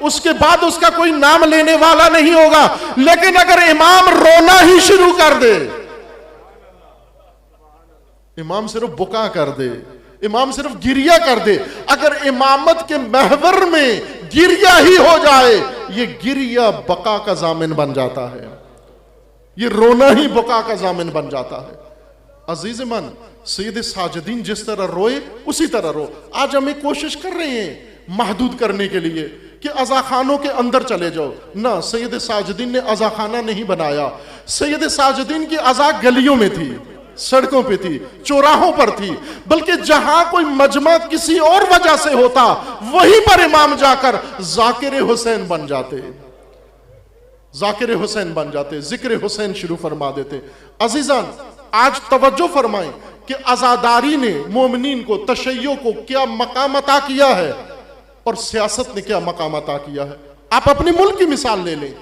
उसके बाद उसका कोई नाम लेने वाला नहीं होगा। लेकिन अगर इमाम रोना ही शुरू कर दे, इमाम सिर्फ बुका कर दे, इमाम सिर्फ गिरिया कर दे, अगर इमामत के महवर में गिरिया ही हो जाए, ये गिरिया बका का जामिन बन जाता है, ये रोना ही बका का जामिन बन जाता है। अजीज मन, सैयद साजिदीन जिस तरह रोए उसी तरह रो। आज हमें कोशिश कर रहे हैं महदूद करने के लिए कि अज़ा खानों के अंदर चले जाओ ना, सैयद साजिदीन ने अज़ा खाना नहीं बनाया। सैयद साजिदीन की अज़ा गलियों में थी, सड़कों पे थी, चौराहों पर थी, बल्कि जहां कोई मजमा किसी और वजह से होता वहीं पर इमाम जाकर जाकिर हुसैन बन जाते, जाकिर हुसैन बन जाते, जिक्र हुसैन शुरू फरमा देते। अजीजान, आज तवज्जो फरमाएं कि अज़ादारी ने मोमिनीन को, तशय्यो को क्या मकाम अता किया है और सियासत ने क्या मकाम अता किया है। आप अपने मुल्क की मिसाल ले लें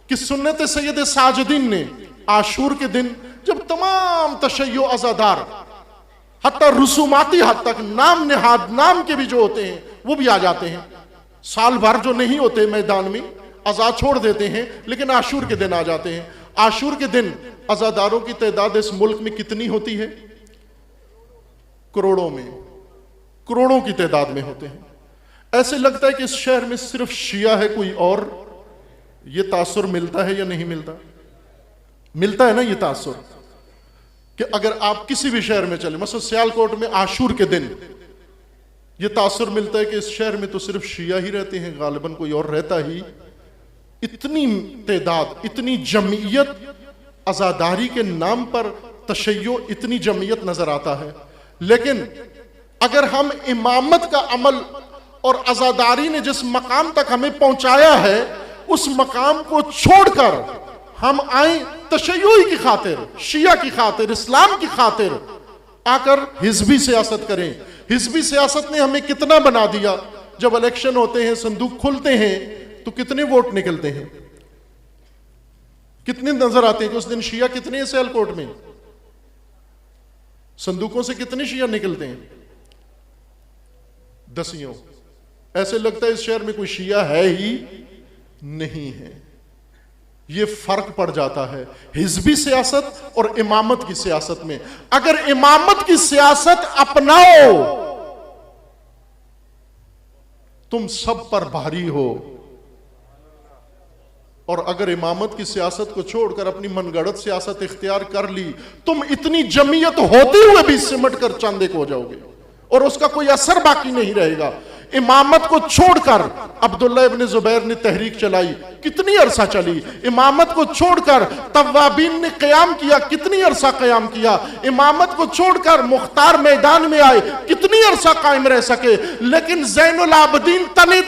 कि सुन्नत सैयद साजिदीन ने आशूर के दिन, जब तमाम तशय्यो अज़ादार हत्ता रसूमाती हद तक नाम नेहाद नाम के भी जो होते हैं वो भी आ जाते हैं, साल भर जो नहीं होते मैदान में अज़ा छोड़ देते हैं, लेकिन आशूर के दिन आ जाते हैं। आशूर के दिन अज़ादारों की तादाद इस मुल्क में कितनी होती है? करोड़ों में, करोड़ों की तादाद में होते हैं। ऐसे लगता है कि इस शहर में सिर्फ शिया है, कोई और। ये तासुर मिलता है या नहीं मिलता? मिलता है ना ये तासुर कि अगर आप किसी भी शहर में चले, मसलन सियालकोट में आशूर के दिन, ये तासुर मिलता है कि इस शहर में तो सिर्फ शिया ही रहते हैं, गालिबन कोई और रहता ही। इतनी तादाद, इतनी जमीयत, अज़ादारी के नाम पर तशय्यो, इतनी जमीयत नजर आता है। लेकिन अगर हम इमामत का अमल और अज़ादारी ने जिस मकाम तक हमें पहुंचाया है, उस मकाम को छोड़कर हम आए तशय्यो की खातिर, शिया की खातिर, इस्लाम की खातिर, आकर हिजबी सियासत करें। हिजबी सियासत ने हमें कितना बना दिया। जब इलेक्शन होते हैं, संदूक खुलते हैं, तो कितने वोट निकलते हैं, कितने नजर आते हैं कि उस दिन शिया कितने हैं सियालकोट में, संदूकों से कितने शिया निकलते हैं? दसियों। ऐसे लगता है इस शहर में कोई शिया है ही नहीं है। ये फर्क पड़ जाता है हिजबी सियासत और इमामत की सियासत में। अगर इमामत की सियासत अपनाओ, तुम सब पर भारी हो, और अगर इमामत की सियासत को छोड़कर अपनी मनगढ़ंत सियासत इख्तियार कर ली, तुम इतनी जमीयत होते हुए भी सिमट कर चंद एक हो जाओगे और उसका कोई असर बाकी नहीं रहेगा। इमामत को छोड़कर अब्दुल्ला इब्न जुबैर ने तहरीक चलाई, कितनी अरसा चली। इमामत को छोड़कर तव्वाबीन ने क़याम किया, कितनी अरसा क़याम किया। इमामत को छोड़कर मुख्तार मैदान में आए, कितनी अरसा कायम रह सके। लेकिन ज़ैनुल आबदीन तने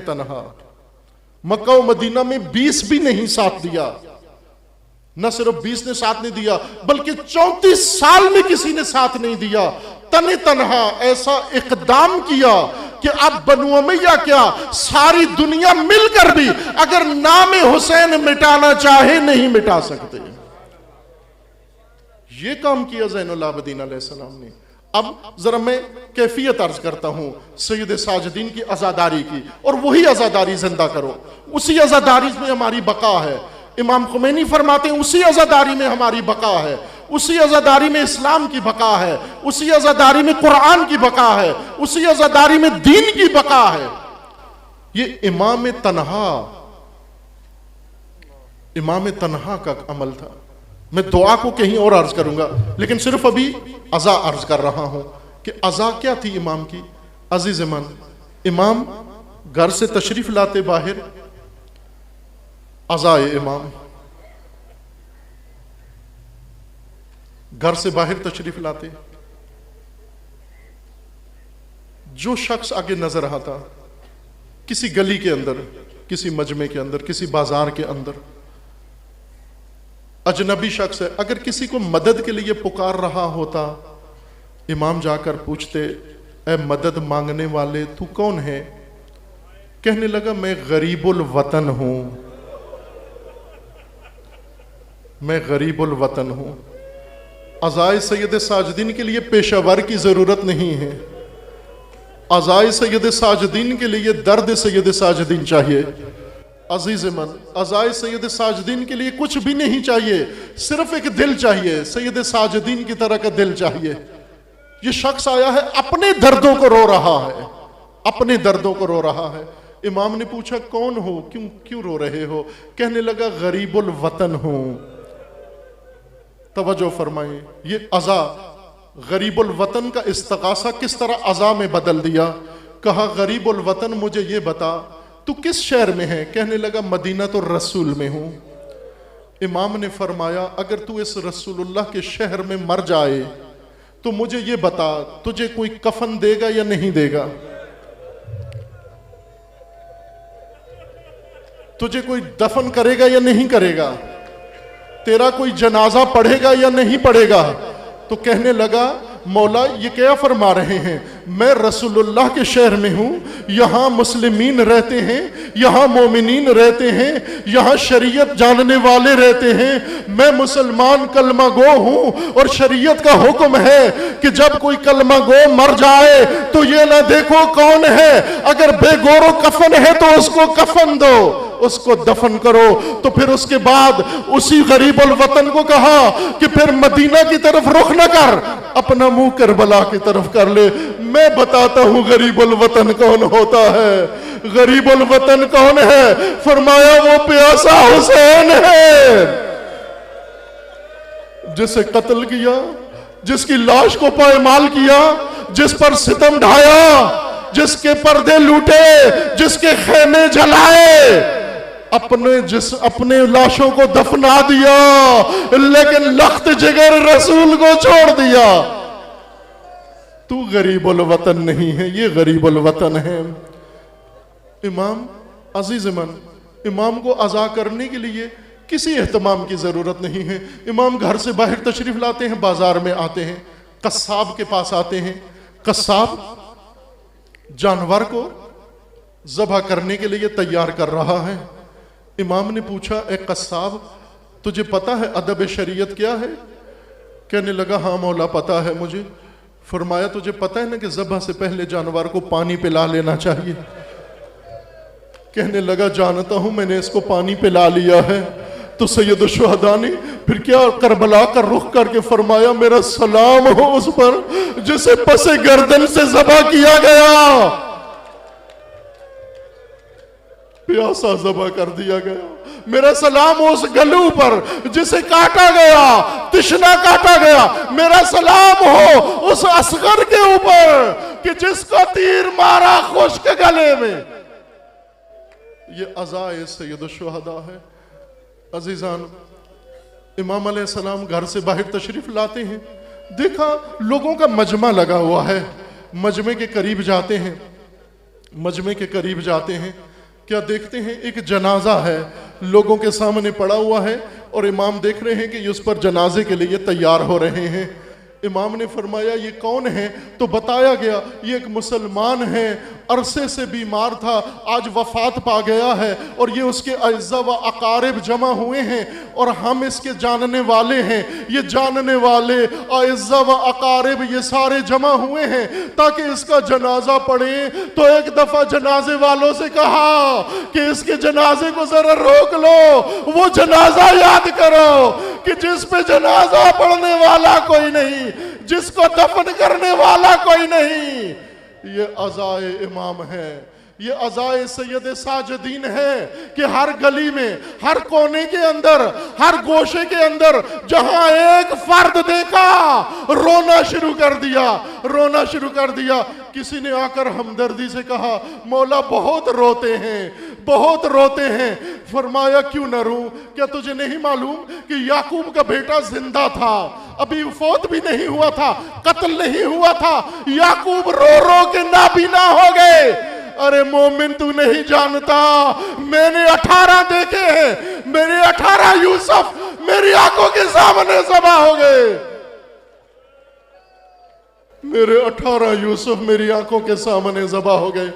तनहा मक्का और मदीना में 20 भी नहीं साथ दिया। न सिर्फ 20 ने साथ नहीं दिया, बल्कि 34 साल में किसी ने साथ नहीं दिया। तने तनहा ऐसा इकदाम किया कि अब बनु उमैया क्या, सारी दुनिया मिलकर भी अगर नाम हुसैन मिटाना चाहे नहीं मिटा सकते। ये काम किया ज़ैनुल आबदीन अलैहिस्सलाम ने। अब जरा मैं कैफियत अर्ज करता हूं सैयद साजिदीन की आजादारी की, और वही आजादारी जिंदा करो, उसी आजादारी में हमारी बका है। इमाम खुमैनी फरमाते हैं उसी आजादारी में हमारी बका है, उसी आजादारी में इस्लाम की बका है, उसी आजादारी में कुरान की बका है, उसी आजादारी में दीन की बका है। ये इमाम तन्हा का अमल था। मैं दुआ को कहीं और अर्ज करूंगा, लेकिन सिर्फ अभी अज़ा अर्ज कर रहा हूं कि अज़ा क्या थी इमाम की। अजीज मन, इमाम घर से तशरीफ लाते बाहर, अज़ाए इमाम घर से बाहर तशरीफ लाते, जो शख्स आगे नजर आता, किसी गली के अंदर, किसी मजमे के अंदर, किसी बाजार के अंदर, अजनबी शख्स है, अगर किसी को मदद के लिए पुकार रहा होता, इमाम जाकर पूछते, ए मदद मांगने वाले तू कौन है? कहने लगा मैं गरीबुल वतन हूं, मैं गरीबुल वतन हूं। अज़ाए सैयद साजिदीन के लिए पेशावर की जरूरत नहीं है, अज़ाए सैयद साजिदीन के लिए दर्द सैयद साजिदीन चाहिए। अजीज मन, अज़ाए सैयद साजिदीन के लिए कुछ भी नहीं चाहिए, सिर्फ एक दिल चाहिए, सैयद साजिदीन की तरह का दिल चाहिए। ये शख्स आया है, अपने दर्दों को रो रहा है, अपने दर्दों को रो रहा है। इमाम ने पूछा कौन हो, क्यों रो रहे हो? कहने लगा गरीबुल वतन हूं। तवज्जो फरमाएं, ये अज़ा गरीबुल वतन का इस्तगासा किस तरह अज़ा में बदल दिया। कहा गरीबुल वतन मुझे ये बता तू किस शहर में है? कहने लगा मदीना तो रसूल में हूं। इमाम ने फरमाया अगर तू इस रसूलुल्लाह के शहर में मर जाए तो मुझे ये बता तुझे कोई कफन देगा या नहीं देगा, तुझे कोई दफन करेगा या नहीं करेगा, तेरा कोई जनाजा पढ़ेगा या नहीं पढ़ेगा। तो कहने लगा मौला ये क्या फरमा रहे हैं, मैं रसूलुल्लाह के शहर में हूँ, यहाँ मुस्लिमीन रहते हैं, यहाँ मोमिनीन रहते हैं, यहाँ शरीयत जानने वाले रहते हैं, मैं मुसलमान कलमा गो हूँ और शरीयत का हुक्म है कि जब कोई कलमा गो मर जाए तो ये ना देखो कौन है, अगर बेगोरो कफन है तो उसको कफन दो, उसको दफन करो। तो फिर उसके बाद उसी गरीबुल वतन को कहा कि फिर मदीना की तरफ रुख न कर, अपना मुंह करबला की तरफ कर ले। मैं बताता हूं गरीबुल वतन कौन होता है। गरीबुल वतन कौन है? फरमाया वो प्यासा हुसैन है, जिसे कत्ल किया, जिसकी लाश को पायमाल किया, जिस पर सितम ढाया, जिसके पर्दे लूटे, जिसके खेमे जलाए, अपने लाशों को दफना दिया, लेकिन लख्त जिगर रसूल को छोड़ दिया। तू गरीबुल वतन नहीं है, ये गरीबुल वतन है। इमाम अजीज मन, इमाम को अज़ा करने के लिए किसी एहतमाम की जरूरत नहीं है। इमाम घर से बाहर तशरीफ लाते हैं, बाजार में आते हैं, कस्साब के पास आते हैं, कस्साब जानवर को ज़बह करने के लिए तैयार कर रहा है। इमाम ने पूछा ए कस्साब तुझे पता है अदब शरीयत क्या है? कहने लगा हाँ मौला पता है मुझे। फरमाया तुझे पता है ना कि ज़बह से पहले जानवर को पानी पिला लेना चाहिए? कहने लगा जानता हूं, मैंने इसको पानी पिला लिया है। तो सैयद शुहदा ने फिर क्या करबला का रुख करके फरमाया मेरा सलाम हो उस पर जिसे पसे गर्दन से ज़बह किया गया, प्यासा ज़बह कर दिया गया। मेरा सलाम उस गलू पर जिसे काटा गया, तिश्ना काटा गया। मेरा सलाम हो उस असगर के ऊपर कि जिसको तीर मारा खुश्क गले में। ये अज़ाए सैयद शुहदा है। अजीजान, इमाम अलैहिस्सलाम घर से बाहर तशरीफ लाते हैं, देखा लोगों का मजमा लगा हुआ है। मजमे के करीब जाते हैं, मजमे के करीब जाते हैं, क्या देखते हैं एक जनाजा है लोगों के सामने पड़ा हुआ है और इमाम देख रहे हैं कि उस पर जनाजे के लिए तैयार हो रहे हैं। इमाम ने फरमाया ये कौन है? तो बताया गया ये एक मुसलमान है, अरसे से बीमार था, आज वफात पा गया है और ये उसके अज़्ज़ा व अकारिब जमा हुए हैं और हम इसके जानने वाले हैं। ये जानने वाले अज़्ज़ा व अकारिब ये सारे जमा हुए हैं ताकि इसका जनाजा पढ़े। तो एक दफा जनाजे वालों से कहा कि इसके जनाजे को जरा रोक लो, वो जनाजा याद करो कि जिस पे जनाजा पढ़ने वाला कोई नहीं, जिसको दफन करने वाला कोई नहीं। ये अज़ाए इमाम है, ये अज़ाए सैयद साजिदीन है कि हर गली में, हर कोने के अंदर, हर गोशे के अंदर जहां एक फर्द देखा रोना शुरू कर दिया, रोना शुरू कर दिया। किसी ने आकर हमदर्दी से कहा मौला बहुत रोते हैं, बहुत रोते हैं। फरमाया क्यों न रो? क्या तुझे नहीं मालूम कि याकूब का बेटा जिंदा था, अभी फौत भी नहीं हुआ था, कत्ल नहीं हुआ था, याकूब रो रो के नाबीना हो गए। अरे मोमिन तू नहीं जानता, मैंने 18 देखे हैं, मेरे 18 यूसुफ मेरी आंखों के सामने ज़बा हो गए। मेरे 18 यूसुफ मेरी आंखों के सामने ज़बा हो गए।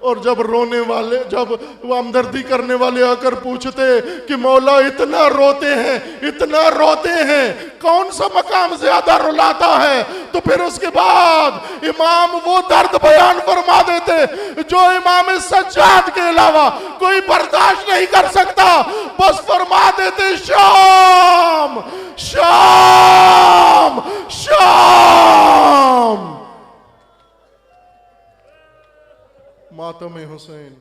और जब रोने वाले, जब वो हमदर्दी करने वाले आकर पूछते कि मौला इतना रोते हैं, इतना रोते हैं, कौन सा मकाम ज्यादा रुलाता है? तो फिर उसके बाद इमाम वो दर्द बयान फरमा देते जो इमाम सज्जाद के अलावा कोई बर्दाश्त नहीं कर सकता। बस फरमा देते शाम शाम शाम, मातम हुसैन।